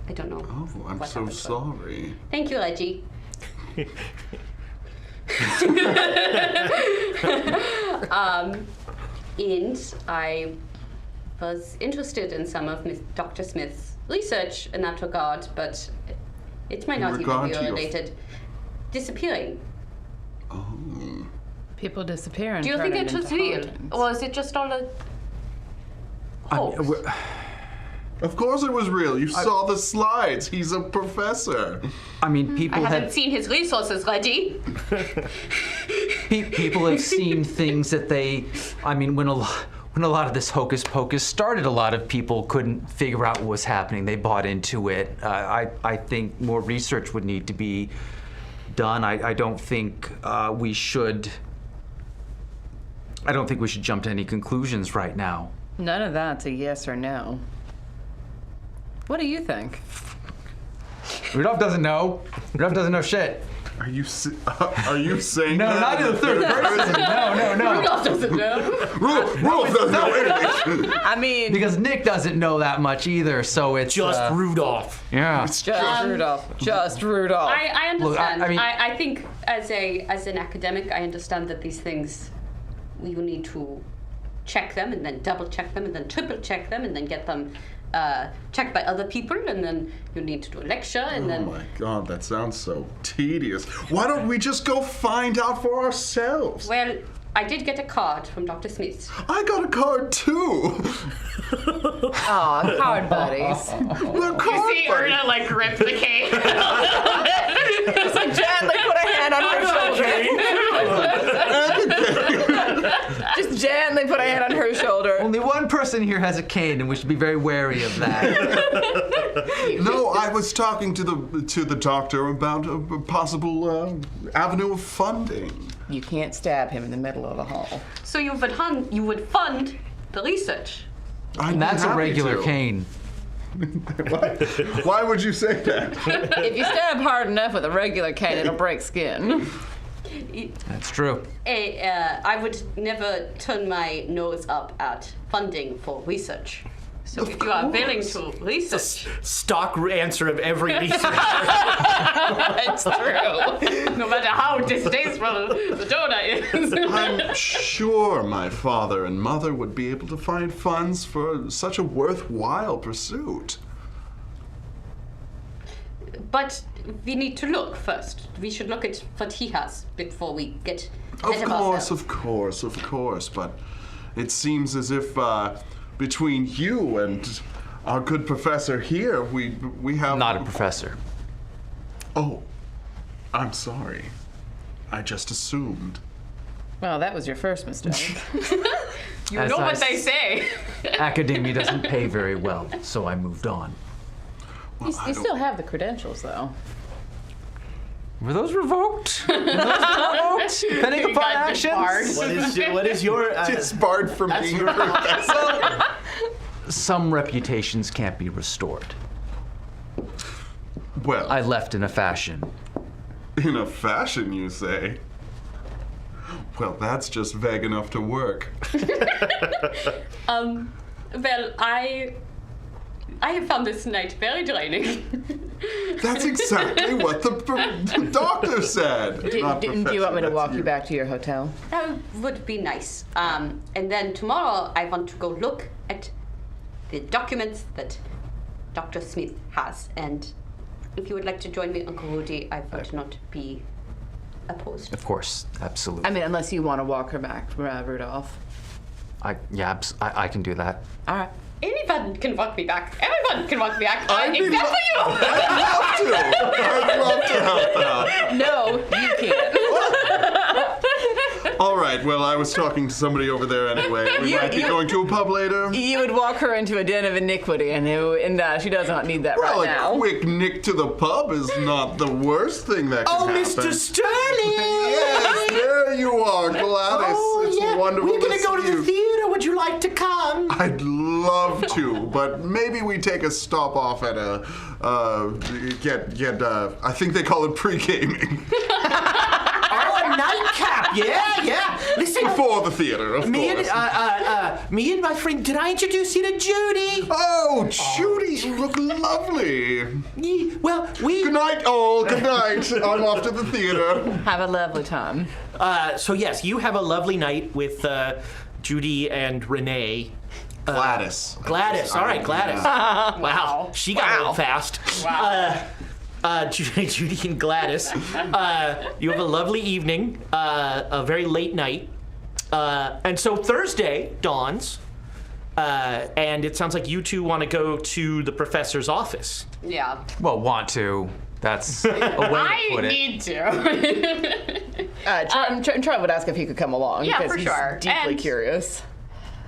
E: I don't know.
D: Oh, I'm
E: what
D: so
E: happened to him.
D: sorry.
E: Thank you, Reggie. And I was interested in some of Dr. Smith's research in that regard, but it might not even
D: regard
E: be
D: to your-
E: related. Disappearing.
D: Oh.
C: People disappear and
E: Do you
C: turn
E: think it was
C: into
E: real?
C: hauntings.
E: Or is it just all a hoax?
D: Of course it was real. You saw the slides. He's a professor.
B: I mean, people
E: I haven't
B: have
E: seen his resources, Reggie.
B: people have seen things that they. I mean, when a lot of this hocus pocus started, a lot of people couldn't figure out what was happening. They bought into it. I think more research would need to be done. I don't think we should. I don't think we should jump to any conclusions right now.
C: None of that's a yes or no. What do you think?
B: Rudolph doesn't know. Rudolph doesn't know shit.
D: Are you saying
B: No,
D: that?
B: not in the third person. No.
E: Rudolph doesn't know.
D: Rudolph doesn't know anything.
C: I mean,
B: Because Nick doesn't know that much either, so it's
A: Just Rudolph.
B: yeah.
C: just Rudolph. Just Rudolph.
E: I understand.
B: I mean-
E: I think as an academic, I understand that these things we will need to check them and then double check them and then triple check them and then get them checked by other people, and then you need to do a lecture, and then...
D: Oh my god, that sounds so tedious. Why don't we just go find out for ourselves?
E: Well, I did get a card from Dr. Smith.
D: I got a card too.
C: Aw, card buddies.
D: We're card
E: See
D: buddies.
E: Erna, like, rip the cane.
C: Just like gently put a hand on her shoulder. Just gently put a hand on her shoulder.
B: Only one person here has a cane, and we should be very wary of that.
D: No, I was talking to the doctor about a possible avenue of funding.
C: You can't stab him in the middle of the hall.
E: So you would fund the research.
B: And that's a regular cane.
D: Why would you say that?
C: If you stab hard enough with a regular cane, it'll break skin.
B: That's true.
E: I would never turn my nose up at funding for research. So if you are willing to research...
A: Stock answer of every researcher.
C: It's true.
E: No matter how distasteful the donor is.
D: I'm sure my father and mother would be able to find funds for such a worthwhile pursuit.
E: But we need to look first. We should look at what he has before we get ahead
D: Of
E: ourselves.
D: course. But it seems as if between you and our good professor here, we have...
B: Not a professor.
D: Oh, I'm sorry. I just assumed.
C: Well, that was your first mistake.
E: You
B: As
E: know
B: I
E: what they say.
B: Academia doesn't pay very well, so I moved on.
D: Well,
C: You still have the credentials, though.
B: Were those revoked? Depending upon
E: got
B: actions?
A: What is your...
D: Disbarred from being a professor.
B: Some reputations can't be restored.
D: Well,
B: I left in a fashion.
D: in a fashion, you say? Well, that's just vague enough to work.
E: Well, I have found this night very draining.
D: That's exactly what the doctor said.
C: Do you want me to
D: Professor,
C: walk
D: that's
C: you back to your hotel?
E: That would be nice. And then tomorrow I want to go look at the documents that Dr. Smith has. And if you would like to join me, Uncle Rudy, I would not be opposed.
B: Of course, absolutely.
C: I mean, unless you want to walk her back, Rudolph.
B: I can do that.
C: All right.
E: Anyone can walk me back. Everyone can walk me back.
D: I'd be
E: Except
D: lo-
E: for you!
D: I'd love to help out.
C: No, you can't.
D: All right, well, I was talking to somebody over there anyway. We might be going to a pub later.
C: You would walk her into a den of iniquity, and she does not need that
D: Well,
C: right now.
D: a quick nick to the pub is not the worst thing that can
A: Oh,
D: happen.
A: Mr. Sterling!
D: Yes, there you are, Gladys. It's wonderful
A: We're gonna
D: to
A: go
D: see
A: to the
D: you.
A: theater. Would you like to come?
D: I'd love to, but maybe we take a stop off at a I think they call it pre-gaming.
A: Oh, a nightcap. Yeah. Listen,
D: Before the theater, of
A: me
D: course.
A: me and my friend. Did I introduce you to Judy?
D: Oh, Judy, you look lovely.
A: Well,
D: Good night, all. Good night. I'm off to the theater.
C: Have a lovely time.
A: So yes, you have a lovely night with Judy and Renee.
D: Gladys.
A: Gladys. All right, Gladys. Wow. She got old fast.
E: Wow.
A: Judy and Gladys. You have a lovely evening, a very late night. And so Thursday dawns, and it sounds like you two want to go to the professor's office.
E: Yeah.
B: Well, want to. That's a way to put
E: I
B: it.
E: need to.
C: Troy would ask if he could come along.
E: Yeah,
C: because
E: for
C: he's
E: sure.
C: deeply
E: And-
C: curious.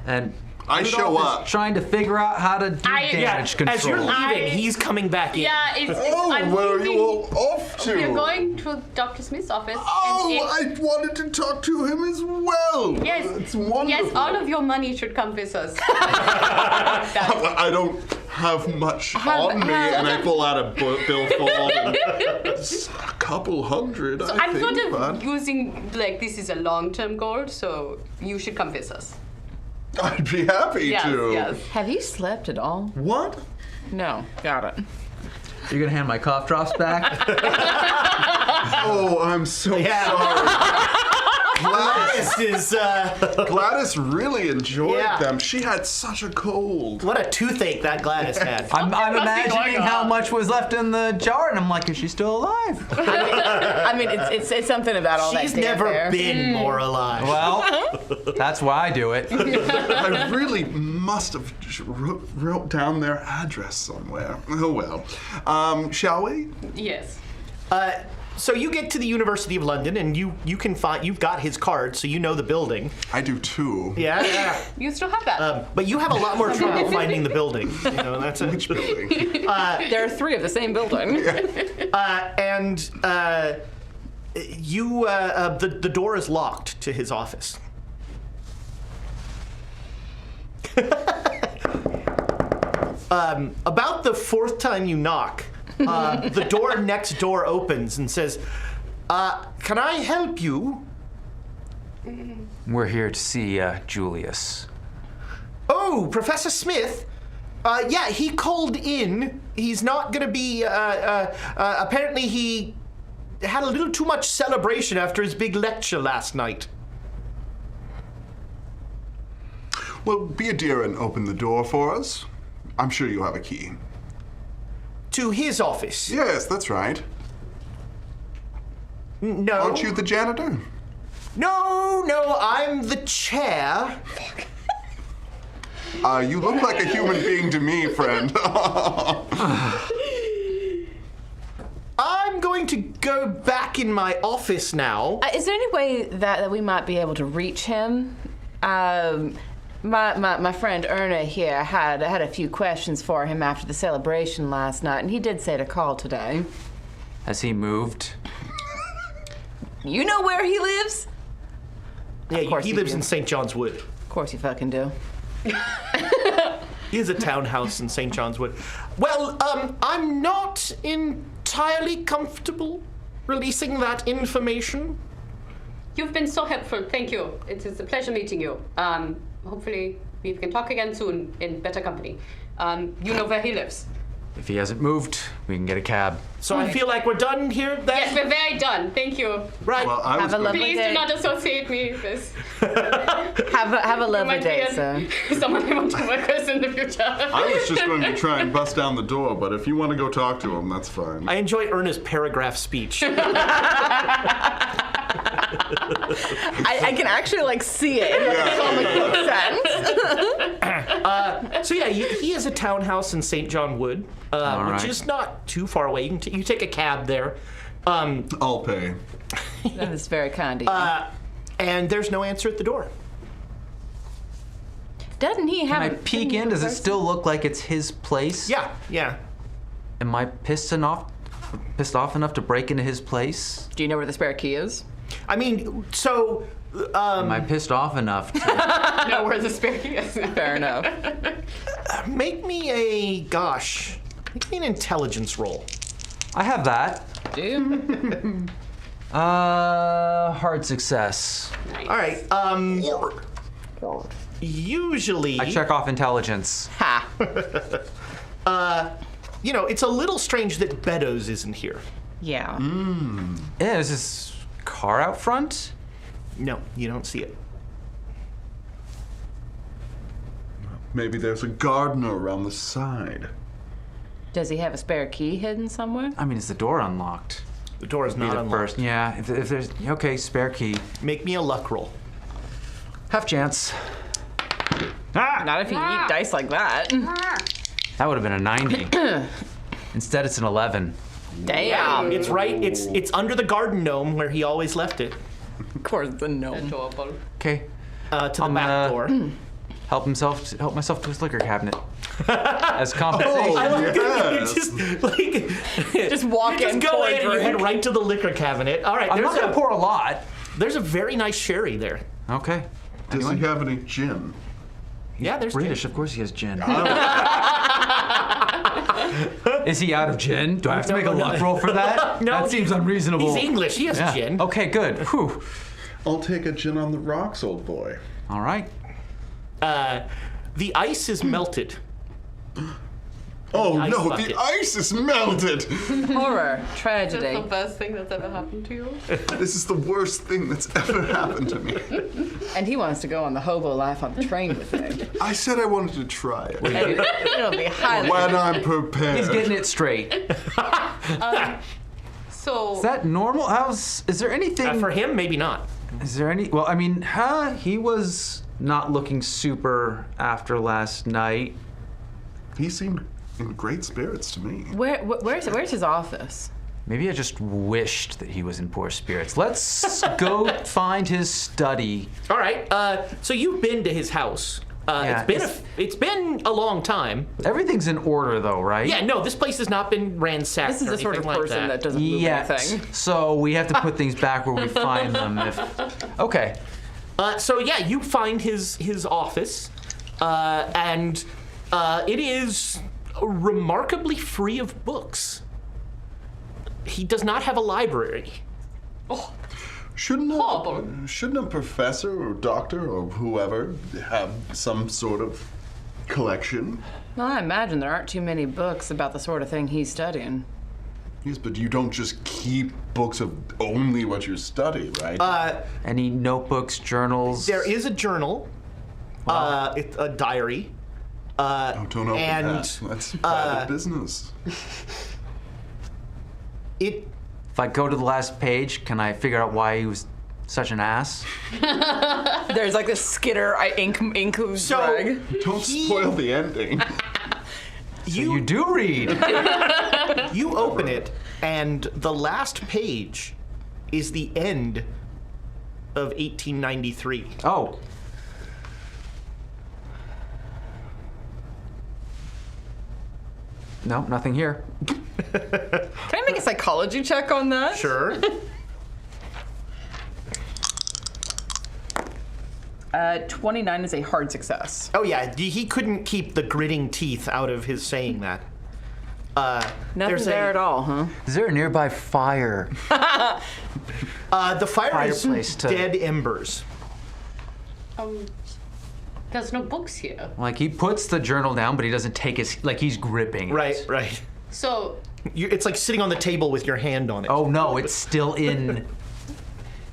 B: And
D: I show
B: Rudolph
D: up.
B: is trying to figure out how to do damage control.
A: As you're leaving, he's coming back in.
E: Yeah, it's
D: Oh,
E: I'm
D: where are
E: leaving.
D: you all off to?
E: We're going to Dr. Smith's office.
D: Oh,
E: and
D: I wanted to talk to him as well.
E: yes,
D: It's wonderful.
E: yes, all of your money should come with us.
D: I don't have much on me, and I pull out a billfold. And it's a couple hundred, I
E: I'm
D: think.
E: sort of
D: but
E: using, like, this is a long-term goal, so you should come with us.
D: I'd be happy
E: Yes,
D: to.
E: yes.
C: Have you slept at all?
D: What?
C: No. Got it.
B: You're gonna hand my cough drops back?
D: Oh, I'm so sorry.
A: Gladys is,
D: Gladys really enjoyed
A: Yeah.
D: them. She had such a cold.
A: what a toothache that Gladys had.
B: I'm
E: must be going
B: imagining how
E: on.
B: much was left in the jar, and I'm like, is she still alive?
C: I mean, it's something about all
A: She's
C: that
A: never
C: fanfare.
A: been more alive.
B: Well, that's why I do it.
D: I really must have wrote down their address somewhere. Oh well. Shall we?
E: Yes.
A: So you get to the University of London, and you can find, you've got his card, so you know the building.
D: I do too.
A: Yeah.
E: You still have that.
A: But you have a lot more trouble finding the building. You know, that's
D: Which building?
C: There are 3 of the same building.
A: The door is locked to his office. About the 4th time you knock, the door next door opens and says, "Can I help you?"
B: We're here to see Julius.
A: Oh, Professor Smith. Yeah, he called in. He's not gonna be. Apparently, he had a little too much celebration after his big lecture last night.
D: Well, be a dear and open the door for us. I'm sure you have a key.
A: To his office.
D: Yes, that's right.
A: No.
D: Aren't you the janitor?
A: No, I'm the chair.
D: You look like a human being to me, friend.
A: I'm going to go back in my office now.
C: Is there any way that we might be able to reach him? My friend Erna here had a few questions for him after the celebration last night, and he did say to call today.
B: Has he moved?
C: You know where he lives?
A: Yeah,
C: course
A: he
C: you
A: lives
C: do.
A: in St. John's Wood.
C: Of course you fucking do.
A: He has a townhouse in St. John's Wood. Well, I'm not entirely comfortable releasing that information.
E: You've been so helpful. Thank you. It is a pleasure meeting you. Hopefully we can talk again soon in better company. You know where he lives.
B: If he hasn't moved, we can get a cab.
A: So I feel like we're done here then?
E: Yes, we're very done. Thank you.
A: Right.
D: Well, I
C: Have
D: was
C: a
D: going
C: lovely
E: Please
C: day.
E: do not associate me with
C: Have a lovely
E: might
C: day,
E: be
C: sir.
E: someone I want to work with in the future.
D: I was just going to try and bust down the door, but if you want to go talk to him, that's fine.
A: I enjoy Erna's paragraph speech.
C: I can actually like see it in the comic book sense.
A: So yeah, he has a townhouse in St. John Wood, which
B: right.
A: is not too far away. You take a cab there,
D: I'll pay.
C: That is very kind of you.
A: and there's no answer at the door.
C: Doesn't he have?
B: Can I peek in? Does it still look like it's his place?
A: Yeah.
B: Am I pissed off enough to break into his place?
C: Do you know where the spare key is?
A: I mean, so
B: Am I pissed off enough to...
E: know where the spare key is.
C: Fair enough.
A: make me an intelligence roll.
B: I have that.
C: Do you?
B: Hard success.
A: All right. Usually,
B: I check off intelligence.
C: Ha.
A: it's a little strange that Beddoes isn't here.
C: Yeah.
B: Yeah, is this car out front?
A: No, you don't see it.
D: Maybe there's a gardener around the side.
C: Does he have a spare key hidden somewhere?
B: I mean, is the door unlocked?
A: The door is
B: Be
A: not
B: the
A: unlocked.
B: first. Yeah, if there's... Okay, spare key.
A: Make me a luck roll.
B: Half chance.
C: Not if you eat dice like that.
B: That would have been a 90. Instead, it's an 11.
C: Damn.
A: It's right. It's under the garden gnome where he always left it.
C: Of course, the gnome.
E: Adorable.
B: Okay.
A: To the back door.
B: Help myself to his liquor cabinet. As compensation.
A: I love
D: Yes.
C: Just walk
A: you
C: in,
A: just go
C: pour a
A: in, you
C: drink.
A: head right to the liquor cabinet. All right,
B: I'm not gonna pour a lot.
A: there's a very nice sherry there.
B: Okay.
D: Does he have any gin?
A: Yeah, there's
B: British, of course he has gin. Is he out of gin? Do I have to make a luck roll for that?
A: No,
B: that seems unreasonable.
A: He's English. He has
B: Yeah.
A: gin.
B: Okay, good. Whew.
D: I'll take a gin on the rocks, old boy.
B: All right.
A: The ice is melted.
D: Oh
A: ice
D: no,
A: bucket.
D: the ice is melted!
C: Horror,
E: That's
C: tragedy.
E: the best thing that's ever happened to you.
D: This is the worst thing that's ever happened to me.
C: And he wants to go on the hobo life on the train with me.
D: I said I wanted to try it.
C: It'll be highly.
D: When I'm prepared.
B: He's getting it straight.
E: So
B: Is that normal? Is there anything?
A: For him, maybe not.
B: Is there any? Well, I mean, he was not looking super after last night.
D: He seemed in great spirits to me.
C: Where's his office?
B: Maybe I just wished that he was in poor spirits. Let's go find his study.
A: All right. So you've been to his house.
B: Yeah,
A: It's been a long time.
B: Everything's in order, though, right?
A: Yeah. No, this place has not been ransacked.
C: This is
A: or
C: the sort of
A: anything
C: person
A: like
C: that doesn't move
B: Yet.
C: anything.
B: So we have to put things back where we find them. Okay.
A: So yeah, you find his office, and it is remarkably free of books. He does not have a library.
D: Shouldn't a professor or doctor or whoever have some sort of collection?
C: Well, I imagine there aren't too many books about the sort of thing he's studying.
D: Yes, but you don't just keep books of only what you study, right?
B: Any notebooks, journals?
A: There is a journal, it's a diary.
D: Don't open that. That's private business.
A: If
B: If I go to the last page, can I figure out why he was such an ass?
C: There's like this skitter ink rag.
D: Don't spoil the ending.
B: You do read.
A: You open it, and the last page is the end of 1893.
B: Oh. No, nothing here.
C: Can I make a psychology check on that?
A: Sure.
C: 29 is a hard success.
A: Oh yeah, he couldn't keep the gritting teeth out of his saying that.
C: Nothing there at all, huh?
B: Is there a nearby fire?
A: The fire is
B: Fireplace to-
A: dead embers.
E: There's no books here.
B: Like, he puts the journal down, but he doesn't take his, like, he's gripping it.
A: Right.
E: So
A: It's like sitting on the table with your hand on it.
B: Oh, no, it's still in.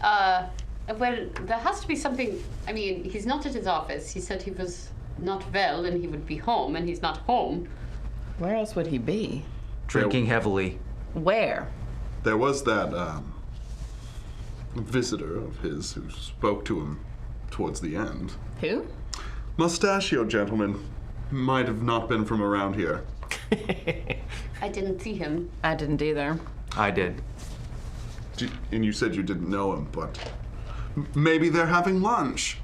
E: well, there has to be something. I mean, he's not at his office. He said he was not well and he would be home, and he's not home.
C: Where else would he be?
B: Drinking heavily.
C: Where?
D: There was that visitor of his who spoke to him towards the end.
C: Who?
D: Mustachio gentleman might have not been from around here.
E: I didn't see him.
C: I didn't either.
B: I did.
D: And you said you didn't know him, but maybe they're having lunch.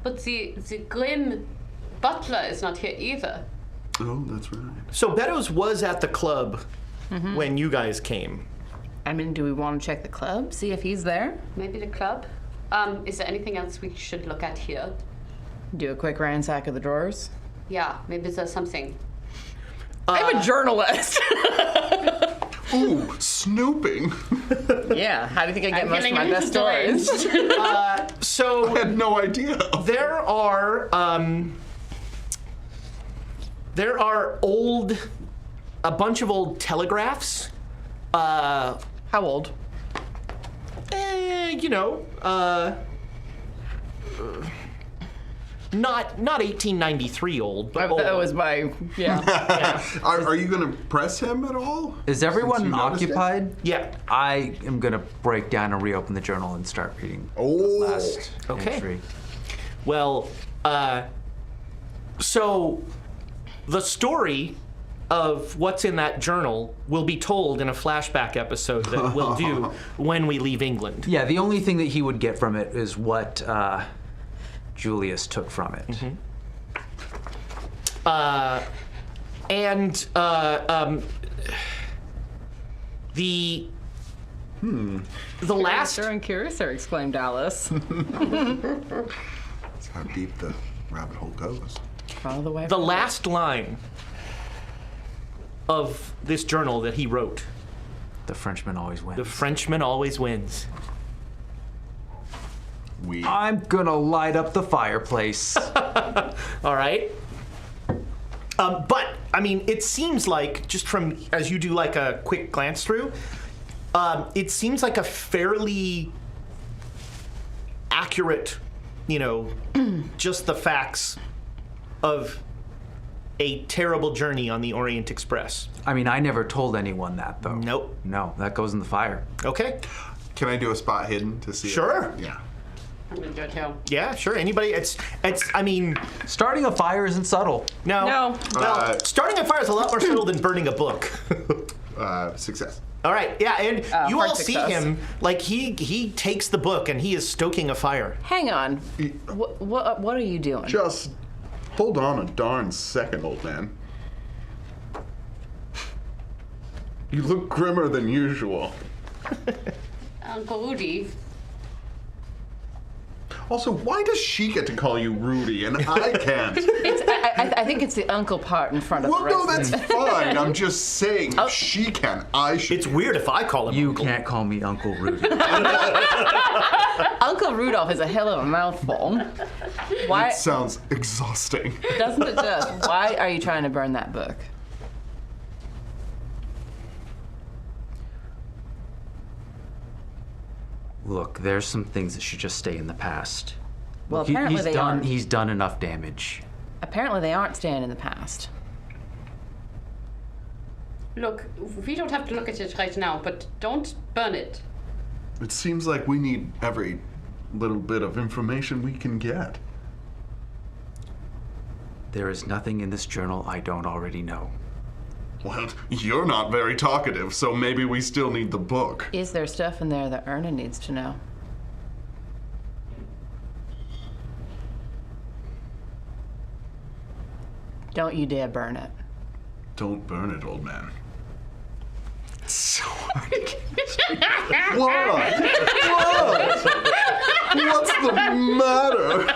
E: But the grim butler is not here either.
D: Oh, that's right.
A: So Beddoes was at the club when you guys came.
C: I mean, do we want to check the club? See if he's there?
E: Maybe the club. Is there anything else we should look at here?
C: Do a quick ransack of the drawers?
E: Yeah, maybe there's something.
C: I'm a journalist.
D: Ooh, snooping.
C: Yeah, how do you think I get
E: I'm
C: most of
E: feeling
C: my
E: a
C: best
E: little
C: stories?
A: So
D: I had no idea.
A: there are a bunch of old telegraphs.
C: How old?
A: Not 1893 old, but old.
C: That was my, yeah.
D: Are you going to press him at all?
B: Is everyone
D: you noticed it?
B: occupied?
A: Yeah.
B: I am going to break down and reopen the journal and start reading
D: Oh.
B: last
A: Okay.
B: entry.
A: Well, so the story of what's in that journal will be told in a flashback episode that we'll do when we leave England.
B: Yeah, the only thing that he would get from it is what Julius took from it.
A: The last
C: Sure and curious, sir, exclaimed Alice.
D: That's how deep the rabbit hole goes.
C: Follow the way.
A: the last line of this journal that he wrote,
B: The Frenchman always wins.
A: the Frenchman always wins.
B: I'm gonna light up the fireplace.
A: All right. But, I mean, it seems like, just from, as you do like a quick glance through, it seems like a fairly accurate, just the facts of a terrible journey on the Orient Express.
B: I mean, I never told anyone that, though.
A: Nope.
B: No, that goes in the fire.
A: Okay.
D: Can I do a spot hidden to see?
A: Sure.
D: Yeah.
E: I'm gonna do it too.
A: Yeah, sure. Anybody? I mean,
B: Starting a fire isn't subtle.
A: no.
C: No.
A: Well, starting a fire is a lot more subtle than burning a book.
D: Success.
A: All right. Yeah, and you
C: hard
A: all see
C: success.
A: him like he takes the book and he is stoking a fire.
C: Hang on. What are you doing?
D: Just hold on a darn second, old man. You look grimmer than usual.
E: Uncle Rudy.
D: Also, why does she get to call you Rudy and I can't?
C: I think it's the uncle part in front of
D: Well,
C: the
D: no,
C: rest.
D: that's fine. I'm just saying, if she can, I should.
A: It's weird if I call him
B: You
A: Uncle.
B: can't call me Uncle Rudy.
C: Uncle Rudolph is a hell of a mouthful. Why
D: It sounds exhausting.
C: doesn't it just? Why are you trying to burn that book?
B: Look, there's some things that should just stay in the past.
C: Well,
B: Look,
C: apparently
B: he's
C: they
B: done.
C: aren't.
B: He's done enough damage.
C: Apparently, they aren't staying in the past.
E: Look, we don't have to look at it right now, but don't burn it.
D: It seems like we need every little bit of information we can get.
B: There is nothing in this journal I don't already know.
D: Well, you're not very talkative, so maybe we still need the book.
C: Is there stuff in there that Erna needs to know? Don't you dare burn it.
D: Don't burn it, old man.
B: So
D: What? What's the matter?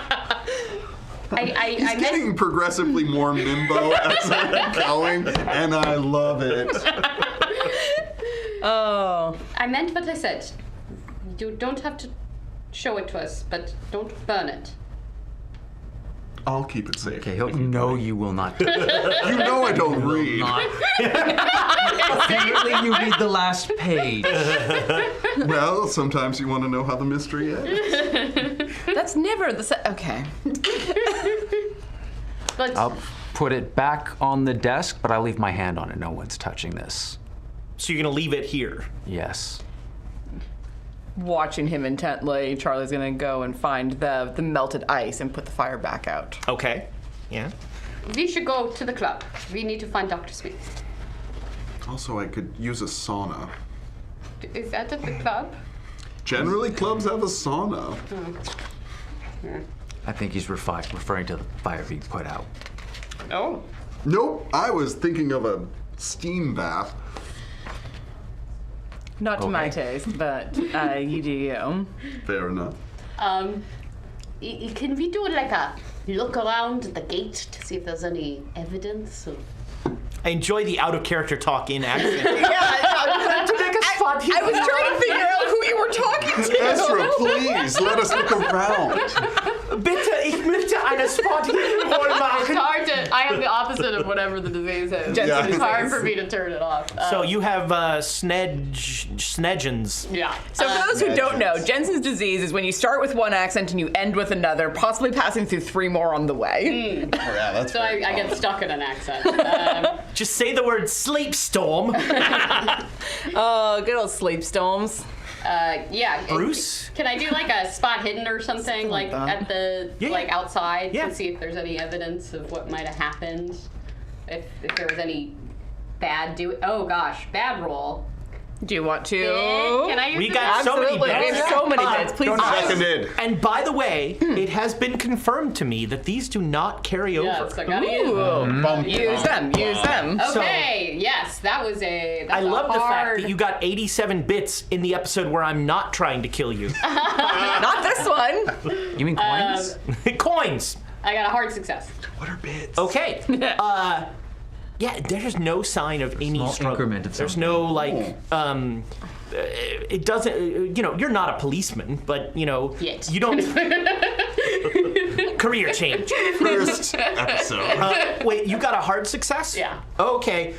E: I
D: He's getting progressively more Mimbo as I'm going, and I love it.
C: Oh.
E: I meant what I said. You don't have to show it to us, but don't burn it.
D: I'll keep it safe.
B: okay, no, you will not.
D: You know I don't read.
B: Apparently, you read the last page.
D: Well, sometimes you want to know how the mystery ends.
C: That's never the okay.
E: But
B: I'll put it back on the desk, but I'll leave my hand on it. No one's touching this.
A: So you're gonna leave it here.
B: Yes.
C: Watching him intently, Charlie's gonna go and find the melted ice and put the fire back out.
A: Okay. Yeah.
E: we should go to the club. We need to find Dr. Smith.
D: Also, I could use a sauna.
E: Is that at the club?
D: Generally, clubs have a sauna.
B: I think he's referring to the fire being put out.
E: Oh.
D: Nope, I was thinking of a steam bath.
C: Not to my
B: Okay.
C: taste, but you do you.
D: Fair enough.
E: Can we do like a look around the gate to see if there's any evidence of...
A: I enjoy the out-of-character talk in accent.
C: I was trying to figure out who you were talking to.
D: Ezra, please, let us look around.
A: Bitte, ich möchte eine Spot hier wohl
E: It's
A: machen.
E: hard to... I have the opposite of whatever the disease is.
A: Yeah.
E: It's hard for me to turn it off.
A: So you have snedgens.
E: Yeah.
C: So for those who don't know, Jensen's disease is when you start with one accent and you end with another, possibly passing through 3 more on the way.
D: Yeah, that's
E: So I get stuck in an accent.
A: Just say the word sleep storm.
C: Oh, good old sleep storms.
E: Yeah.
A: Bruce?
E: Can I do like a spot hidden or something, like at the
A: Yeah.
E: like outside
A: Yeah.
E: to see if there's any evidence of what might have happened? If there was any bad bad roll.
C: Do you want to?
E: Can I use
A: We
E: the
A: got
E: bad-
A: so many
C: Absolutely. We
A: bets.
C: have so many bits. Please.
D: Seconded.
A: And by the way, it has been confirmed to me that these do not carry
E: Yes,
A: over.
E: I gotta use them.
C: Ooh.
D: Bum,
C: Use them. Use them.
E: Okay, yes, that's
A: I love the fact
E: hard...
A: that you got 87 bits in the episode where I'm not trying to kill you.
C: Not this one.
B: You mean coins?
A: Coins.
E: I got a hard success.
D: What are bits?
A: Okay. Yeah, there's no sign of any
B: Small
A: struggle.
B: increment of
A: There's
B: something.
A: no like it doesn't you're not a policeman, but
E: Yet.
A: you don't career change.
D: First episode.
A: Wait, you got a hard success?
E: Yeah.
A: Okay.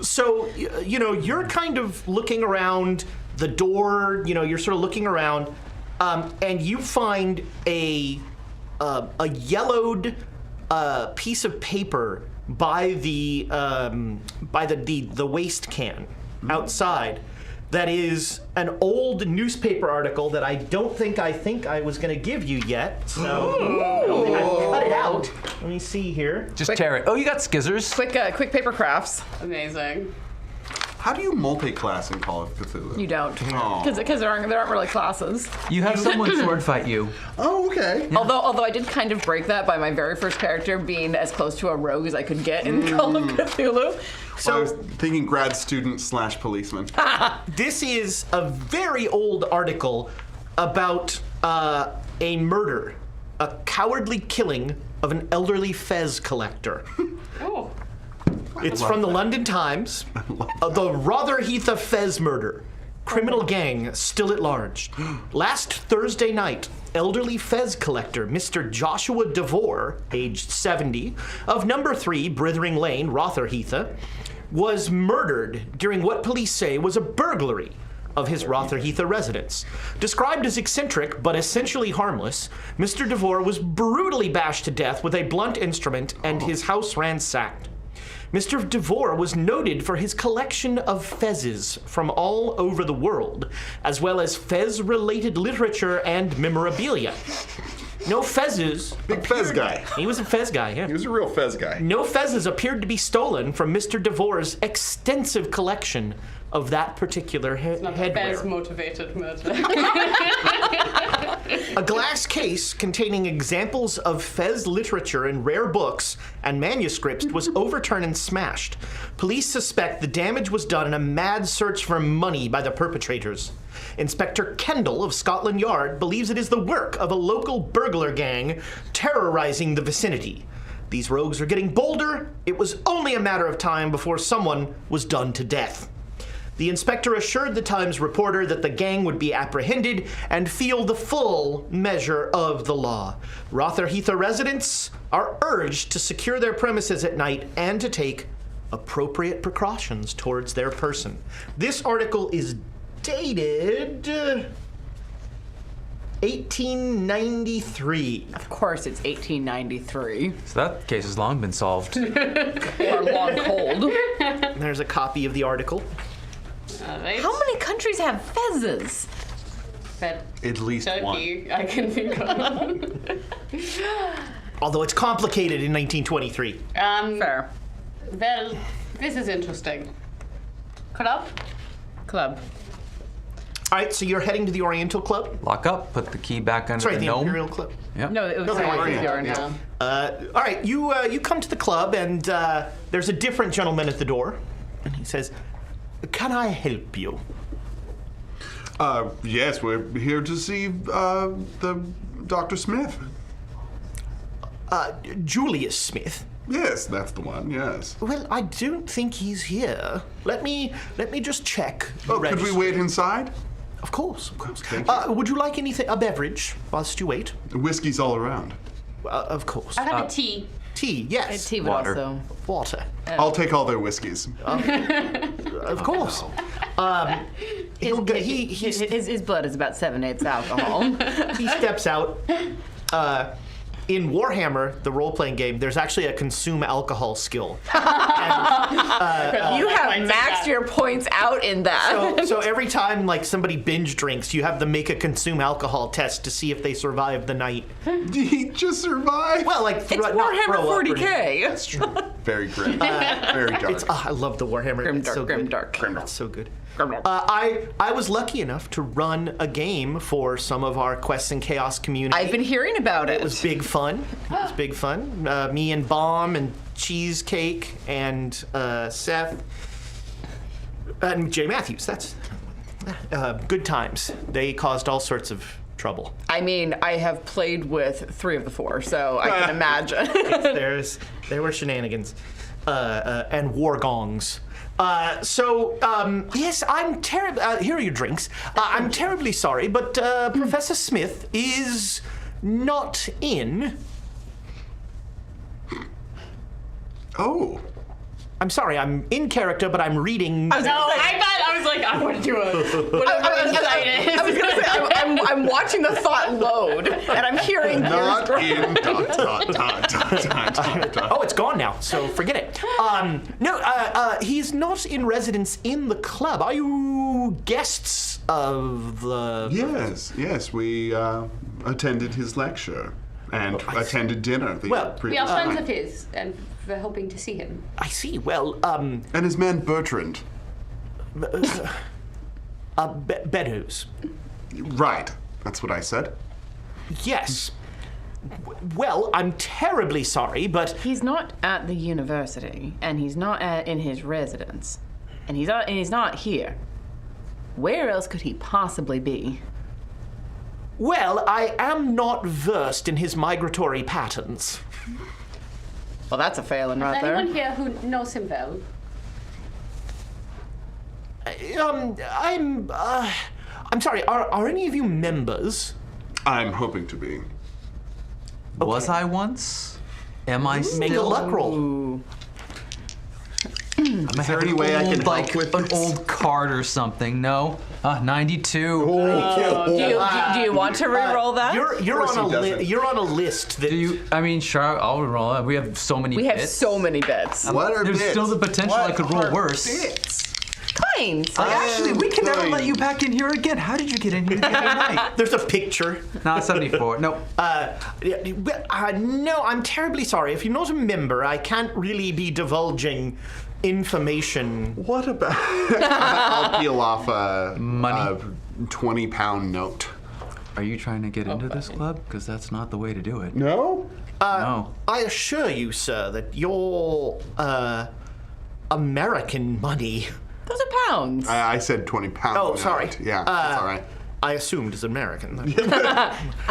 A: So, you're kind of looking around the door, you're sort of looking around, and you find a yellowed piece of paper by the waste can outside. That is an old newspaper article that I don't think I was going to give you yet. So I cut it out. Let me see here.
B: Just tear it. Oh, you got skizzers.
C: Quick paper crafts.
E: Amazing.
D: How do you multi-class in Call of Cthulhu?
C: You don't,
D: Oh.
C: because there aren't really classes.
B: You have someone sword fight you.
D: Oh, okay.
C: Although I did kind of break that by my very first character being as close to a rogue as I could get in Call of Cthulhu.
D: So I was thinking grad student / policeman.
A: This is a very old article about a murder, a cowardly killing of an elderly fez collector.
E: Oh.
A: It's from the London Times. The Rotherheath Fez murder. Criminal gang still at large. Last Thursday night, elderly fez collector Mr. Joshua DeVore, aged 70, of number 3 Brithering Lane, Rotherheath, was murdered during what police say was a burglary of his Rotherheath residence. Described as eccentric but essentially harmless, Mr. DeVore was brutally bashed to death with a blunt instrument and his house ransacked. Mr. DeVore was noted for his collection of fezzes from all over the world, as well as fez-related literature and memorabilia. No fezzes.
D: Big fez guy.
A: He was a fez guy, yeah.
D: He was a real fez guy.
A: No fezzes appeared to be stolen from Mr. DeVore's extensive collection of that particular
E: Not
A: headwear.
E: Fez-motivated murder.
A: A glass case containing examples of fez literature and rare books and manuscripts was overturned and smashed. Police suspect the damage was done in a mad search for money by the perpetrators. Inspector Kendall of Scotland Yard believes it is the work of a local burglar gang terrorizing the vicinity. These rogues are getting bolder. It was only a matter of time before someone was done to death. The inspector assured the Times reporter that the gang would be apprehended and feel the full measure of the law. Rotherheath residents are urged to secure their premises at night and to take appropriate precautions towards their person. This article is dated 1893.
C: Of course, it's 1893.
B: So that case has long been solved.
C: Or long cold.
A: There's a copy of the article.
E: Right.
C: How many countries have fezzes?
E: But
D: At least one.
E: Turkey, I can think of.
A: Although it's complicated in 1923.
C: Fair.
E: Well, this is interesting. Club?
C: Club.
A: All right, so you're heading to the Oriental Club?
B: Lock up, put the key back under
A: Sorry,
B: the
A: the
B: gnome.
A: Imperial Club.
B: Yep.
C: No, it was
A: the
C: sorry,
A: Orient,
C: it was
E: yeah.
A: All right, you come to the club, and there's a different gentleman at the door, and he says, "Can I help you?"
D: Yes, we're here to see the Dr. Smith.
A: Julius Smith.
D: Yes, that's the one. Yes.
A: Well, I don't think he's here. Let me just check. the
D: Oh, could we
A: register.
D: wait inside?
A: Of course, of course.
D: Thank you.
A: Would you like anything, a beverage, whilst you wait?
D: Whiskey's all around.
A: Of course.
E: I'll have a tea.
A: Tea, yes.
C: Tea, but
B: Water.
C: also.
A: Water.
D: I'll take all their whiskeys.
A: Of course.
C: His blood is about 7/8 alcohol.
A: He steps out. In Warhammer, the role-playing game, there's actually a consume alcohol skill.
C: You have maxed your points out in that.
A: So every time like somebody binge drinks, you have them make a consume alcohol test to see if they survive the night.
D: Did he just survive?
A: Well, like
C: It's
A: not
C: Warhammer
A: throw up or anything.
C: 40K.
D: That's true. Very grim. Very dark.
A: I love the Warhammer. It's so good.
C: Grimdark.
A: It's so good.
C: Grimdark.
A: I was lucky enough to run a game for some of our Quests and Chaos community.
C: I've been hearing about it.
A: It was big fun. It was big fun. Me and Bomb and Cheesecake and Seth and Jay Matthews. That's good times. They caused all sorts of trouble.
C: I mean, I have played with 3 of the 4, so I can imagine.
A: There were shenanigans and war gongs. Yes, I'm terribly. Here are your drinks. I'm terribly sorry, but Professor Smith is not in.
D: Oh.
A: I'm sorry, I'm in character, but I'm reading.
E: I want to do a.
G: I was gonna say I'm watching the thought load, and I'm hearing
D: Not
G: gears
D: in dot, dot, dot, dot, dot, dot.
A: Oh, it's gone now, so forget it. No, he's not in residence in the club. Are you guests of the...
D: Yes, we attended his lecture and attended dinner.
E: We are
D: previous
E: friends
D: night.
E: of his, and we're hoping to see him.
A: I see, well,
D: And his man Bertrand.
A: Beddoes.
D: Right, that's what I said.
A: Yes. Well, I'm terribly sorry, but...
C: He's not at the university, and he's not in his residence, and he's not here. Where else could he possibly be?
A: Well, I am not versed in his migratory patterns.
C: Well, that's a failing right there.
E: Anyone here who knows him well?
A: I'm sorry, are any of you members?
D: I'm hoping to be.
B: Was I once? Am I still?
A: Make a luck roll.
D: Is there any way I can help
B: like
D: with
B: an
D: this?
B: old card or something? No. 92.
C: Do you want to re-roll that?
A: You're
D: course
A: on
D: he doesn't.
A: you're on a list that
B: Do you? I mean, sure. I'll roll it. We have so many.
G: We have
B: bits.
G: so many bits.
D: What are
B: There's
D: bits?
B: still the potential I could roll
D: are
B: worse.
D: bits?
G: Kinds.
B: Actually, we can never
D: Fine.
B: let you back in here again. How did you get in here the other night?
A: there's a picture.
B: No, 74. No.
A: No, I'm terribly sorry. If you're not a member, I can't really be divulging information.
D: What about... I'll peel off a
B: Money?
D: 20-pound note.
B: Are you trying to get into this club? Because that's not the way to do it.
D: No?
B: No.
A: I assure you, sir, that your American money.
C: Those are pounds.
D: I said 20-pound
A: Oh,
D: note.
A: sorry.
D: Yeah, that's all right.
A: I assumed is American.
C: I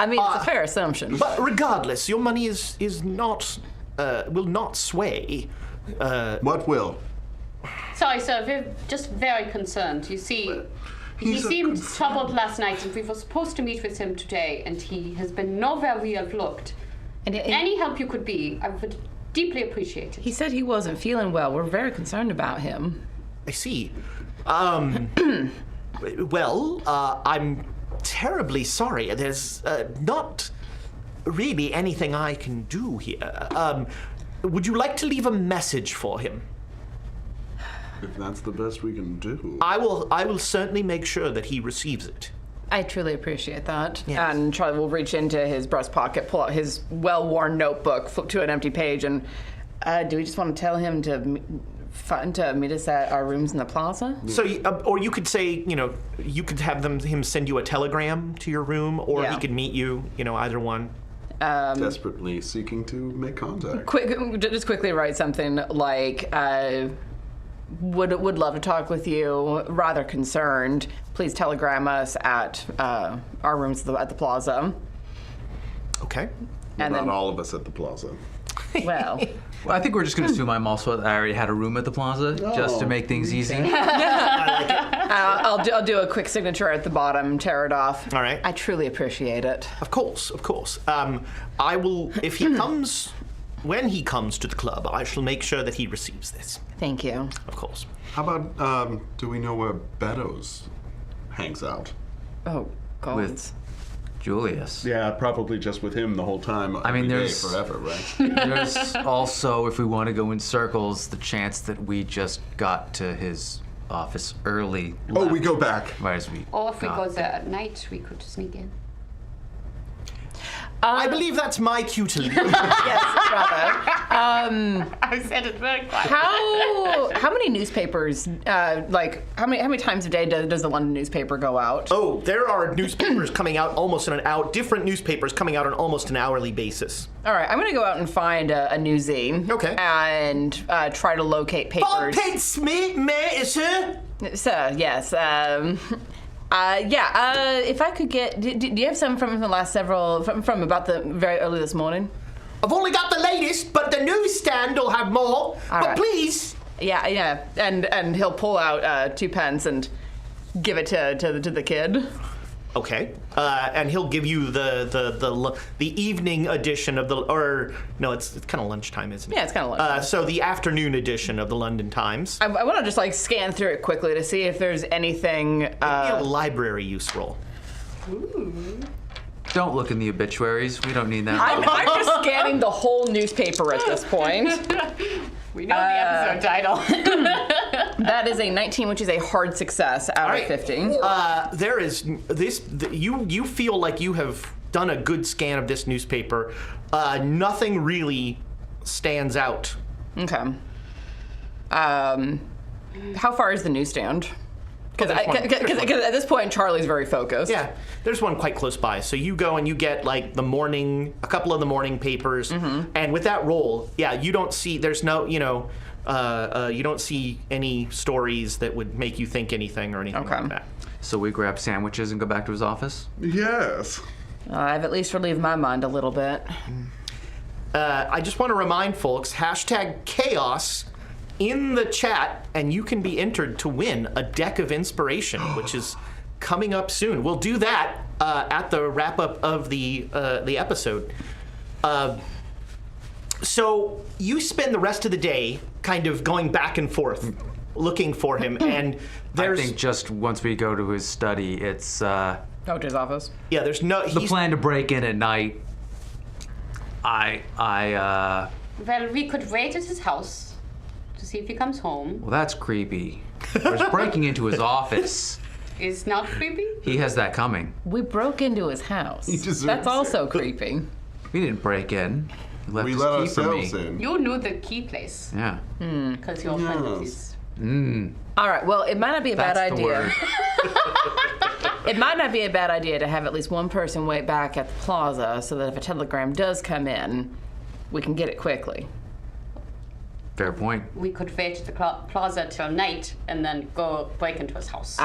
C: mean, it's a fair assumption.
A: But regardless, your money is not will not sway.
D: What will?
E: Sorry, sir. We're just very concerned. You see, he
D: he's a
E: seemed
D: good
E: troubled last night, and we were supposed to meet with him today, and he has been nowhere we have looked.
C: And
E: Any help you could be, I would deeply appreciate it.
C: he said he wasn't feeling well. We're very concerned about him.
A: I see. Well, I'm terribly sorry. There's not really anything I can do here. Would you like to leave a message for him?
D: If that's the best we can do.
A: I will certainly make sure that he receives it.
C: I truly appreciate that.
A: Yes.
C: And Charlie will reach into his breast pocket, pull out his well-worn notebook, flip to an empty page, and do we just want to tell him to meet us at our rooms in the plaza?
A: So, or you could say, you could have him send you a telegram to your room, or
C: Yeah.
A: he could meet you, either one.
D: Desperately seeking to make contact.
C: Just quickly write something like, would love to talk with you, rather concerned. Please telegram us at our rooms at the plaza.
A: Okay.
C: And
D: Not
C: then,
D: all of us at the plaza.
C: well,
B: I think we're just going to assume I already had a room at the plaza, just to make things easy.
C: I'll do a quick signature at the bottom, tear it off.
A: All right.
C: I truly appreciate it.
A: Of course. I will, if he comes, when he comes to the club, I shall make sure that he receives this.
C: Thank you.
A: Of course.
D: How about, do we know where Beddoes hangs out?
C: Oh, God.
B: With Julius.
D: Yeah, probably just with him the whole time.
B: I mean,
D: every day,
B: there's-
D: forever, right?
B: There's also, if we want to go in circles, the chance that we just got to his office early.
D: Oh, we go back.
B: Right as we
E: Or if we
B: got
E: go there at night, we could sneak in.
A: I believe that's my cue to leave.
C: Yes, brother.
E: I said it very quiet.
C: How many newspapers? How many times a day does the London newspaper go out?
A: Oh, there are newspapers coming out almost on an hour. Different newspapers coming out on almost an hourly basis.
C: All right, I'm gonna go out and find a newsie.
A: Okay.
C: And try to locate papers.
A: sir.
C: So yes. If I could get, do you have some from the last several, from about the very early this morning?
A: I've only got the latest, but the newsstand will have more. But
C: right.
A: please.
C: Yeah, and he'll pull out 2 pence and give it to the kid.
A: Okay. And he'll give you the evening edition of it's kind of lunchtime, isn't it?
C: Yeah, it's kind of lunchtime.
A: So the afternoon edition of the London Times.
C: I want to just like scan through it quickly to see if there's anything.
A: A library use roll.
C: Ooh.
B: Don't look in the obituaries. We don't need that.
C: I'm just scanning the whole newspaper at this point.
E: We know the episode title.
C: That is a 19, which is a hard success out of 50.
A: There is this. You feel like you have done a good scan of this newspaper. Nothing really stands out.
C: Okay. How far is the newsstand? Because at this point, Charlie's very focused.
A: Yeah, there's one quite close by. So you go and you get like a couple of the morning papers, and with that roll, you don't see. There's no, you don't see any stories that would make you think anything or anything like that.
B: So we grab sandwiches and go back to his office?
D: Yes.
C: I've at least relieved my mind a little bit.
A: I just want to remind folks, #chaos in the chat, and you can be entered to win a deck of inspiration, which is coming up soon. We'll do that at the wrap-up of the episode. So you spend the rest of the day kind of going back and forth, looking for him, and there's...
B: I think just once we go to his study, it's...
C: to his office?
A: Yeah, there's no...
B: The plan to break in at night,
E: Well, we could wait at his house to see if he comes home.
B: Well, that's creepy. There's breaking into his office.
E: Is not creepy?
B: He has that coming.
C: We broke into his house.
D: deserves
C: That's also
D: it.
C: creepy.
B: We didn't break in. He left
D: We
B: his
D: let
B: key for me.
D: ourselves in.
E: You knew the key place.
B: Yeah.
E: Because you're a friend of his.
C: All right, well, it might not be a bad
B: That's the
C: idea.
B: word.
C: It might not be a bad idea to have at least one person wait back at the plaza so that if a telegram does come in, we can get it quickly.
B: Fair point.
E: We could wait at the plaza till night and then go break into his house.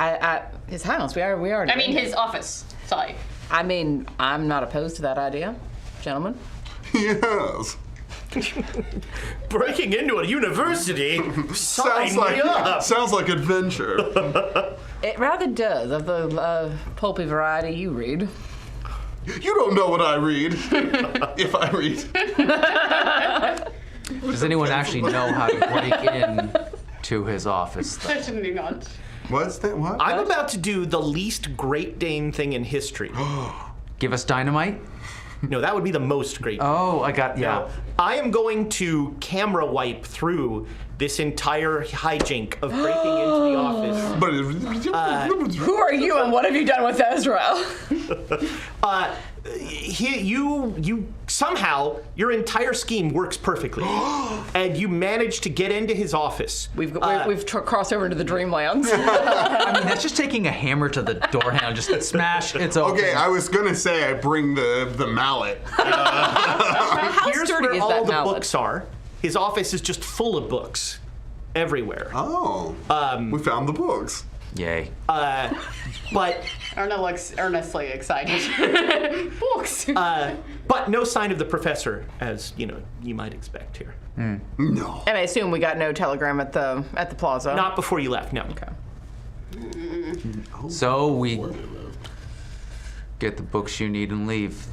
C: His house, we already.
E: I mean, his office. Sorry.
C: I mean, I'm not opposed to that idea, gentlemen.
D: Yes.
A: Breaking into a university? Sign me up!
D: Sounds like adventure.
C: It rather does, of the pulpy variety you read.
D: You don't know what I read. If I read.
B: Does anyone actually know how to break in to his office, though?
E: Certainly not.
D: What's that? What?
A: I'm about to do the least Great Dane thing in history.
B: Give us dynamite?
A: No, that would be the most Great Dane.
B: Oh, I got, yeah.
A: Now, I am going to camera wipe through this entire hijink of breaking into the office.
C: Who are you and what have you done with Ezra?
A: You somehow, your entire scheme works perfectly. And you manage to get into his office.
C: We've crossed over into the Dreamlands.
B: I mean, that's just taking a hammer to the door handle, just smash, it's open.
D: Okay, I was gonna say I bring the mallet.
C: How
A: Here's
C: sturdy
A: where
C: is
A: all
C: that
A: the
C: mallet?
A: books are. His office is just full of books everywhere.
D: Oh. We found the books.
B: Yay.
A: But
E: Erna looks earnestly excited. Books.
A: but no sign of the professor, as you might expect here.
D: No.
C: And I assume we got no telegram at the plaza.
A: Not before you left, no.
C: Okay.
B: So we get the books you need and leave.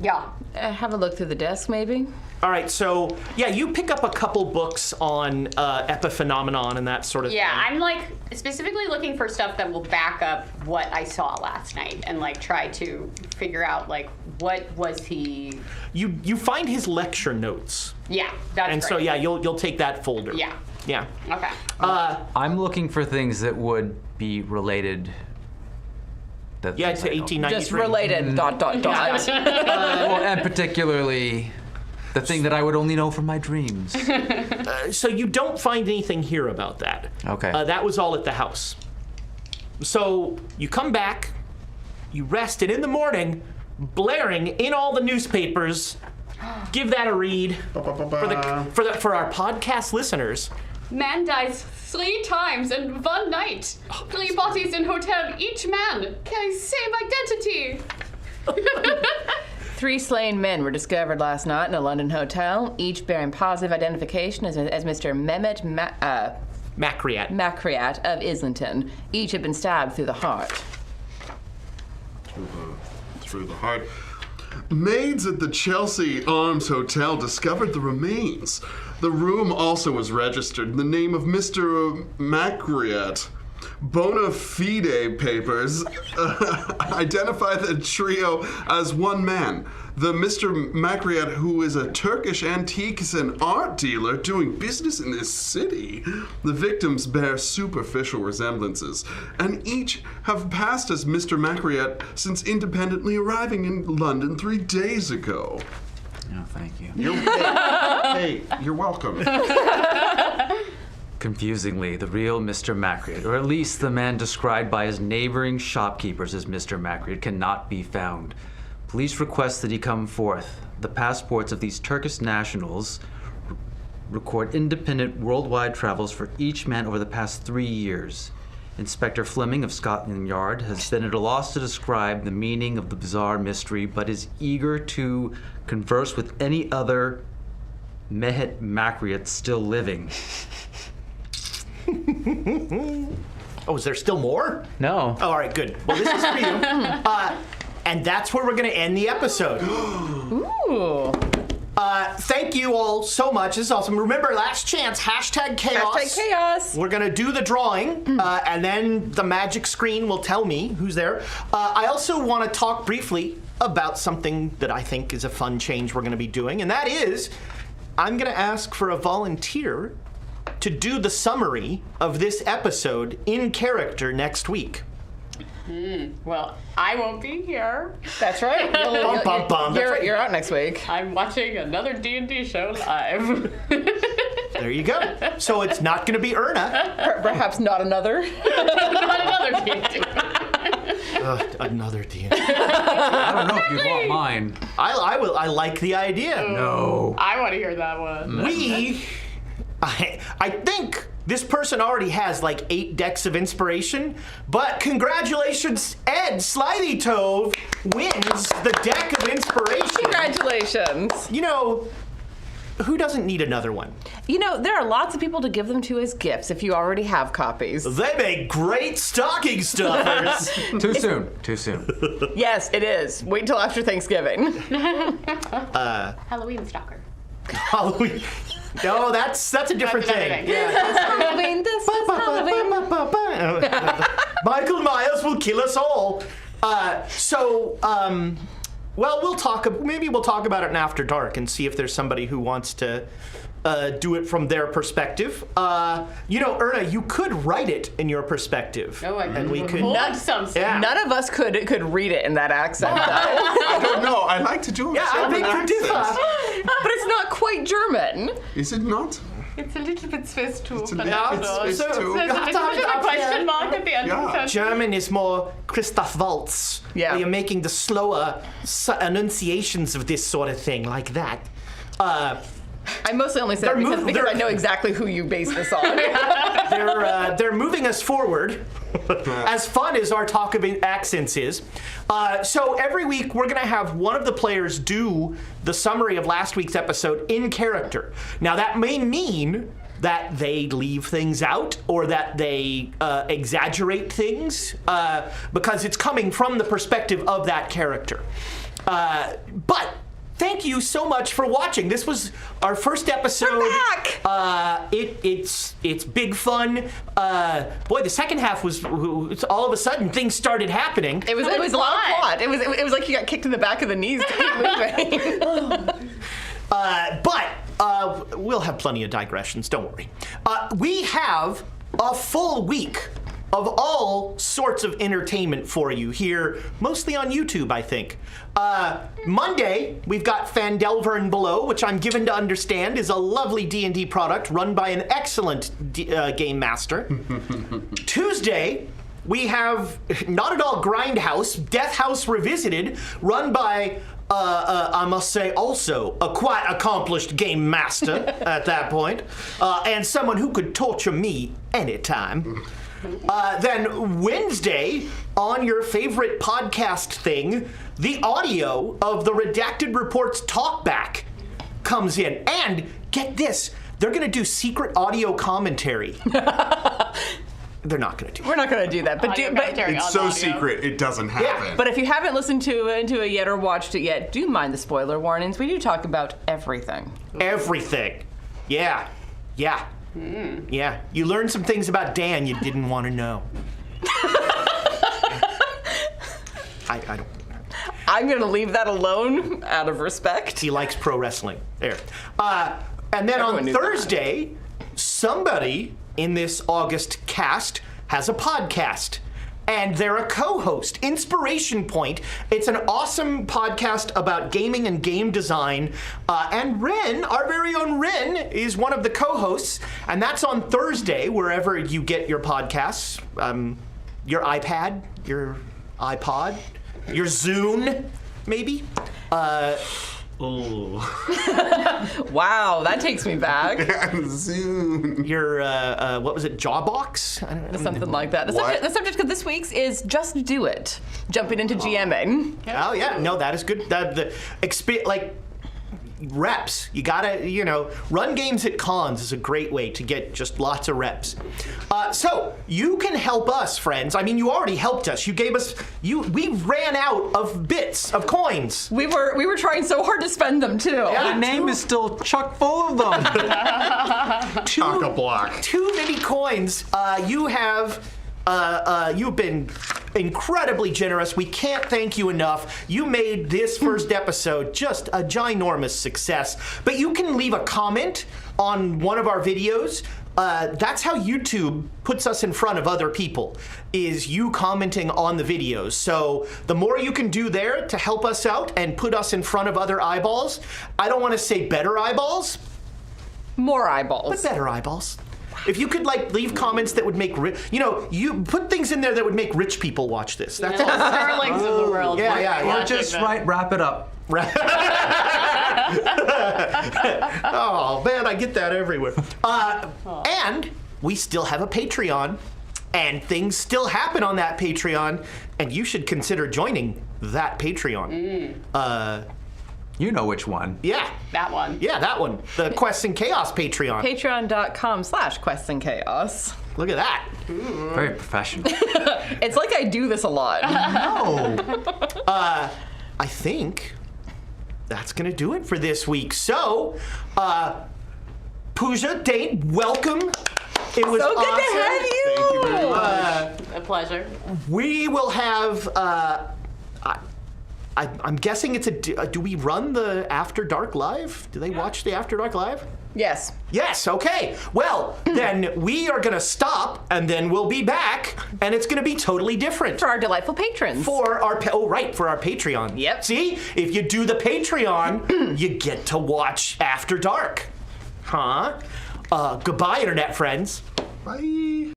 E: Yeah.
C: Have a look through the desk, maybe.
A: All right, so yeah, you pick up a couple books on epiphenomenon and that sort of
E: Yeah,
A: thing.
E: I'm like specifically looking for stuff that will back up what I saw last night and like try to figure out like what was he.
A: You find his lecture notes,
E: Yeah, that's
A: and
E: great.
A: so yeah, you'll take that folder.
E: Yeah.
A: Yeah.
E: Okay.
B: I'm looking for things that would be related.
A: Yeah, to 1893.
C: Just related. ...
B: Well, and particularly the thing that I would only know from my dreams.
A: So you don't find anything here about that.
B: Okay.
A: That was all at the house. So you come back, you rest, and in the morning, blaring in all the newspapers, give that a read for our podcast listeners.
E: Man dies 3 times in one night. 3 bodies in hotel. Each man carries same identity.
C: 3 slain men were discovered last night in a London hotel, each bearing positive identification as Mr. Mehmet
A: Macriat.
C: Macriat of Islington. Each had been stabbed through the heart.
D: through the heart. Maids at the Chelsea Arms Hotel discovered the remains. The room also was registered in the name of Mr. Macriat. Bona fide papers identify the trio as one man. The Mr. Macriat, who is a Turkish antiques and art dealer doing business in this city. The victims bear superficial resemblances, and each have passed as Mr. Macriat since independently arriving in London 3 days ago.
B: Oh, thank you.
D: Hey, you're welcome.
B: Confusingly, the real Mr. Macriat, or at least the man described by his neighboring shopkeepers as Mr. Macriat, cannot be found. Police request that he come forth. The passports of these Turkish nationals record independent worldwide travels for each man over the past 3 years. Inspector Fleming of Scotland Yard has been at a loss to describe the meaning of the bizarre mystery, but is eager to converse with any other Mehet Macriat still living.
A: Oh, is there still more?
B: No.
A: Oh, all right, good. Well, this is for you. And that's where we're going to end the episode.
C: Ooh.
A: Thank you all so much. This is awesome. Remember, last chance, #chaos.
C: #chaos.
A: We're going to do the drawing, and then the magic screen will tell me who's there. I also want to talk briefly about something that I think is a fun change we're going to be doing, and that is I'm going to ask for a volunteer to do the summary of this episode in character next week.
E: Well, I won't be here.
C: That's right.
A: Bum, bum, bum. That's right.
C: You're out next week.
E: I'm watching another D&D show live.
A: There you go. So it's not going to be Erna.
C: Perhaps not another.
E: Not another D&D.
A: Another DM.
B: I don't know if you'd want mine.
A: I will. I like the idea.
B: No.
E: I want to hear that one.
A: I think this person already has like 8 decks of inspiration, but congratulations, Ed Slithy Tove wins the deck of inspiration.
C: Congratulations.
A: You know, who doesn't need another one?
C: You know, there are lots of people to give them to as gifts if you already have copies.
A: They make great stocking stuffers.
B: Too soon. Too soon.
C: Yes, it is. Wait until after Thanksgiving.
E: Halloween stalker.
A: Halloween. No, that's a different thing.
C: Halloween, this is Halloween.
A: Michael Myers will kill us all. Well, we'll talk. Maybe we'll talk about it in After Dark and see if there's somebody who wants to do it from their perspective. You know, Erna, you could write it in your perspective.
E: Oh, I
A: and we could.
E: something.
A: Yeah.
C: None of us could read it in that accent, though.
D: I don't know. I like to do a
A: Yeah, I
D: German
A: think
D: accent.
C: But it's not quite German.
D: Is it not?
E: It's a little bit Swiss too.
D: It's a
E: but
D: little bit
E: not
D: Swiss
E: so.
D: too.
E: There's a little bit of a question mark at the end of the sentence.
A: German is more Christoph Waltz.
C: Yeah.
A: Where you're making the slower enunciations of this sort of thing, like that.
C: I mostly only said it because I know exactly who you base this on.
A: They're moving us forward. As fun as our talk of accents is. So every week we're going to have one of the players do the summary of last week's episode in character. Now that may mean that they leave things out or that they exaggerate things because it's coming from the perspective of that character. But thank you so much for watching. This was our first episode.
C: We're back!
A: It's big fun. Boy, the second half was all of a sudden things started happening.
C: It was a long plot. It was like you got kicked in the back of the knees to keep moving.
A: But we'll have plenty of digressions. Don't worry. We have a full week of all sorts of entertainment for you here, mostly on YouTube, I think. Monday, we've got Fandelver and Below, which I'm given to understand is a lovely D&D product run by an excellent game master. Tuesday, we have Not At All Grindhouse, Death House Revisited, run by I must say also a quite accomplished game master at that point, and someone who could torture me anytime. Then Wednesday, on your favorite podcast thing, the audio of the Redacted Reports Talkback comes in. And get this, they're going to do secret audio commentary. They're not going to do
C: We're not going to do that. But
E: Audio
C: but
E: commentary
D: It's
E: on
D: so
E: audio.
D: secret, it doesn't happen.
C: but if you haven't listened to it yet or watched it yet, do mind the spoiler warnings. We do talk about everything.
A: everything. Yeah. Yeah. Yeah. You learned some things about Dan you didn't want to know. I don't.
C: I'm going to leave that alone out of respect.
A: He likes pro wrestling. There. And then
C: Everyone
A: on
C: knew that.
A: Thursday, somebody in this August cast has a podcast. And they're a co-host, Inspiration Point. It's an awesome podcast about gaming and game design. And Ren, our very own Ren, is one of the co-hosts. And that's on Thursday, wherever you get your podcasts. Your iPad, your iPod, your Zune, maybe.
C: Wow, that takes me back.
D: Zoom.
A: Your, what was it, Jawbox? I don't know.
C: Something like that.
D: What?
C: The subject of this week's is Just Do It. Jumping into GMing.
A: Oh yeah, no, that is good. Like reps. You gotta, run games at cons is a great way to get just lots of reps. So you can help us, friends. I mean, you already helped us. You gave us. We ran out of bits of coins.
C: We were trying so hard to spend them too.
B: My name is still chock full of them.
D: Chock-a-block.
A: Too many coins. You have. You've been incredibly generous. We can't thank you enough. You made this first episode just a ginormous success. But you can leave a comment on one of our videos. That's how YouTube puts us in front of other people, is you commenting on the videos. So the more you can do there to help us out and put us in front of other eyeballs, I don't want to say better eyeballs,
C: More eyeballs.
A: but better eyeballs. If you could leave comments that would make, you put things in there that would make rich people watch this. That's all.
E: Starlings of the world.
A: Yeah.
B: Or just wrap it up.
A: Oh man, I get that everywhere. And we still have a Patreon, and things still happen on that Patreon, and you should consider joining that Patreon.
B: You know which one.
A: Yeah,
E: That one.
A: that one, the Quests and Chaos Patreon.
C: Patreon.com/questsandchaos.
A: Look at that.
B: Very professional.
C: It's like I do this a lot.
A: No. I think that's gonna do it for this week. So, Pooja, Dane, welcome. It was
C: So good
A: awesome.
C: to have you.
D: Thank you very much.
E: A pleasure.
A: We will have. I'm guessing it's do we run the After Dark live? Do they watch the After Dark live?
C: Yes.
A: Yes, okay. Well, then we are going to stop, and then we'll be back, and it's going to be totally different.
C: For our delightful patrons.
A: For our Patreon.
C: Yep.
A: See, if you do the Patreon, you get to watch After Dark. Huh? Goodbye, internet friends.
D: Bye.